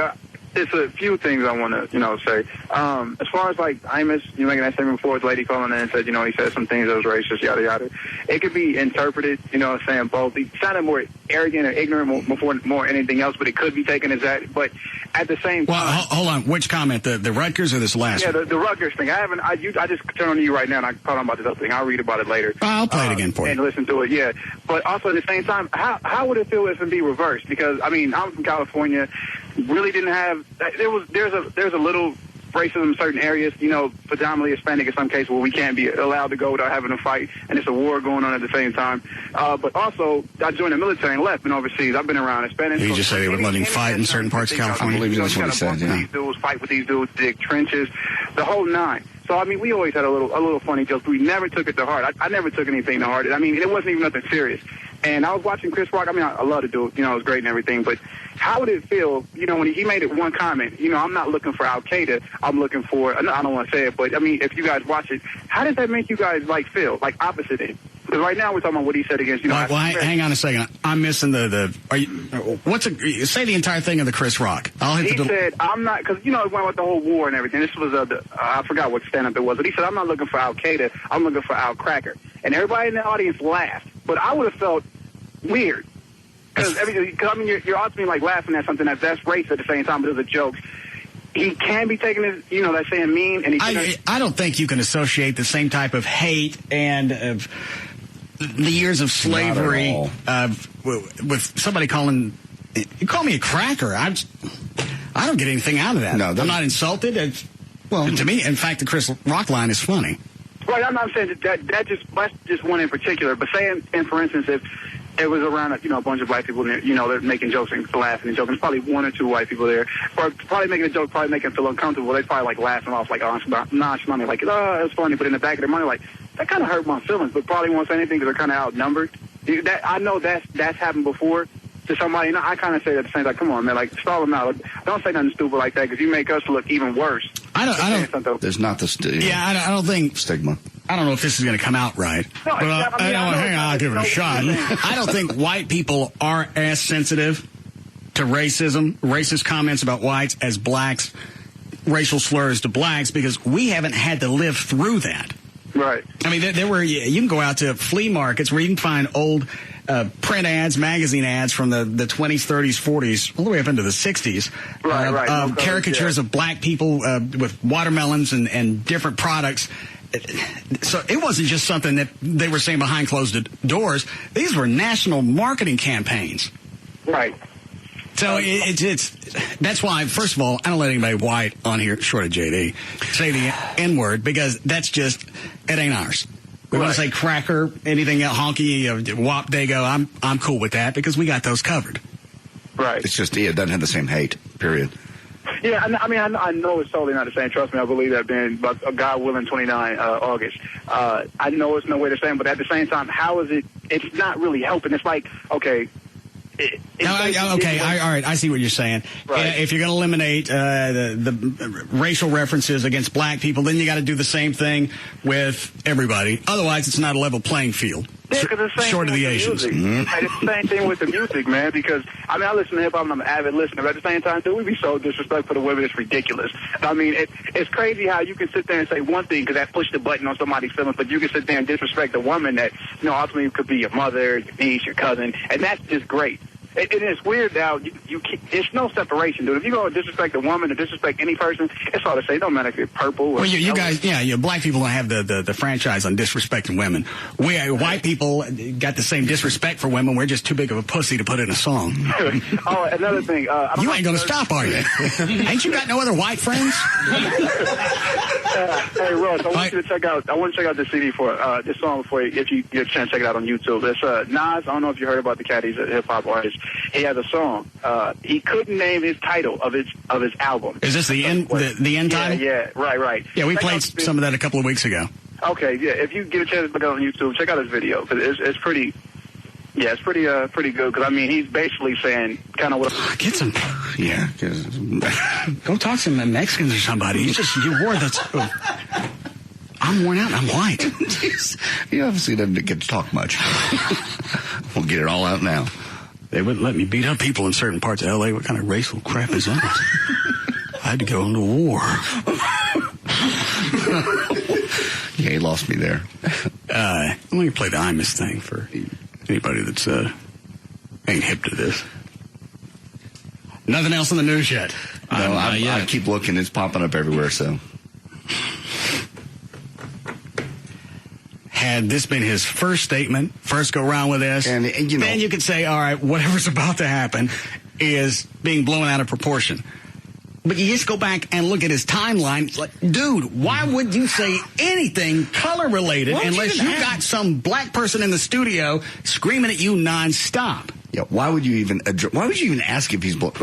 it's a few things I want to, say. As far as, like, Imus, you making that statement before, the lady calling in and said, he said some things that was racist, yada, yada. It could be interpreted, saying both. He sounded more arrogant or ignorant more anything else, but it could be taken as that. But at the same time... Well, hold on. Which comment? The Rutgers or this last one? Yeah, the Rutgers thing. I just turned on to you right now, and I caught on about this other thing. I'll read about it later. I'll play it again for you. And listen to it, yeah. But also at the same time, how would it feel if it be reversed? Because, I'm from California, really didn't have... There's a little racism in certain areas, predominantly Hispanic in some cases, where we can't be allowed to go without having a fight, and it's a war going on at the same time. But also, I joined the military and left, and overseas, I've been around Hispanic. You just said they were letting fight in certain parts of California. I believe that's what he said, yeah. These dudes, fight with these dudes, dig trenches, the whole nine. So, we always had a little funny jokes. We never took it to heart. I never took anything to heart. It wasn't even nothing serious. And I was watching Chris Rock. I love to do it. It was great and everything. But how would it feel, when he made it one comment, I'm not looking for Al-Qaeda. I'm looking for, I don't want to say it, but, if you guys watch it, how does that make you guys, feel? Opposite it? Because right now we're talking about what he said against, hang on a second. I'm missing say the entire thing of the Chris Rock. He said, I'm not, because, it went with the whole war and everything. This was, I forgot what stand-up it was, but he said, I'm not looking for Al-Qaeda. I'm looking for Al-Cracker. And everybody in the audience laughed. But I would have felt weird. Because you're ultimately laughing at something that's racist at the same time, but it's a joke. He can be taken as, that's saying mean. And I don't think you can associate the same type of hate and of the years of slavery with somebody calling. You call me a cracker. I don't get anything out of that. No, I'm not insulted. To me, in fact, the Chris Rock line is funny. Right, I'm not saying that's just one in particular, but saying, for instance, if it was around a bunch of black people, they're making jokes and laughing and joking. There's probably one or two white people there, or probably making a joke, probably making them feel uncomfortable. They probably laughing off, nonchalantly, it's funny. But in the back of their mind, that kind of hurt my feelings, but probably won't say anything because they're kind of outnumbered. I know that's happened before to somebody. I kind of say that at the same time. Come on, man, stall them out. Don't say nothing stupid like that because you make us look even worse. I don't. There's not the stigma. Yeah, I don't think stigma. I don't know if this is going to come out right. No, but hang on, I'll give it a shot. I don't think white people are as sensitive to racism, racist comments about whites as blacks, racial slurs to blacks, because we haven't had to live through that. Right. There were, you can go out to flea markets where you can find old print ads, magazine ads from the 20s, 30s, 40s, all the way up into the 60s. Right. Caricatures of black people with watermelons and different products. So it wasn't just something that they were saying behind closed doors. These were national marketing campaigns. Right. So it's that's why, first of all, I don't let anybody white on here, short of JD, say the N-word, because that's just, it ain't ours. We want to say cracker, anything else, honky, wop, dago, I'm cool with that because we got those covered. Right. It's just, it doesn't have the same hate, period. Yeah, I know it's totally not the same. Trust me, I believe that being, but God willing, 29 August. I know it's no way the same, but at the same time, how is it? It's not really helping. It's like, okay. All right, I see what you're saying. Right. If you're going to eliminate the racial references against black people, then you got to do the same thing with everybody. Otherwise, it's not a level playing field. Yeah, because it's the same short of the Asians. It's the same thing with the music, man, because, I listen to hip-hop and I'm an avid listener, but at the same time, dude, we be so disrespectful to women, it's ridiculous. It's crazy how you can sit there and say one thing because that pushed the button on somebody's feelings, but you can sit there and disrespect a woman that, ultimately could be your mother, your niece, your cousin, and that's just great. it's weird now. It's no separation, dude. If you go disrespect a woman or disrespect any person, it's all the same. It don't matter if you're purple. Or well, you guys, black people don't have the franchise on disrespecting women. White people got the same disrespect for women. We're just too big of a pussy to put in a song. Oh, another thing. You ain't gonna stop, are you? Ain't you got no other white friends? Hey, Russ, I want you to check out. I want to check out this CD for this song for you, if you get a chance to check it out on YouTube. It's Nas. I don't know if you heard about the cat. He's a hip hop artist. He has a song. He couldn't name his title of his album. Is this the end title? Yeah, right. Yeah, we played some of that a couple of weeks ago. Okay, yeah. If you get a chance to look it on YouTube, check out his video because it's pretty. Yeah, it's pretty good because I mean he's basically saying kind of what. Get some. Yeah, go talk to some Mexicans or somebody. You wore that. I'm worn out. I'm white. He obviously doesn't get to talk much. We'll get it all out now. They wouldn't let me beat up people in certain parts of L.A. What kind of racial crap is that? I had to go into war. Yeah, he lost me there. Let me play the Imus thing for anybody that's ain't hip to this. Nothing else in the news yet. No, I keep looking. It's popping up everywhere, so. Had this been his first statement, first go round with this, and then you could say, all right, whatever's about to happen is being blown out of proportion. But you just go back and look at his timeline. It's like, dude, why would you say anything color-related unless you got some black person in the studio screaming at you nonstop? Yeah, why would you even ask if he's what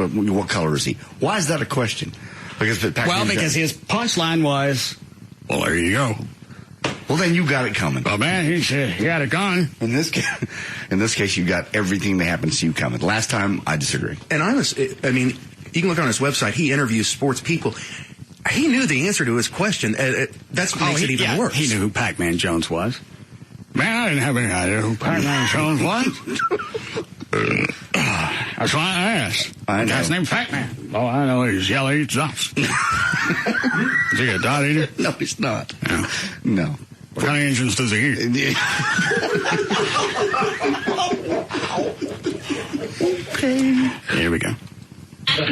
color is he? Why is that a question? Because his punchline was, well, there you go. Well, then you got it coming. Oh, man, he got it coming. In this case, you got everything that happens to you coming. Last time, I disagree. And I mean, you can look on his website. He interviews sports people. He knew the answer to his question. That's what makes it even worse. He knew who Pac-Man Jones was. Man, I didn't have any idea who Pac-Man Jones was. That's why I asked. The guy's named Pac-Man. Oh, I know he's yellow, eats dots. Is he a dot eater? No, he's not. No. What kind of engines does he eat? Okay. Here we go.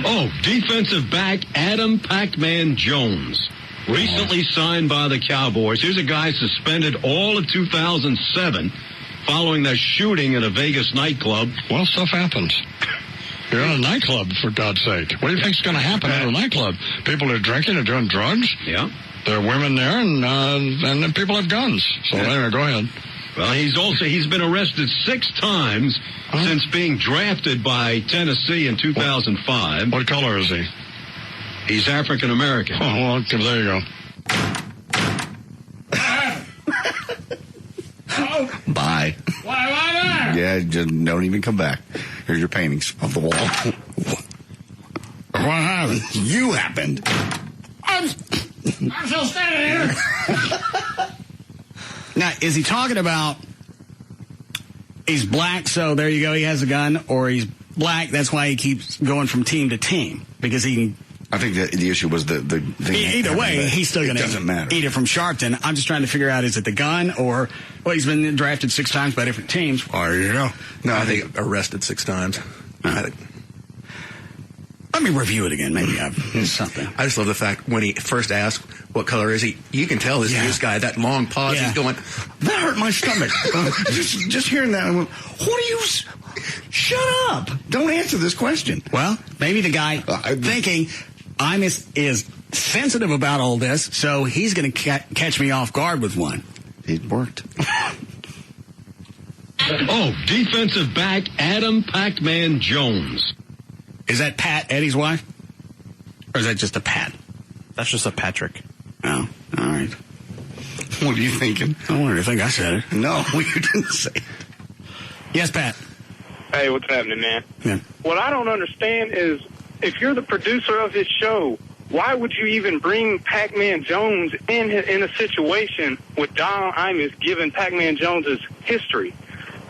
Oh, defensive back Adam Pac-Man Jones. Recently signed by the Cowboys. Here's a guy suspended all of 2007 following that shooting at a Vegas nightclub. Well, stuff happens. You're in a nightclub, for God's sake. What do you think's going to happen at a nightclub? People are drinking and doing drugs. Yeah. There are women there, and then people have guns. So anyway, go ahead. Well, he's been arrested 6 times since being drafted by Tennessee in 2005. What color is he? He's African American. Oh, well, there you go. Bye. Why there? Yeah, just don't even come back. Here's your paintings off the wall. What happened? You happened. I'm still standing here. Now, is he talking about he's black, so there you go, he has a gun, or he's black, that's why he keeps going from team to team? Because he can... I think that the issue was the either way, he's still going to eat it from Sharpton. I'm just trying to figure out, is it the gun, or, well, he's been drafted 6 times by different teams. Oh, you know. No, I think arrested 6 times. Let me review it again. Maybe I've missed something. I just love the fact when he first asked what color is he, you can tell this guy, that long pause, he's going, that hurt my stomach. just hearing that, I went, what are you... Shut up. Don't answer this question. Well, maybe the guy thinking... Imus is sensitive about all this, so he's going to catch me off guard with one. It worked. Oh, defensive back Adam Pac-Man Jones. Is that Pat, Eddie's wife? Or is that just a Pat? That's just a Patrick. Oh, all right. What are you thinking? I wonder if I said it. No, you didn't say it. Yes, Pat. Hey, what's happening, man? Yeah. What I don't understand is, if you're the producer of his show, why would you even bring Pac-Man Jones in a situation with Don Imus giving Pac-Man Jones' history?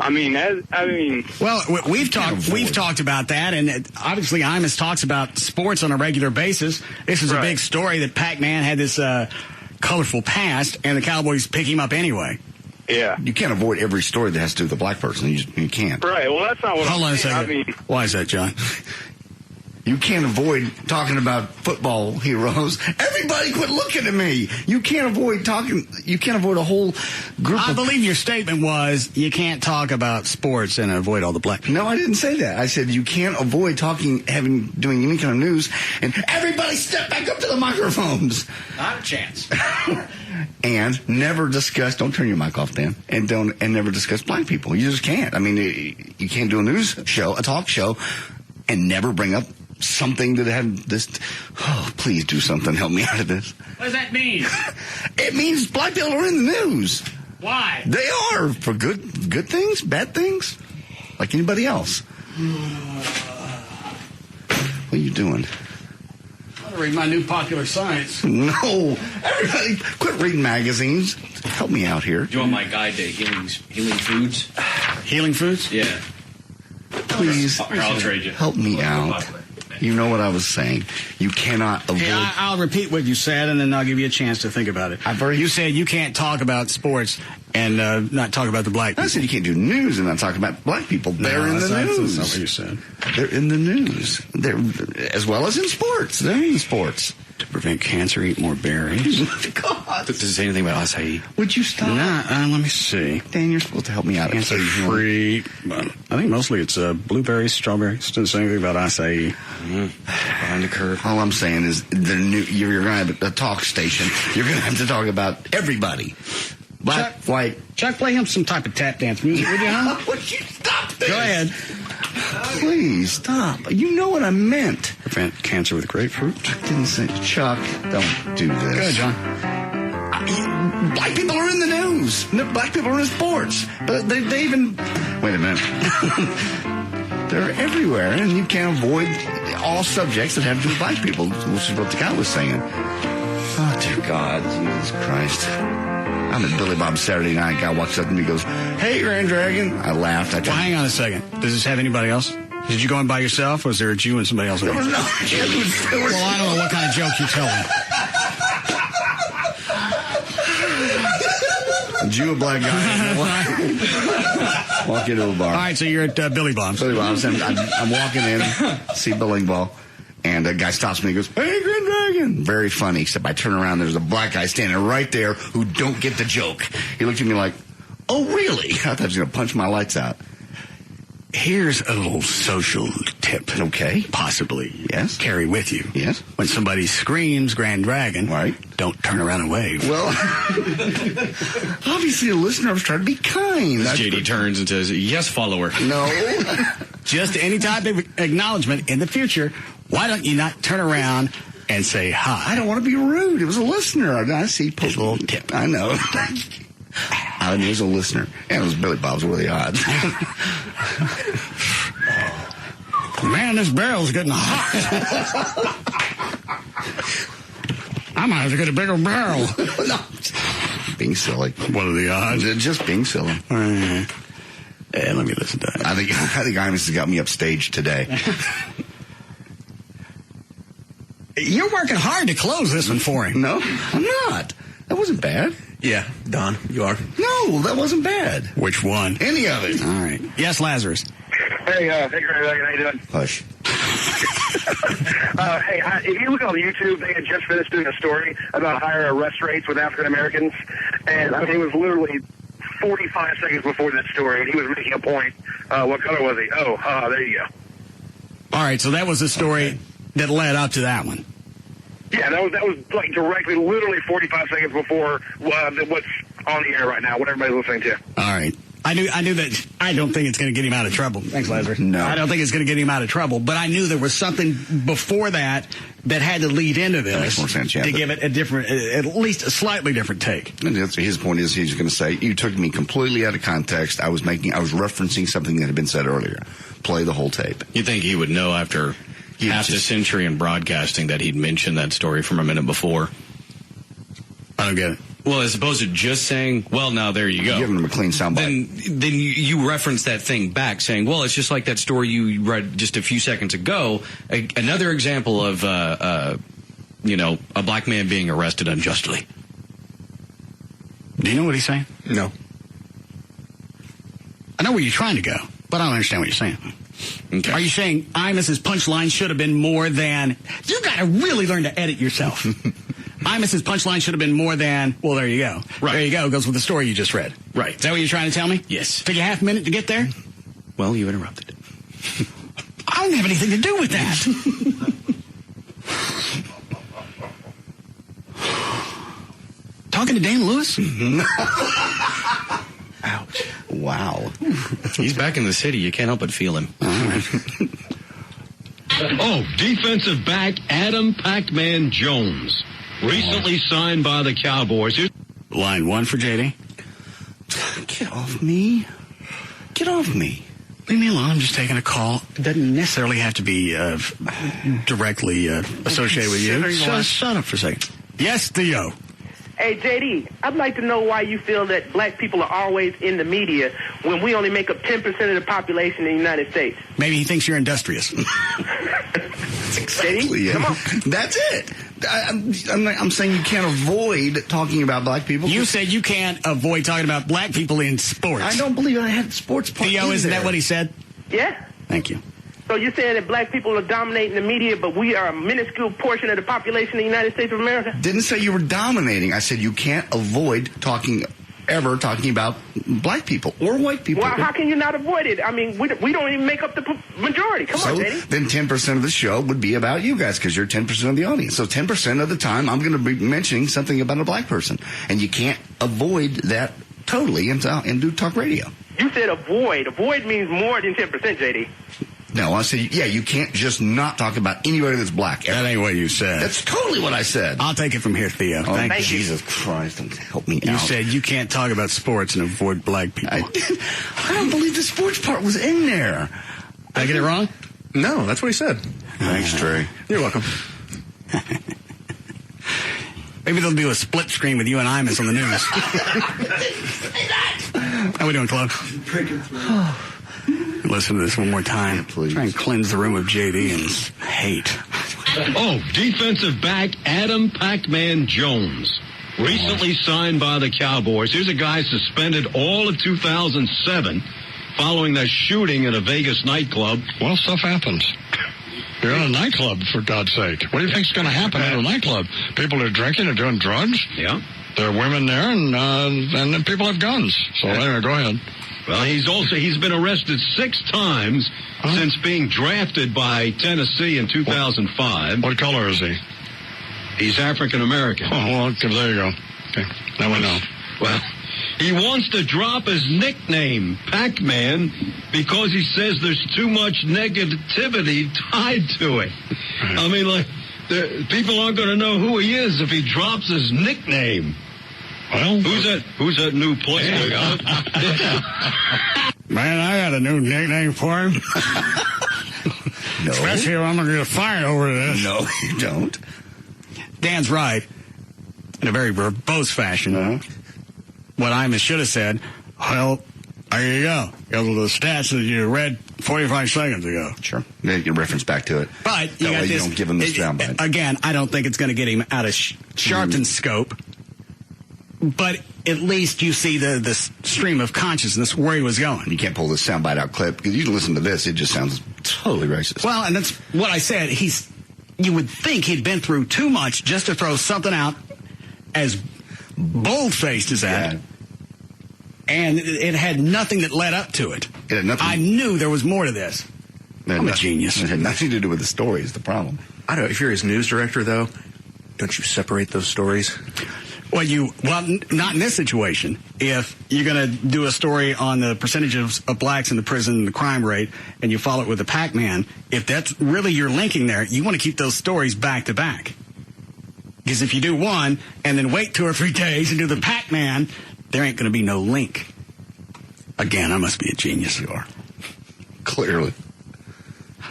Well, we've talked about that, and obviously Imus talks about sports on a regular basis. This is a big story that Pac-Man had this colorful past, and the Cowboys pick him up anyway. Yeah. You can't avoid every story that has to do with a black person. You can't. Right. Well, that's not what Hold on a second. I mean, why is that, John? You can't avoid talking about football heroes. Everybody quit looking at me. You can't avoid talking. You can't avoid a whole group I believe your statement was you can't talk about sports and avoid all the black people. No, I didn't say that. I said you can't avoid doing any kind of news. And everybody step back up to the microphones. Not a chance. And never discuss. Don't turn your mic off, Dan. And never discuss black people. You just can't. I mean, you can't do a talk show, and never bring up something that had this. Oh, please do something. Help me out of this. What does that mean? It means black people are in the news. Why? They are for good things, bad things, like anybody else. What are you doing? I'm gonna read my new Popular Science. No, everybody, quit reading magazines. Help me out here. Do you want my guide to healing foods? Healing foods? Yeah. Please, I'll trade you. Help me out. You know what I was saying. You cannot avoid. Hey, I'll repeat what you said, and then I'll give you a chance to think about it. You said you can't talk about sports and not talk about the black people. I said you can't do news and not talk about black people. They're in the news. That's not what you said. They're in the news. They're as well as in sports. They're in sports. To prevent cancer, eat more berries. God. Does it say anything about acai? Would you stop? Let me see. Dan, you're supposed to help me out. Cancer-free. I think mostly it's blueberries, strawberries. Doesn't say anything about acai. Behind the curve. All I'm saying is you're going to have a talk station. You're going to have to talk about everybody. Black, white. Chuck, play him some type of tap dance music, would you, huh? Would you stop this? Go ahead. Please, stop. You know what I meant. Prevent cancer with grapefruit. I didn't say, Chuck, don't do this. Go ahead, John. Black people are in the news. Black people are in sports. But they even... Wait a minute. They're everywhere, and you can't avoid all subjects that have to do with black people, which is what the guy was saying. Oh, dear God, Jesus Christ. I'm at Billy Bob's Saturday night. Guy walks up to me and goes, "Hey, Grand Dragon." I laughed. Well, hang on a second. Does this have anybody else? Did you go in by yourself, or was there a Jew and somebody else? There was no Jew. Well, I don't know what kind of joke you're telling. A Jew, a black guy. Walk into a bar. All right, so you're at Billy Bob's. Billy Bob's. I'm walking in, see Billing Ball, and a guy stops me and goes, "Hey, Grand Dragon." Very funny, except I turn around, there's a black guy standing right there who don't get the joke. He looked at me like, "Oh, really?" I thought he was going to punch my lights out. Here's a little social tip. Okay. Possibly. Yes. Carry with you. Yes. When somebody screams Grand Dragon, right, don't turn around and wave. Well, obviously the listener was trying to be kind. JD turns and says, "Yes, follower." No. Just any type of acknowledgement in the future. Why don't you not turn around and say hi? I don't want to be rude. It was a listener. I see. Just a little tip. I know. I knew it was a listener. And it was Billy Bob's. What are the odds? Man, this barrel's getting hot. I might have to get a bigger barrel. No. Being silly. What are the odds? Just being silly. Let me listen to that. I think Imus has got me upstage today. You're working hard to close this one for him. No, I'm not. That wasn't bad. Yeah, Don, you are. No, that wasn't bad. Which one? Any of it. All right. Yes, Lazarus. Hey, Grand Dragon, how you doing? Hush. Hey, if you look on YouTube, they had just finished doing a story about higher arrest rates with African Americans, and I mean, it was literally 45 seconds before that story, and he was making a point. What color was he? Oh, there you go. All right, so that was the story that led up to that one. Yeah, that was like directly, literally 45 seconds before what's on the air right now, what everybody's listening to. All right. I knew that. I don't think it's going to get him out of trouble. Thanks, Lazarus. No. I don't think it's going to get him out of trouble, but I knew there was something before that had to lead into this. That makes more sense, yeah. To give it a different, at least a slightly different take. And his point is he's going to say, "You took me completely out of context. I was referencing something that had been said earlier. Play the whole tape." You think he would know after half a century in broadcasting that he'd mentioned that story from a minute before? I don't get it. Well, as opposed to just saying, "Well, now there you go." Giving him a clean soundbite. Then you reference that thing back, saying, "Well, it's just like that story you read just a few seconds ago." Another example of, a black man being arrested unjustly. Do you know what he's saying? No. I know where you're trying to go, but I don't understand what you're saying. Okay. Are you saying Imus's punchline should have been more than... You got to really learn to edit yourself. Imus's punchline should have been more than... Well, there you go. Right. There you go. It goes with the story you just read. Right. Is that what you're trying to tell me? Yes. Took you half a minute to get there? Well, you interrupted. I don't have anything to do with that. Talking to Dan Lewis? Ouch. Wow. He's back in the city. You can't help but feel him. Oh, defensive back Adam Pac-Man Jones. Recently signed by the Cowboys. Line 1 for JD. Get off me. Get off me. Leave me alone. I'm just taking a call. It doesn't necessarily have to be directly associated with you. Shut up for a second. Yes, Theo. Hey, JD, I'd like to know why you feel that black people are always in the media when we only make up 10% of the population in the United States. Maybe he thinks you're industrious. Exactly. JD, come on. That's it. I'm saying you can't avoid talking about black people. You said you can't avoid talking about black people in sports. I don't believe I had sports part. Theo, isn't that what he said? Yeah. Thank you. So you're saying that black people are dominating the media, but we are a minuscule portion of the population of the United States of America? Didn't say you were dominating. I said you can't avoid talking about black people or white people. Well, how can you not avoid it? I mean, we don't even make up the majority. Come on, JD. Then 10% of the show would be about you guys because you're 10% of the audience. So 10% of the time, I'm going to be mentioning something about a black person. And you can't avoid that totally and do talk radio. You said avoid. Avoid means more than 10%, JD. No, I said, yeah, you can't just not talk about anybody that's black. That ain't what you said. That's totally what I said. I'll take it from here, Theo. Oh, Thank you. Jesus Christ, help me out. You said you can't talk about sports and avoid black people. I don't believe the sports part was in there. Did I get it wrong? No, that's what he said. Thanks, Trey. You're welcome. Maybe they'll do a split screen with you and Imus on the news. How we doing, Claude? Listen to this one more time. Please. Try and cleanse the room of JD and hate. Oh, defensive back Adam Pac-Man Jones. Recently signed by the Cowboys. Here's a guy suspended all of 2007 following that shooting at a Vegas nightclub. Well, stuff happens. You're in a nightclub, for God's sake. What do you think's going to happen at a nightclub? People are drinking and doing drugs. Yeah. There are women there, and then people have guns. So anyway, go ahead. Well, he's been arrested 6 times since being drafted by Tennessee in 2005. What color is he? He's African American. Oh, well, there you go. Okay, now we know. Well, he wants to drop his nickname, Pac-Man, because he says there's too much negativity tied to it. Right. I mean, like, people aren't going to know who he is if he drops his nickname. Well, who's that new player? Man, I got a new nickname for him. No. Especially if I'm going to get fired over this. No, you don't. Dan's right. In a very verbose fashion. What Imus should have said, well, there you go. Those are the stats that you read 45 seconds ago. Sure. You can reference back to it. But that way you don't give him this soundbite. Again, I don't think it's going to get him out of Sharpton's scope. But at least you see the stream of consciousness where he was going. You can't pull this soundbite out clip because you listen to this, it just sounds totally racist. Well, and that's what I said. You would think he'd been through too much just to throw something out as bold-faced as that. Yeah. And it had nothing that led up to it. It had nothing. I knew there was more to this. I'm a genius. It had nothing to do with the story is the problem. I don't know. If you're his news director, though, don't you separate those stories? Well, not in this situation. If you're going to do a story on the percentage of blacks in the prison and the crime rate, and you follow it with the Pac-Man, if that's really your linking there, you want to keep those stories back to back. Because if you do one and then wait 2 or 3 days and do the Pac-Man, there ain't going to be no link. Again, I must be a genius. You are. Clearly.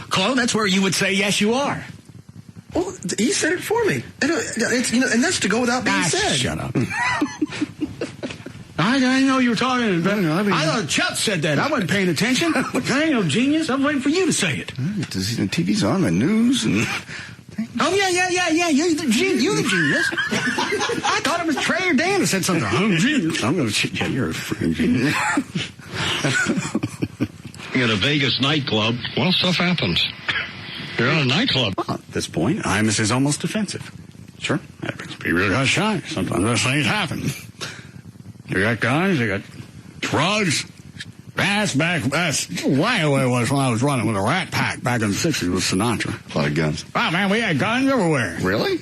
Chloe, that's where you would say, yes, you are. Well, he said it for me. And that's to go without being said. Shut up. I didn't know you were talking about it. I thought Chuck said that. I wasn't paying attention. I ain't no genius. I'm waiting for you to say it. The TV's on, the news, and... Oh, yeah. You're the genius. I thought it was Trey or Dan who said something. I'm a genius. I'm going to... Yeah, you're a freaking genius. at a Vegas nightclub. Well, stuff happens. You're in a nightclub. Well, at this point, Imus is almost defensive. Sure, people got shot. Sometimes those things happen. You got guns, you got drugs. That's why it was when I was running with a Rat Pack back in the 60s with Sinatra. A lot of guns. Oh, man, we had guns everywhere. Really?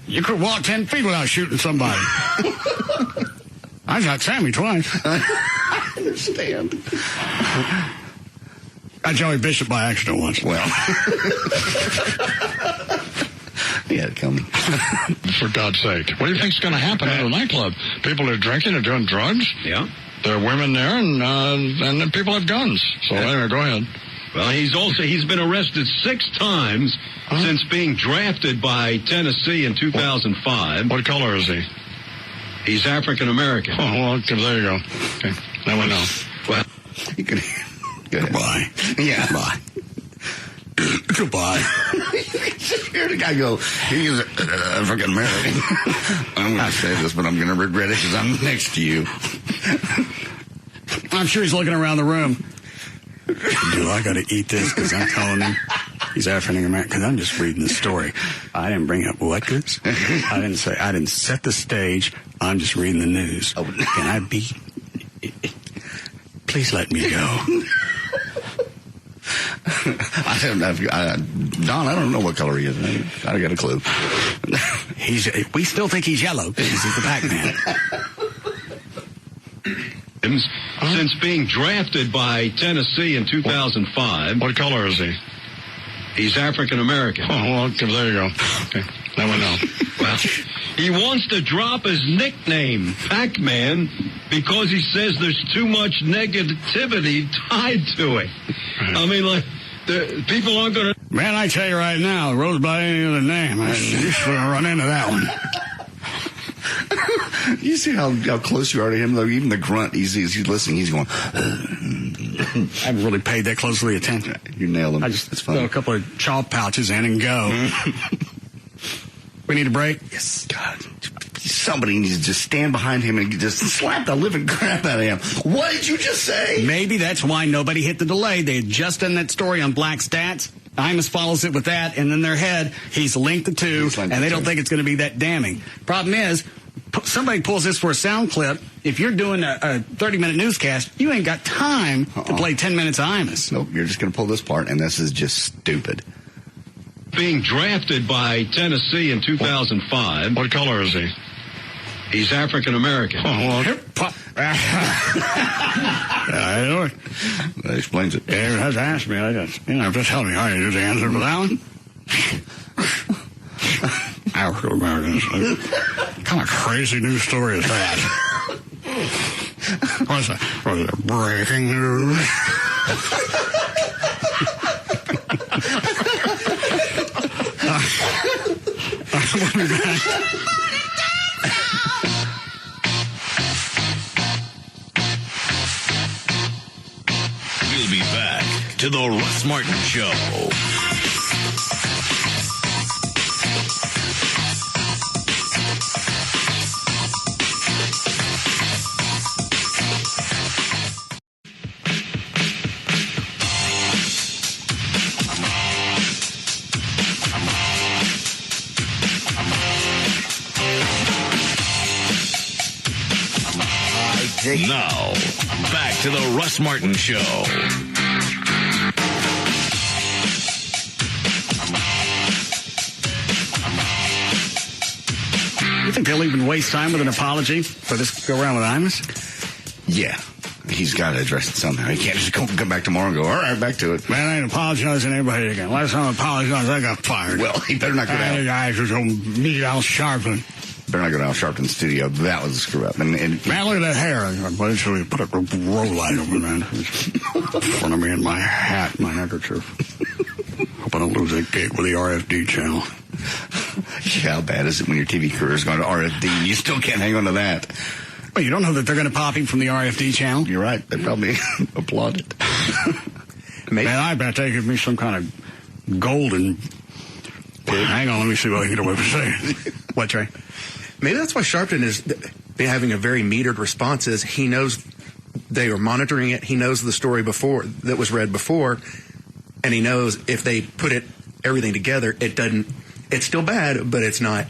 You could walk 10 feet without shooting somebody. I shot Sammy twice. I understand. I Joey Bishop by accident once. Well. He had it coming. For God's sake. What do you think's going to happen at a nightclub? People are drinking and doing drugs? Yeah. There are women there, and then people have guns. So anyway, go ahead. Well, he's been arrested 6 times since being drafted by Tennessee in 2005. What color is he? He's African American. Oh, well, there you go. Okay, now we know. Well, you can. Goodbye. Yeah. Bye. Goodbye. Hear the guy go, he's African American. I'm going to say this, but I'm going to regret it because I'm next to you. I'm sure he's looking around the room. Do I got to eat this because I'm telling him he's African American? Because I'm just reading the story. I didn't bring up what goods. I didn't set the stage. I'm just reading the news. Can I be? Please let me go. Don, I don't know what color he is. I got a clue. We still think he's yellow because he's the Pac-Man. Since being drafted by Tennessee in 2005. What color is he? He's African American. Oh, well, there you go. Okay, now we know. Well, he wants to drop his nickname, Pac-Man, because he says there's too much negativity tied to it. I mean, like, people aren't going to... Man, I tell you right now, it rose by any other name. I just going to run into that one. You see how close you are to him, though? Even the grunt, he's listening. He's going... I haven't really paid that closely attention. You nailed him. I just throw a couple of chalk pouches in and go. We need a break? Yes. God. Somebody needs to just stand behind him and just slap the living crap out of him. What did you just say? Maybe that's why nobody hit the delay. They had just done that story on Black Stats. Imus follows it with that, and in their head, he's linked the two, and they don't think it's going to be that damning. Problem is, somebody pulls this for a sound clip. If you're doing a 30-minute newscast, you ain't got time to play 10 minutes of Imus. Nope, you're just going to pull this part, and this is just stupid. Being drafted by Tennessee in 2005. What color is he? He's African American. Oh, well, that explains it. David has asked me. I just told me how you do the answer for that one. African Americans. What kind of crazy news story is that? What's that? Was it breaking news? We'll be back. We'll be back to the Russ Martin Show. Now, back to the Russ Martin Show. You think they'll even waste time with an apology for this go-around with Imus? Yeah. He's got to address it somehow. He can't just come back tomorrow and go, all right, back to it. Man, I ain't apologizing to anybody again. Last time I apologized, I got fired. Well, he better not go down. The guys was going to meet Al Sharpton. Better not go down Sharpton's studio. That was a screw-up. And man, look at that hair. I basically put a row light over that. In front of me in my hat, my handkerchief. Hope I don't lose that gig with the RFD channel. How bad is it when your TV career is going to RFD and you still can't hang on to that? Well, you don't know that they're going to pop him from the RFD channel? You're right. They probably applaud it. Man, I bet they give me some kind of golden pig. Hang on, let me see what I can get away with saying. What, Trey? Maybe that's why Sharpton is having a very metered response. Is he knows they are monitoring it. He knows the story that was read before, and he knows if they put everything together, it's still bad, but it's not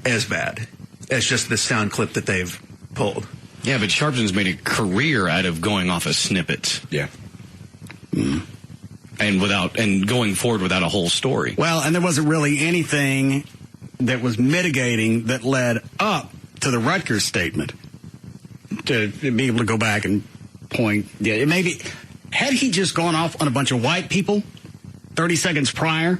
as bad as just the sound clip that they've pulled. Yeah, but Sharpton's made a career out of going off of snippets. Yeah. Mm. And going forward without a whole story. Well, and there wasn't really anything that was mitigating that led up to the Rutgers statement to be able to go back and point. Yeah, maybe had he just gone off on a bunch of white people 30 seconds prior,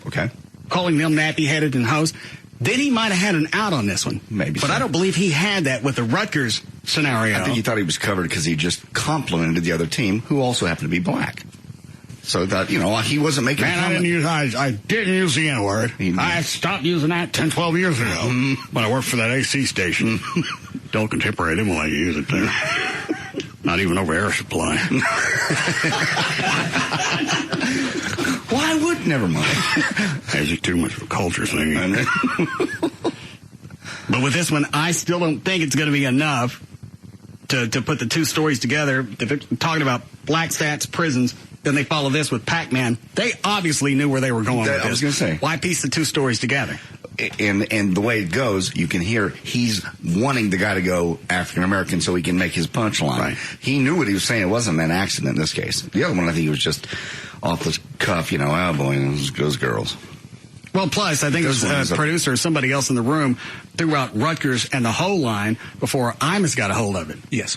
calling them nappy-headed and hoes, then he might have had an out on this one. Maybe, but I don't believe he had that with the Rutgers scenario. I think he thought he was covered because he just complimented the other team, who also happened to be black. So that, he wasn't making a comment. I didn't use the N-word. I stopped using that 10, 12 years ago when I worked for that AC station. Don't contemporary them while you use it there. Not even over air supply. Why would? Never mind. That's just too much of a culture thing. But with this one, I still don't think it's going to be enough to put the two stories together. If they're talking about black stats, prisons, then they follow this with Pac-Man. They obviously knew where they were going with this. I was going to say. Why piece the two stories together? And the way it goes, you can hear he's wanting the guy to go African-American so he can make his punchline. Right. He knew what he was saying. It wasn't an accident in this case. The other one, I think he was just off the cuff, oh boy, those girls. Well, plus, I think it was a producer or somebody else in the room threw out Rutgers and the whole line before Imus got a hold of it. Yes.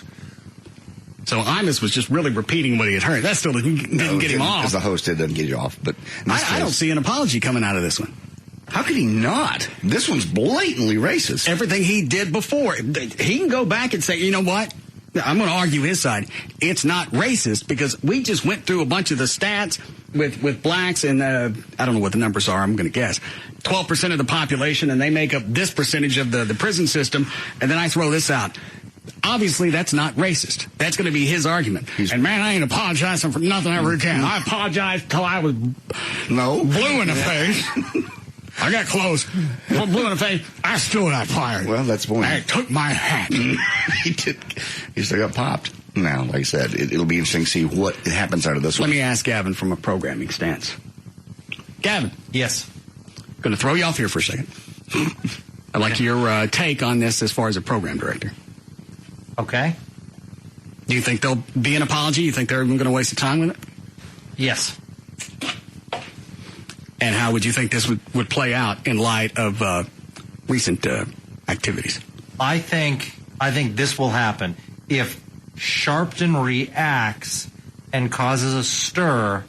So Imus was just really repeating what he had heard. That still didn't get him off. As the host, it doesn't get you off. But I don't see an apology coming out of this one. How could he not? This one's blatantly racist. Everything he did before. He can go back and say, you know what? I'm going to argue his side. It's not racist because we just went through a bunch of the stats with blacks and I don't know what the numbers are. I'm going to guess 12% of the population, and they make up this percentage of the prison system. And then I throw this out. Obviously, that's not racist. That's going to be his argument. And man, I ain't apologizing for nothing ever again. I apologized till I was blue in the face. I got close. Blue in the face. I still got fired. Well, that's one. I took my hat. He did. He still got popped. Now, like I said, it'll be interesting to see what happens out of this one. Let me ask Gavin from a programming stance. Gavin. Yes. Going to throw you off here for a second. I'd like your take on this as far as a program director. Okay. Do you think there'll be an apology? You think they're even going to waste the time with it? Yes. And how would you think this would play out in light of recent activities? I think this will happen. If Sharpton reacts and causes a stir,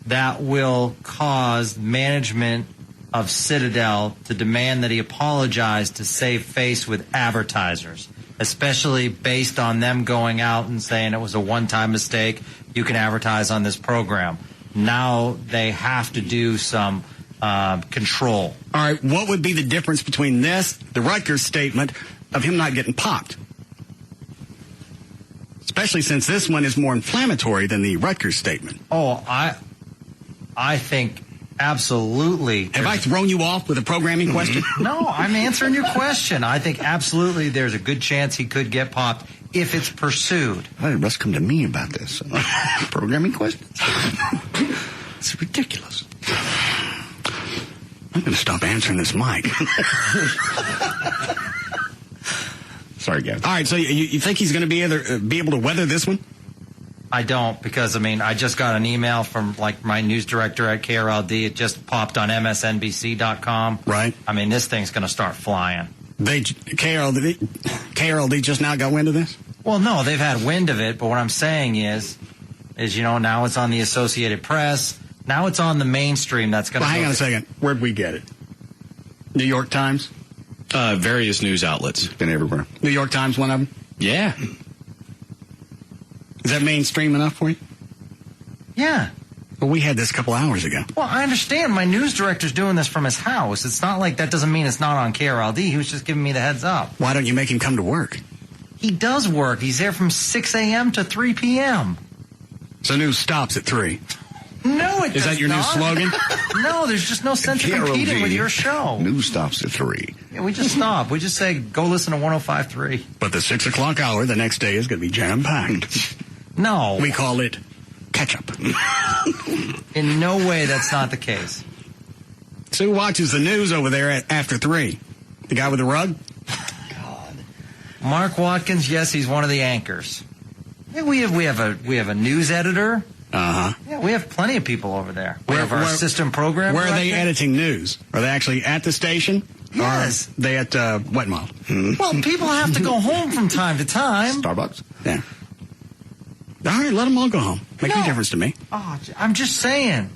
that will cause management of Citadel to demand that he apologize to save face with advertisers, especially based on them going out and saying it was a one-time mistake. You can advertise on this program. Now they have to do some control. All right, what would be the difference between this, the Rutgers statement, of him not getting popped? Especially since this one is more inflammatory than the Rutgers statement. Oh, I think absolutely. Have I thrown you off with a programming question? No, I'm answering your question. I think absolutely there's a good chance he could get popped if it's pursued. Why did Russ come to me about this? Programming questions? It's ridiculous. I'm going to stop answering this mic. Sorry, Gavin. All right, so you think he's going to be able to weather this one? I don't, because, I just got an email from, my news director at KRLD. It just popped on MSNBC.com. Right. This thing's going to start flying. KRLD just now got wind of this? Well, no, they've had wind of it, but what I'm saying is now it's on the Associated Press. Now it's on the mainstream. That's going to hang on a second. Where'd we get it? New York Times? Various news outlets. It's been everywhere. New York Times, one of them? Yeah. Is that mainstream enough for you? Yeah. Well, we had this a couple hours ago. Well, I understand. My news director's doing this from his house. It's not like that doesn't mean it's not on KRLD. He was just giving me the heads up. Why don't you make him come to work? He does work. He's there from 6 a.m. to 3 p.m. So news stops at 3. No, it Is that your new slogan? No, there's just no sense of competing with your show. News stops at 3. Yeah, we just stop. We just say, go listen to 105.3. But the 6 o'clock hour the next day is going to be jam-packed. No. We call it ketchup. In no way that's not the case. So who watches the news over there after 3? The guy with the rug? God. Mark Watkins, yes, he's one of the anchors. Yeah, we have a news editor. Uh-huh. Yeah, we have plenty of people over there. We have our assistant programmer. Where are they editing news? Are they actually at the station? Yes. Or are they at Wetmont? Well, people have to go home from time to time. Starbucks? Yeah. All right, let them all go home. Make no difference to me. Oh, I'm just saying.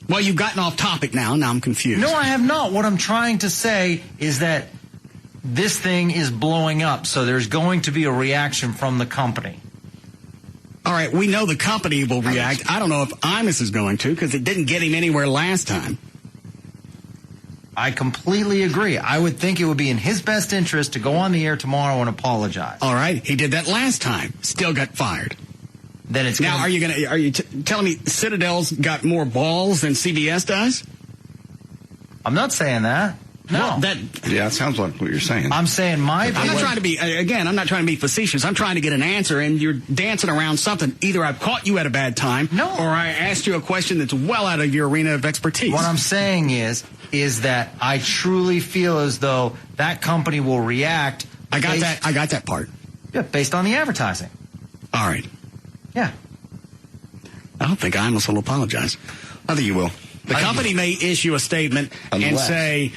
Well, you've gotten off topic now. Now I'm confused. No, I have not. What I'm trying to say is that this thing is blowing up, so there's going to be a reaction from the company. All right, we know the company will react. I don't know if Imus is going to, because it didn't get him anywhere last time. I completely agree. I would think it would be in his best interest to go on the air tomorrow and apologize. All right, he did that last time. Still got fired. Then it's now. Are you telling me Citadel's got more balls than CBS does? I'm not saying that. No. Well, it sounds like what you're saying. I'm saying I'm not trying to be, again, I'm not trying to be facetious. I'm trying to get an answer, and you're dancing around something. Either I've caught you at a bad time, or I asked you a question that's well out of your arena of expertise. What I'm saying is that I truly feel as though that company will react. I got that part. Yeah, based on the advertising. All right. Yeah. I don't think Imus will apologize. I think you will. The company may issue a statement and say,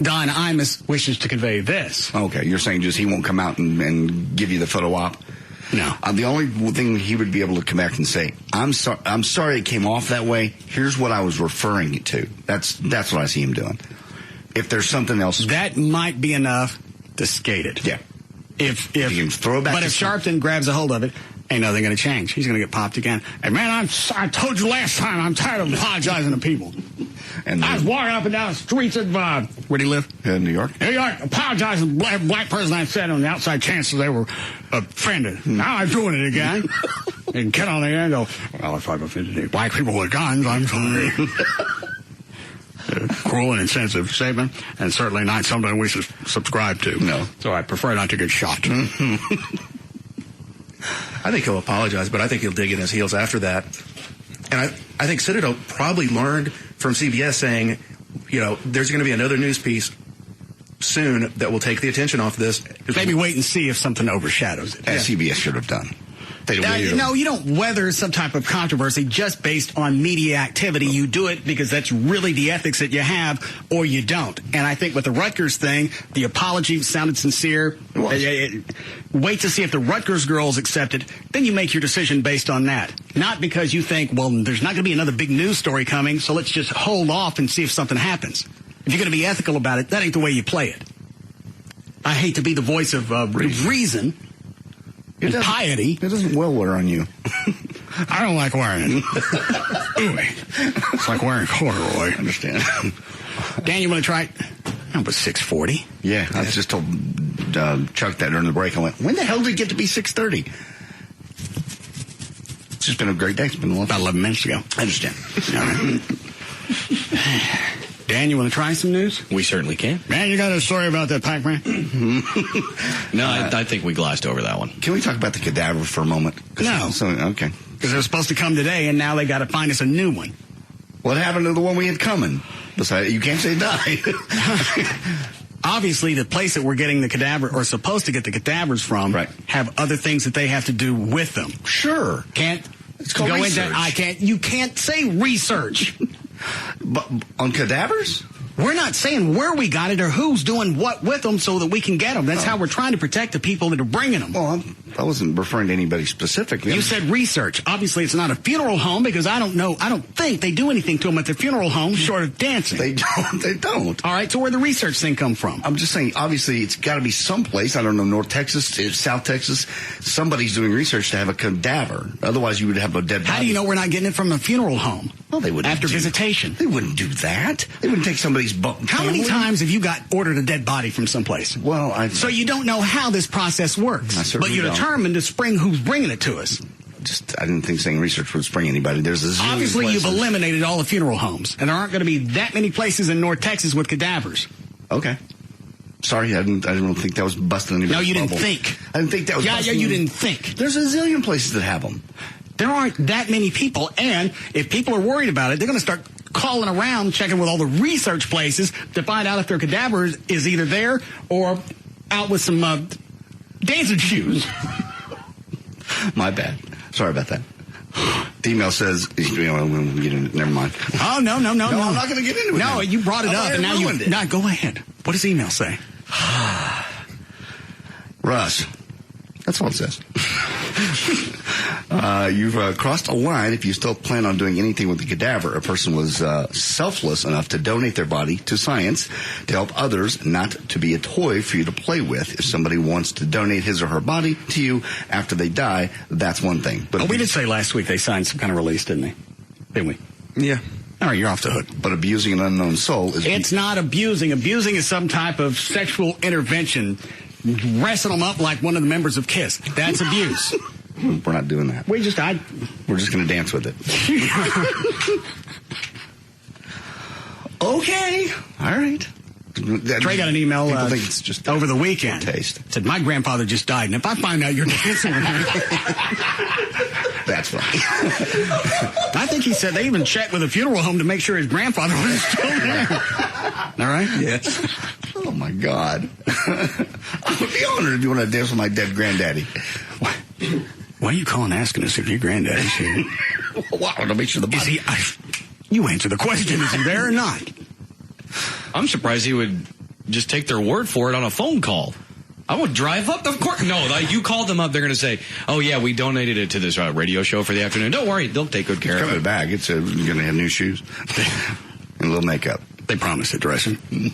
Don Imus wishes to convey this. Okay, you're saying just he won't come out and give you the photo op? No. The only thing he would be able to come back and say, I'm sorry it came off that way. Here's what I was referring it to. That's what I see him doing. If there's something else. That might be enough to skate it. Yeah. If you can throw it back. But if Sharpton grabs a hold of it, ain't nothing going to change. He's going to get popped again. And man, I told you last time, I'm tired of apologizing to people. And I was walking up and down the streets of, where do you live? New York. New York, apologizing to every black person I said on the outside chance that they were offended. Now I'm doing it again. And get on the air and go, well, if I've offended any black people with guns, I'm sorry. Cruel and insensitive statement, and certainly not something we should subscribe to. No. So I prefer not to get shot. I think he'll apologize, but I think he'll dig in his heels after that. And I think Citadel probably learned from CBS saying, there's going to be another news piece soon that will take the attention off this. Maybe wait and see if something overshadows it. As CBS should have done. No, you don't weather some type of controversy just based on media activity. You do it because that's really the ethics that you have, or you don't. And I think with the Rutgers thing, the apology sounded sincere. Wait to see if the Rutgers girls accept it. Then you make your decision based on that. Not because you think, well, there's not going to be another big news story coming, so let's just hold off and see if something happens. If you're going to be ethical about it, that ain't the way you play it. I hate to be the voice of reason. And piety. It doesn't well wear on you. I don't like wearing it. It's like wearing corduroy. I understand. Dan, you want to try it? No, but 6:40. Yeah, I just told Chuck that during the break. I went, when the hell did it get to be 6:30? It's just been a great day. It's been about 11 minutes ago. I understand. All right. Dan, you want to try some news? We certainly can. Man, you got a story about that Pac-Man? No, I think we glossed over that one. Can we talk about the cadaver for a moment? No. Okay. Because it was supposed to come today, and now they got to find us a new one. What happened to the one we had coming? Besides, you can't say it died. Obviously, the place that we're getting the cadaver, or supposed to get the cadavers from, have other things that they have to do with them. Sure. It's called research. You can't say research. But on cadavers? We're not saying where we got it or who's doing what with them so that we can get them. That's how we're trying to protect the people that are bringing them. Well, I wasn't referring to anybody specifically. You said research. Obviously, it's not a funeral home because I don't think they do anything to them at the funeral home short of dancing. They don't. All right, so where'd the research thing come from? I'm just saying, obviously, it's got to be someplace. I don't know, North Texas, South Texas. Somebody's doing research to have a cadaver. Otherwise, you would have a dead body. How do you know we're not getting it from a funeral home? Well, they wouldn't. After visitation. They wouldn't do that. They wouldn't take somebody's How many times have you ordered a dead body from someplace? Well, so you don't know how this process works. But you're determined to spring who's bringing it to us. I didn't think saying research would spring anybody. There's a zillion Obviously, places. You've eliminated all the funeral homes, and there aren't going to be that many places in North Texas with cadavers. Okay. Sorry, I didn't think that was busting anybody's No, you didn't bubble. think. I didn't think that was busting. you didn't think. There's a zillion places that have them. There aren't that many people, and if people are worried about it, they're going to start calling around, checking with all the research places to find out if their cadaver is either there or out with some dancing shoes. My bad. Sorry about that. The email says, never mind. Oh, no. No, I'm not going to get into it. No, you brought it up, and now ruined it. No, go ahead. What does the email say? Russ. That's all it says. You've crossed a line if you still plan on doing anything with the cadaver. A person was selfless enough to donate their body to science to help others, not to be a toy for you to play with. If somebody wants to donate his or her body to you after they die, that's one thing. But we did say last week they signed some kind of release, didn't they? Didn't we? Yeah. All right, you're off the hook. But abusing an unknown soul is... It's not abusing. Abusing is some type of sexual intervention. Wrestle them up like one of the members of KISS. That's abuse. We're not doing that. We're just going to dance with it. Okay. All right. Trey got an email think it's just over the weekend. Taste. Said, my grandfather just died, and if I find out you're dancing with him... That's funny. I think he said they even checked with a funeral home to make sure his grandfather was still there. All right? Yes. Oh, my God. I would be honored if you want to dance with my dead granddaddy. Why are you calling asking us if your granddaddy's here? Well, I want to make sure the body... You answer the question. Is he there or not? I'm surprised he would just take their word for it on a phone call. I would drive up. Of course. No, you called them up. They're going to say, oh, yeah, we donated it to this radio show for the afternoon. Don't worry. They'll take good care of it. It's coming back. It's you're going to have new shoes and a little makeup. They promised it, dressing. Did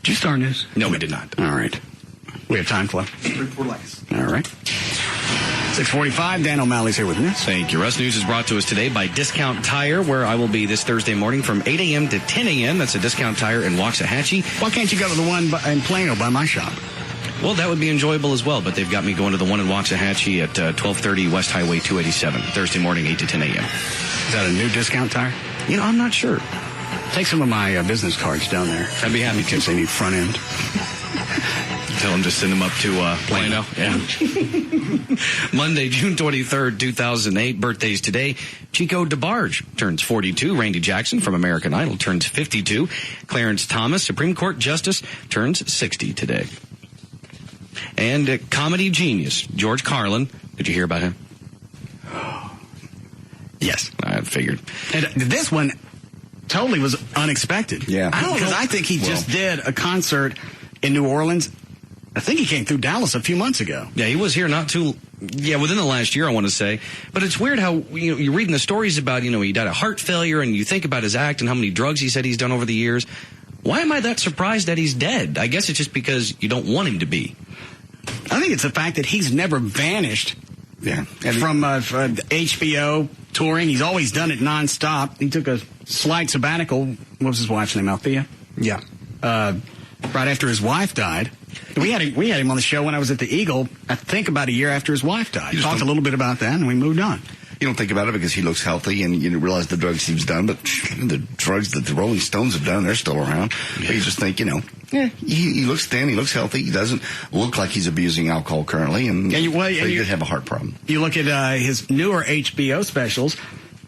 you start news? No, we did not. All right. We have time, Flo. 4 likes. All right. 6:45. Dan O'Malley's here with me. Thank you. Russ News is brought to us today by Discount Tire, where I will be this Thursday morning from 8 a.m. to 10 a.m. That's a Discount Tire in Waxahachie. Why can't you go to the one in Plano by my shop? Well, that would be enjoyable as well, but they've got me going to the one in Waxahachie at 1230 West Highway 287, Thursday morning, 8 to 10 a.m. Is that a new Discount Tire? I'm not sure. Take some of my business cards down there. I'd be happy to. Because they need front end. Tell them to send them up to Plano. Yeah. Monday, June 23rd, 2008. Birthdays today. Chico DeBarge turns 42. Randy Jackson from American Idol turns 52. Clarence Thomas, Supreme Court Justice, turns 60 today. And comedy genius, George Carlin. Did you hear about him? Yes. I figured. And this one totally was unexpected. Yeah. Because I think he just did a concert in New Orleans. I think he came through Dallas a few months ago. Yeah, he was here within the last year, I want to say. But it's weird how, you're reading the stories about, he died of heart failure, and you think about his act and how many drugs he said he's done over the years. Why am I that surprised that he's dead? I guess it's just because you don't want him to be. I think it's the fact that he's never vanished from HBO touring. He's always done it nonstop. He took a slight sabbatical. What was his wife's name, Althea? Yeah. Right after his wife died. We had him on the show when I was at the Eagle, I think about a year after his wife died. Talked a little bit about that, and we moved on. You don't think about it because he looks healthy, and you realize the drugs he's done, but the drugs that the Rolling Stones have done, they're still around. Yeah. But you just think, he looks thin, he looks healthy, he doesn't look like he's abusing alcohol currently, and he did have a heart problem. You look at his newer HBO specials,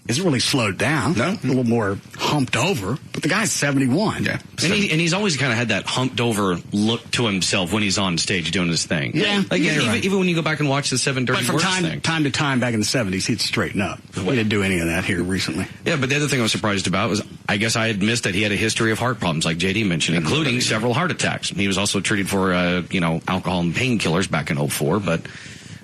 isn't really slowed down. No. A little more humped over. But the guy's 71. Yeah. And he's always kind of had that humped over look to himself when he's on stage doing his thing. Yeah. Even when you go back and watch the 7 Dirty Words thing. But from time to time back in the 70s, he'd straighten up. We didn't do any of that here recently. Yeah, but the other thing I was surprised about was I guess I had missed that he had a history of heart problems, like JD mentioned, including several heart attacks. He was also treated for, alcohol and painkillers back in 2004, but...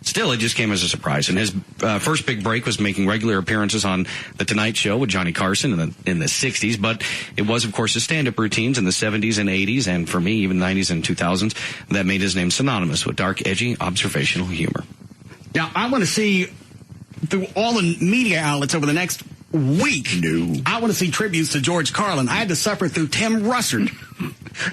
Still, it just came as a surprise. And his first big break was making regular appearances on The Tonight Show with Johnny Carson in the 60s. But it was, of course, his stand-up routines in the 70s and 80s, and for me, even 90s and 2000s, that made his name synonymous with dark, edgy, observational humor. Now, I want to see, through all the media outlets over the next week, I want to see tributes to George Carlin. I had to suffer through Tim Russert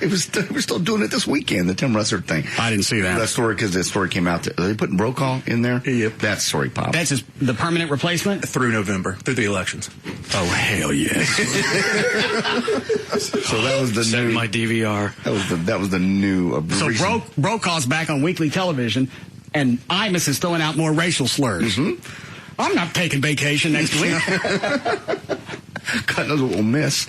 We're still doing it this weekend, the Tim Russert thing. I didn't see that. That story, because the story came out. Are they putting Brokaw in there? Yep. That story popped. That's the permanent replacement? Through November, through the elections. Oh, hell yes. So that was the Send new... my DVR. That was the new... So Brokaw's back on weekly television, and Imus is throwing out more racial slurs. Mm-hmm. I'm not taking vacation next week. God knows what we'll miss.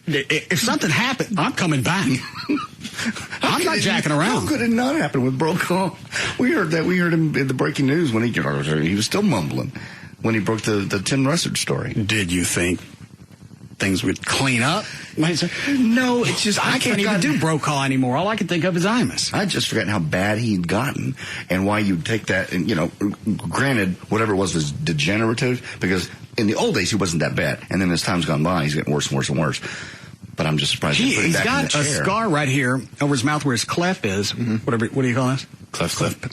If something happened, I'm coming back. I'm not jacking around. How could it not happen with Brokaw? We heard him in the breaking news when he was still mumbling when he broke the Tim Russert story. Did you think things would clean up? No, it's just I can't even do Brokaw anymore. All I can think of is Imus. I'd just forgotten how bad he'd gotten and why you'd take that. And, granted, whatever it was degenerative, because in the old days he wasn't that bad. And then as time's gone by, he's getting worse and worse and worse. But I'm just surprised he's He's got a scar right here over his mouth where his cleft is. Mm-hmm. What do you call this? Cleft.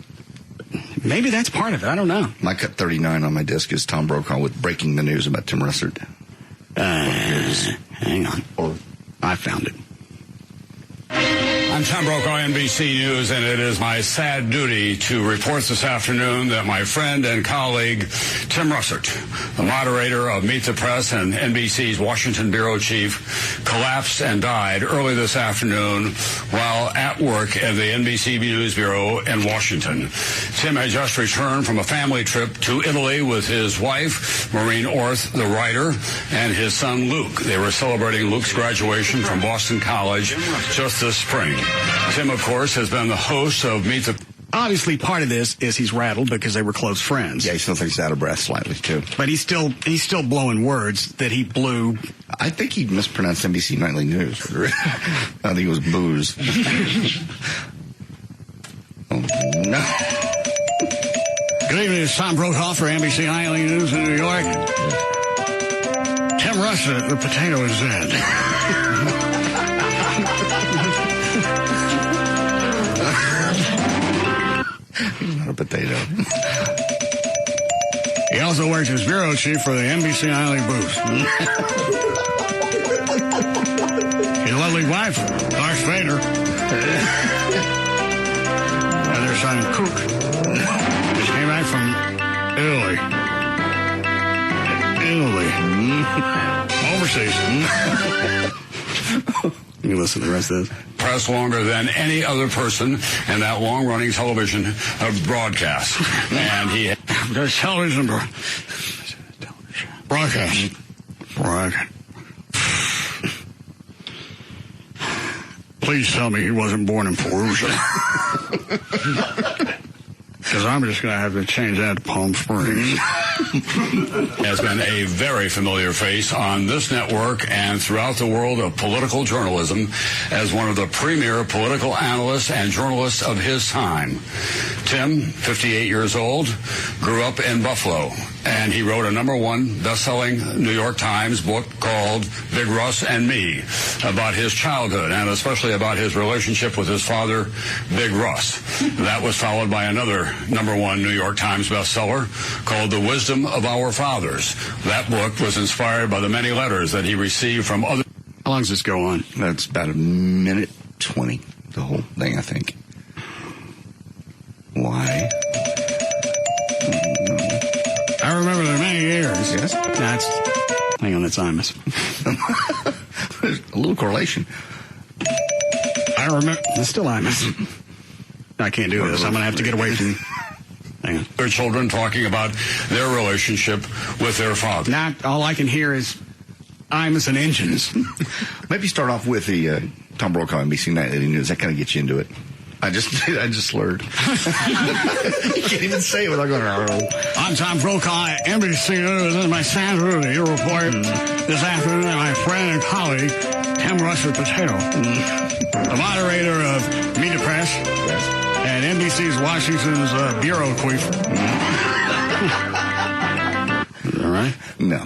Maybe that's part of it. I don't know. My cut 39 on my disc is Tom Brokaw with breaking the news about Tim Russert. Hang on. I found it. I'm Tom Brokaw, NBC News, and it is my sad duty to report this afternoon that my friend and colleague, Tim Russert, the moderator of Meet the Press and NBC's Washington bureau chief, collapsed and died early this afternoon while at work at the NBC News Bureau in Washington. Tim had just returned from a family trip to Italy with his wife, Maureen Orth, the writer, and his son, Luke. They were celebrating Luke's graduation from Boston College just this spring. Tim, of course, has been the host of Meet the... Obviously, part of this is he's rattled because they were close friends. Yeah, he still thinks he's out of breath slightly, too. But he's still blowing words that he blew. I think he mispronounced NBC Nightly News. I think it was booze. Oh, no. Good evening, it's Tom Brokaw for NBC Nightly News in New York. Tim Russert, the potato is dead. He's not a potato. He also works as bureau chief for the NBC Nightly Boost. His lovely wife, Darth Vader, and their son, Cook, just came back from Italy. Overseas. You can listen to the rest of this. Press longer than any other person in that long-running television broadcast. And he... There's television broadcast. Please tell me he wasn't born in Perugia. Because I'm just going to have to change that to Palm Springs. Has been a very familiar face on this network and throughout the world of political journalism as one of the premier political analysts and journalists of his time. Tim, 58 years old, grew up in Buffalo, and he wrote a #1 best-selling New York Times book called Big Russ and Me about his childhood and especially about his relationship with his father, Big Russ. That was followed by another #1 New York Times bestseller called The Wisdom of Our Fathers. That book was inspired by the many letters that he received from other... How long does this go on? That's about a minute 20, the whole thing, I think. Why? I remember the many years. Yes? Hang on, that's Imus. There's a little correlation. I remember... It's still Imus. I can't do this. I'm going to have to get away from... Hang on. Their children talking about their relationship with their father. Now, all I can hear is Imus and engines. Maybe start off with the Tom Brokaw NBC Nightly News. That kind of gets you into it. I just slurred. You can't even say it without going, oh. I'm Tom Brokaw, NBC News. This is my sad duty to report this afternoon that my friend and colleague, Tim Russert Potato, the moderator of Meet the Press and NBC's Washington's bureau chief. All right? No.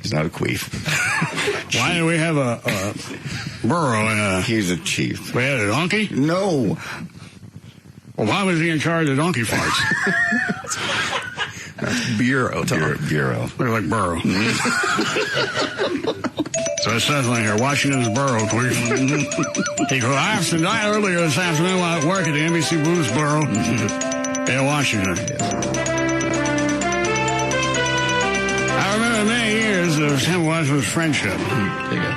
He's not a queef. Why do we have a burro and a... He's a chief. We had a donkey? No. Well, why was he in charge of donkey farts? That's bureau, Tom. Bureau. Look like burro. So it says on here, Washington's borough. He collapsed and died earlier this afternoon while at work at the NBC Blues Borough in Washington. I remember many years of him Washington's friendship. There you go.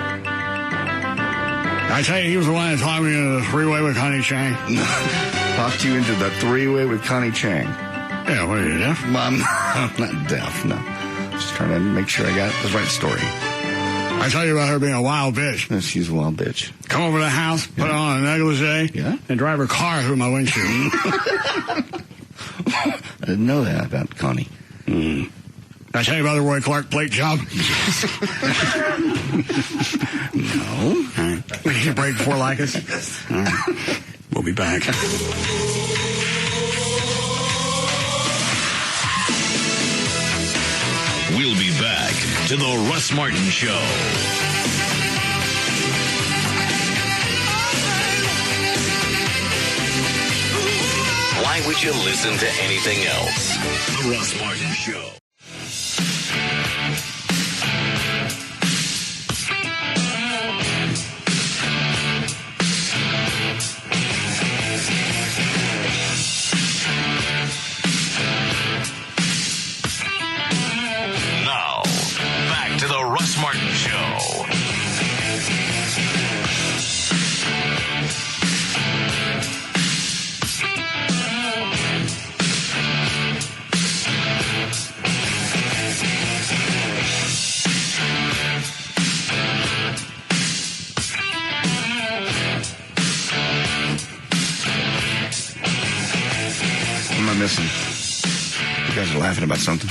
I tell you, he was the one that taught me into the three-way with Connie Chang. Talked you into the three-way with Connie Chang. Yeah, what are you, deaf? I'm not deaf, no. Just trying to make sure I got the right story. I tell you about her being a wild bitch. No, she's a wild bitch. Come over to the house, put on a negligee, and drive her car through my windshield. I didn't know that about Connie. Did I tell you about the Roy Clark plate job? No. All right. We need a break before Lycus? All right. We'll be back. We'll be back to the Russ Martin Show. Why would you listen to anything else? The Russ Martin Show. Now, back to the Russ Martin Show. What am I missing? You guys are laughing about something.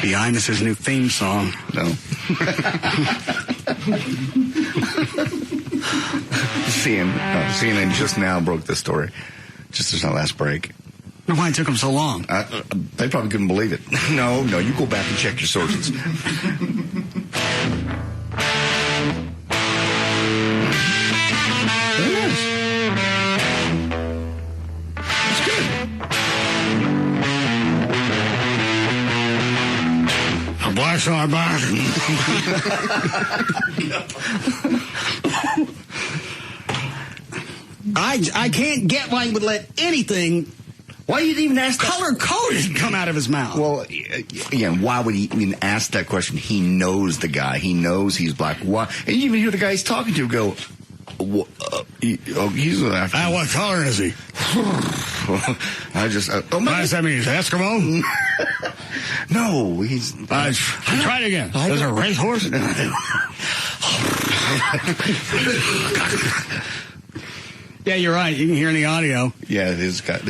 Be Imus's new theme song. No. CNN just now broke this story. Just as our last break. No, why it took them so long? They probably couldn't believe it. No, you go back and check your sources. Very nice. That's good. The blacks are back. I can't get why he would let anything. Why you didn't even ask color coded come out of his mouth? Well, yeah, why would he even ask that question? He knows the guy. He knows he's black. Why? And you even hear the guy he's talking to go, he's an African. What color is he? I just... what does that mean? He's Eskimo? No, he's... Try it again. There's a racehorse? Yeah, you're right. You can hear in the audio. Yeah, But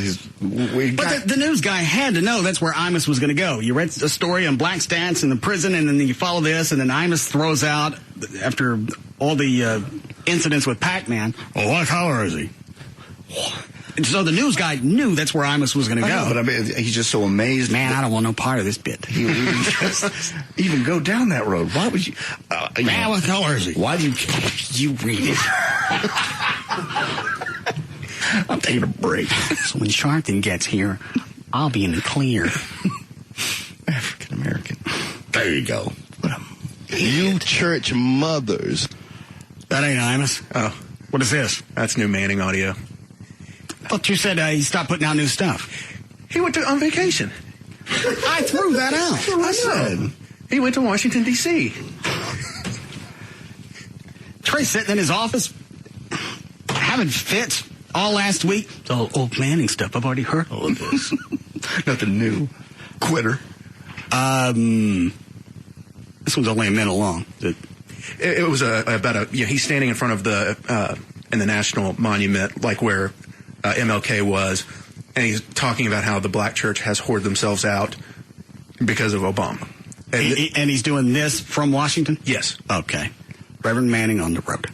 the news guy had to know that's where Imus was going to go. You read a story on black stats in the prison, and then you follow this, and then Imus throws out, after all the incidents with Pac-Man, well, what color is he? So the news guy knew that's where Imus was going to go. But I mean, he's just so amazed. Man, I don't want no part of this bit. He wouldn't just even go down that road. Why would you? Man, what color is he? Why do you read it? I'm taking a break. So when Sharpton gets here, I'll be in the clear. African American. There you go. You church mothers. That ain't Imus. Oh. What is this? That's new Manning audio. But you said he stopped putting out new stuff. He went on vacation. I threw that out. That's what I said. He went to Washington, D.C. Trey's sitting in his office having fits all last week. It's all old Manning stuff. I've already heard all of this. Nothing new. Quitter. This one's only a minute long. It was he's standing in front of in the National Monument, like where MLK was, and he's talking about how the black church has hoarded themselves out because of Obama. And he's doing this from Washington? Yes. Okay. Reverend Manning on the road.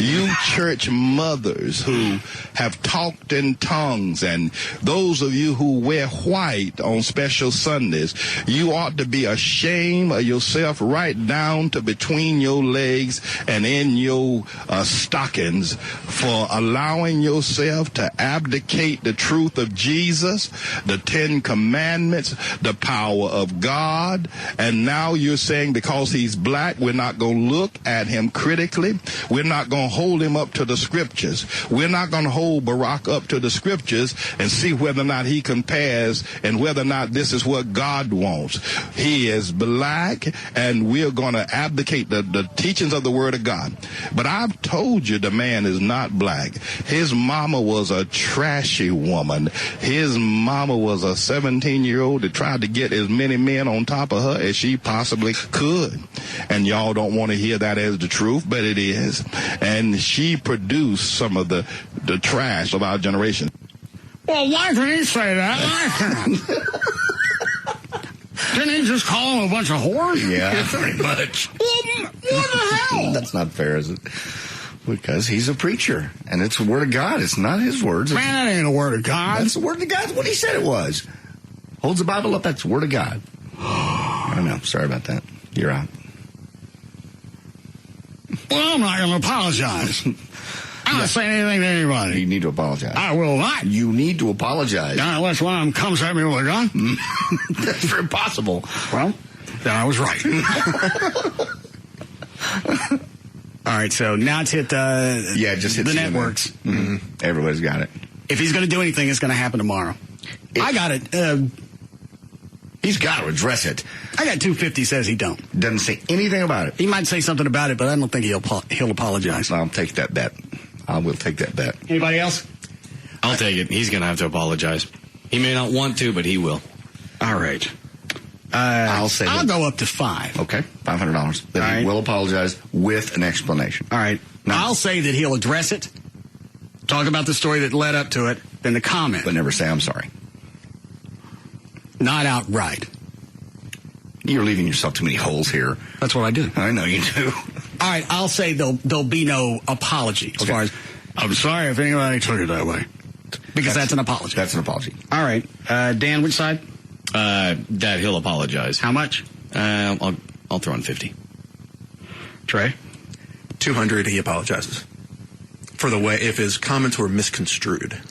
You church mothers who have talked in tongues, and those of you who wear white on special Sundays, you ought to be ashamed of yourself right down to between your legs and in your stockings for allowing yourself to abdicate the truth of Jesus, the 10 Commandments, the power of God, and now you're saying because he's black, we're not going to look at him critically. We're not going to hold him up to the scriptures. We're not going to hold Barack up to the scriptures and see whether or not he compares and whether or not this is what God wants. He is black, and we're going to abdicate the teachings of the Word of God. But I've told you the man is not black. His mama was a trashy woman. His mama was a 17-year-old that tried to get as many men on top of her as she possibly could. And y'all don't want to hear that as the truth, but it is. And she produced some of the trash of our generation. Well, why can he say that? I can't. Didn't he just call them a bunch of whores? Yeah. Pretty much. Well, what the hell? That's not fair, is it? Because he's a preacher, and it's the Word of God. It's not his words. Man, that ain't the Word of God. That's the Word of God. That's what he said it was. Holds the Bible up. That's the Word of God. I don't know. Sorry about that. You're out. Well, I'm not going to apologize. I'm not saying anything to anybody. You need to apologize. I will not. You need to apologize. Unless one of them comes at me with a gun. That's very possible. Well, then I was right. All right, so now it's hit just hit the networks. Mm-hmm. Everybody's got it. If he's going to do anything, it's going to happen tomorrow. I got it. He's got to address it. I got 250 says he don't. Doesn't say anything about it. He might say something about it, but I don't think he'll apologize. I'll take that bet. I will take that bet. Anybody else? I'll take it. He's going to have to apologize. He may not want to, but he will. All right. I'll go up to $5. Okay, $500. That he will apologize with an explanation. All right. Now, I'll say that he'll address it, talk about the story that led up to it, then the comment. But never say, I'm sorry. Not outright. You're leaving yourself too many holes here. That's what I do. I know you do. All right, I'll say there'll be no apology as far as, I'm sorry if anybody took it that way. Because that's an apology. That's an apology. All right. Dan, which side? That he'll apologize. How much? I'll throw in 50. Trey? 200, he apologizes. For the way, if his comments were misconstrued.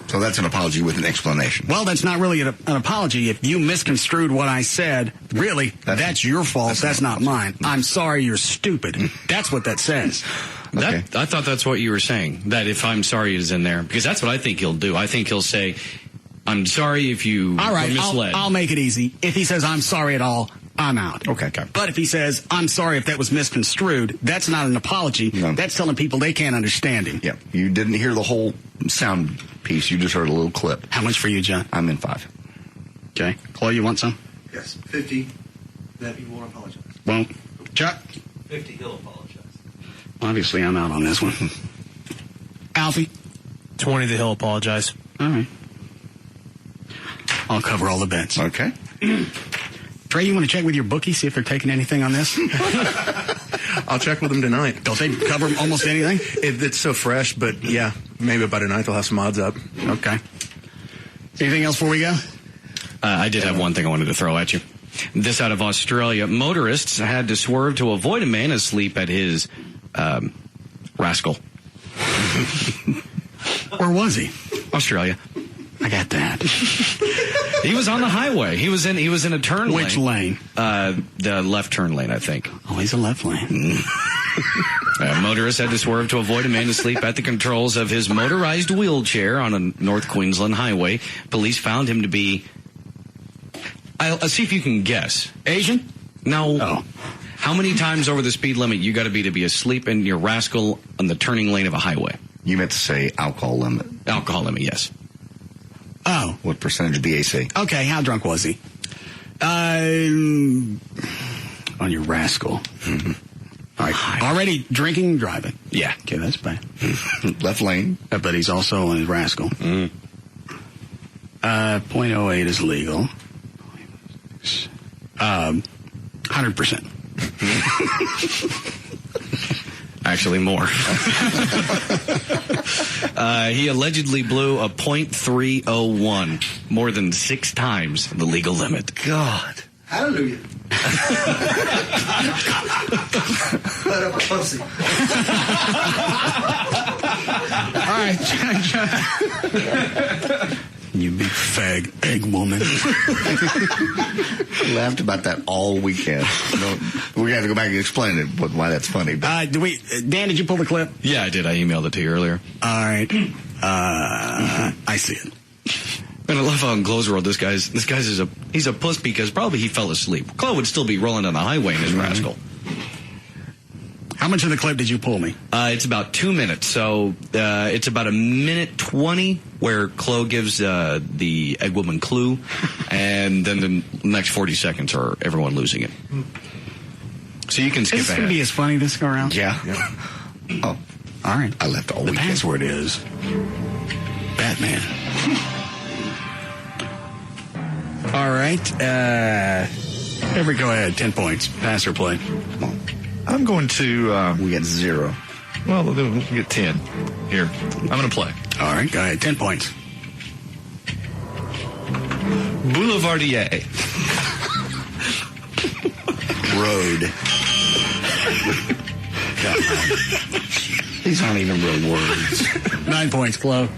So that's an apology with an explanation. Well, that's not really an apology. If you misconstrued what I said, really, that's your fault. That's not mine. I'm sorry, you're stupid. That's what that says. I thought that's what you were saying, that if I'm sorry is in there, because that's what I think he'll do. I think he'll say, I'm sorry if you were misled. I'll make it easy. If he says, I'm sorry at all, I'm out. Okay. But if he says, I'm sorry if that was misconstrued, that's not an apology. No. That's telling people they can't understand him. Yeah. You didn't hear the whole sound piece. You just heard a little clip. How much for you, John? I'm in 5. Okay. Chloe, you want some? Yes. 50. That he won't apologize. Well, Chuck? 50, he'll apologize. Obviously, I'm out on this one. Alfie? 20, that he'll apologize. All right. I'll cover all the bets. Okay. Trey, you want to check with your bookie, see if they're taking anything on this? I'll check with them tonight. Don't they cover almost anything? It's so fresh, but yeah, maybe by tonight they'll have some odds up. Okay. Anything else before we go? I did have one thing I wanted to throw at you. This out of Australia. Motorists had to swerve to avoid a man asleep at his rascal. Where was he? Australia. I got that. He was on the highway. He was in a turn lane. Which lane? The left turn lane, I think. Oh, he's a left lane. Motorists had to swerve to avoid a man asleep at the controls of his motorized wheelchair on a North Queensland highway. Police found him to be... I'll see if you can guess. Asian? No. Oh. How many times over the speed limit you got to be asleep in your rascal on the turning lane of a highway? You meant to say alcohol limit. Alcohol limit, yes. Oh. What percentage of BAC? Okay, how drunk was he? On your rascal. Mm-hmm. All right. Already drinking and driving. Yeah. Okay, that's bad. Left lane. But he's also on his rascal. 0.08 is legal. 100%. Actually, more. He allegedly blew a .301, more than 6 times the legal limit. God. Hallelujah. What a pussy. All right, you big fag egg woman. I laughed about that all weekend. We're going to have to go back and explain it, why that's funny. Dan, did you pull the clip? Yeah, I did. I emailed it to you earlier. All right. I see it. And I love how in Clo's world, this guy's he's a puss because probably he fell asleep. Chloe would still be rolling on the highway in his rascal. How much of the clip did you pull me? It's about 2 minutes. So it's about 1:20 where Chloe gives the egg woman clue, and then the next 40 seconds are everyone losing it. So you can skip Is this ahead. going to be as funny this go around? Yeah. Oh, all right. I left all the weekend. password is Batman. All right. Every go ahead. 10 points. Pass or play. Come on. I'm going to... we get 0. Well, we'll get 10. Here. I'm going to play. All right. Go ahead. 10 points. Boulevardier. Road. These aren't even real words. 9 points, Chloe.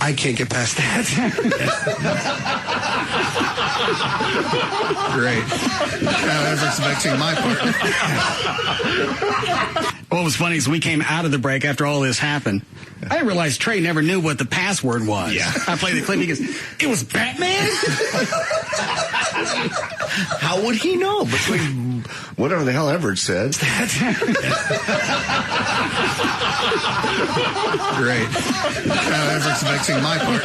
I can't get past that. Great. That's vexing my part. What was funny is we came out of the break after all this happened. I didn't realize Trey never knew what the password was. Yeah. I played the clip. He goes, "It was Batman?" How would he know? Between whatever the hell Everett said. Great. Everett's vexing my part.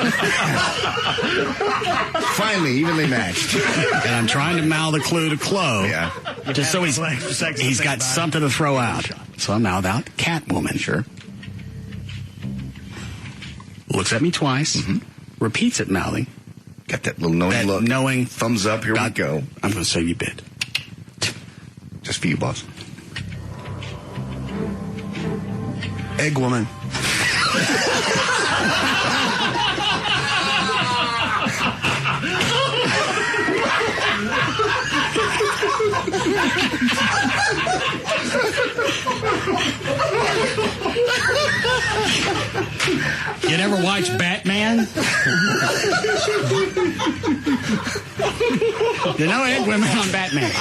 Finally, evenly matched. And I'm trying to mouth the clue to Chloe. Yeah. Just so he's got something to throw out. So I mouth out Catwoman. Sure. Looks at me twice. Mm-hmm. Repeats it, mouthing. Got that little knowing look. Knowing. Thumbs up. Here we go. I'm going to save you a bit. Just for you, boss. Egg woman. You never watch Batman? You know egg women on Batman.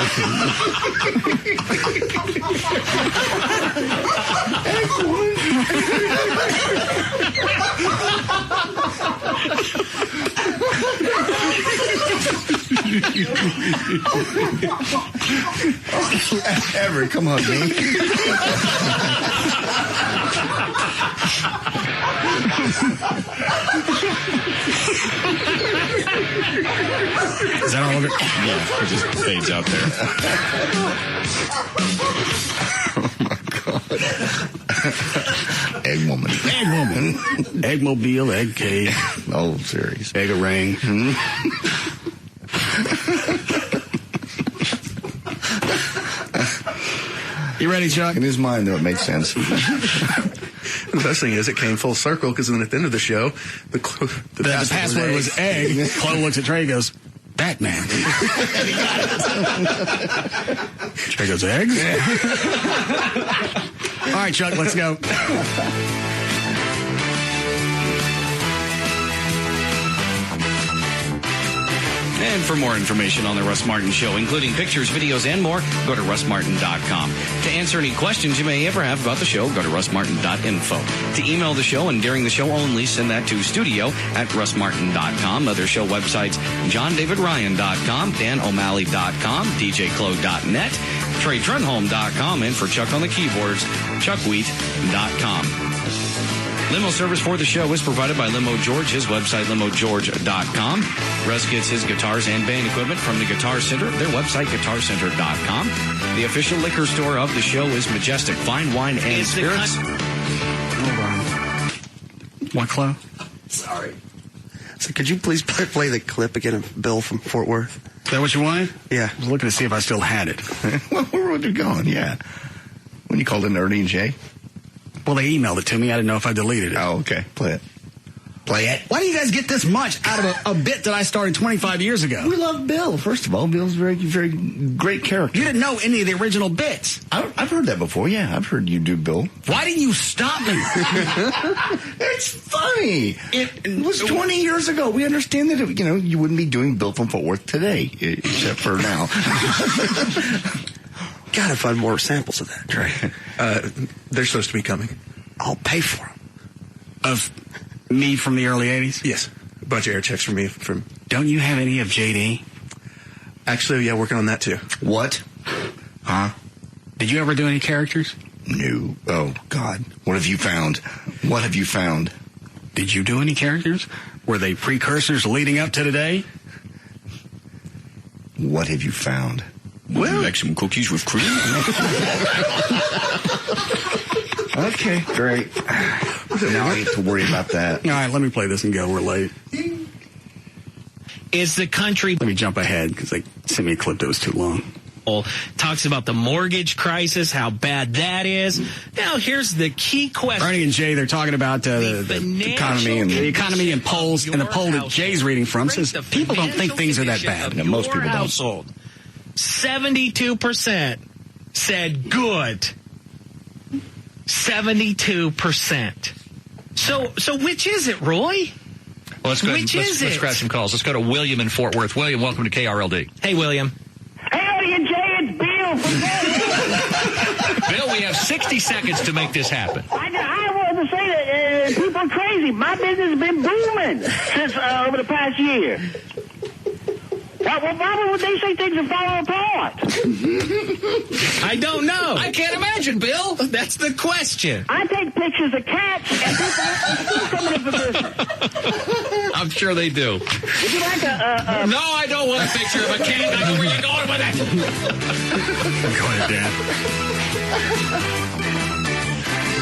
Everett, come on, me. Is that all of it? Yeah, it just fades out there. Oh, my God. Egg woman. Egg woman. Eggmobile, egg cake. Oh, serious. Egg a ring. You ready, Chuck? In his mind, though, it makes sense. The best thing is it came full circle because then at the end of the show, the password was egg. Chloe looks at Trey and goes, Batman. Trey goes, eggs? All right, Chuck, let's go. And for more information on The Russ Martin Show, including pictures, videos, and more, go to russmartin.com. To answer any questions you may ever have about the show, go to russmartin.info. To email the show and during the show only, send that to studio@russmartin.com. Other show websites, johndavidryan.com, danomalley.com, djclo.net, treytrenholm.com, and for Chuck on the keyboards, chuckwheat.com. Limo service for the show is provided by Limo George, his website, limogeorge.com. Russ gets his guitars and band equipment from the Guitar Center, their website, guitarcenter.com. The official liquor store of the show is Majestic Fine Wine and Spirits. Hold on. What, Chloe? Sorry. So could you please play the clip again of Bill from Fort Worth? Is that what you wanted? Yeah. I was looking to see if I still had it. Well, where would it going? Yeah. When you called in Ernie and Jay? Well, they emailed it to me. I didn't know if I deleted it. Oh, okay. Play it. Play it. Why do you guys get this much out of a bit that I started 25 years ago? We love Bill. First of all, Bill's a very, very great character. You didn't know any of the original bits. I've heard that before. Yeah, I've heard you do Bill. Why didn't you stop me? It's funny. It was 20 years ago. We understand that, you wouldn't be doing Bill from Fort Worth today, except for now. Gotta find more samples of that, Trey. They're supposed to be coming. I'll pay for them. Of me from the early 80s? Yes. A bunch of air checks from me. Don't you have any of JD? Actually, yeah, working on that too. What? Huh? Did you ever do any characters? No. Oh, God. What have you found? What have you found? Did you do any characters? Were they precursors leading up to today? What have you found? Would you like some cookies with cream? Okay, great. Now I have to worry about that. All right, let me play this and go. We're late. Is the country... Let me jump ahead because they sent me a clip that was too long. Talks about the mortgage crisis, how bad that is. Now, here's the key question. Ernie and Jay, they're talking about the economy and polls. And the poll that Jay's reading from says people don't think things are that bad. No, most people don't. 72% said good. 72%. So which is it, Roy? Well, let's grab some calls. Let's go to William in Fort Worth. William, welcome to KRLD. Hey, William. Hey, and Jay, it's Bill from Bill, we have 60 seconds to make this happen. I want to say that people are crazy. My business has been booming since over the past year. Why would they say things are falling apart? I don't know. I can't imagine, Bill. That's the question. I take pictures of cats and people are still coming in for business. I'm sure they do. Would you like No, I don't want a picture of a cat. I know where you're going with it. Go ahead, Dan.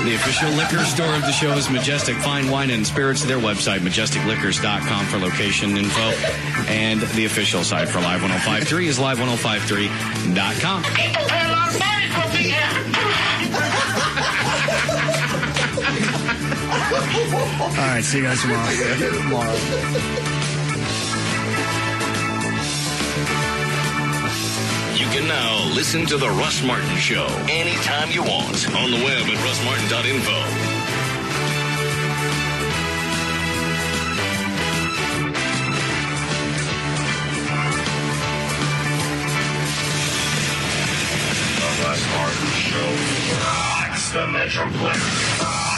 The official liquor store of the show is Majestic Fine Wine and Spirits. Their website, majesticliquors.com for location info. And the official site for Live 1053 is live1053.com. People pay a lot of money for me here. All right, see you guys tomorrow. You can now listen to The Russ Martin Show anytime you want on the web at russmartin.info. The Russ Martin Show rocks the Metroplex.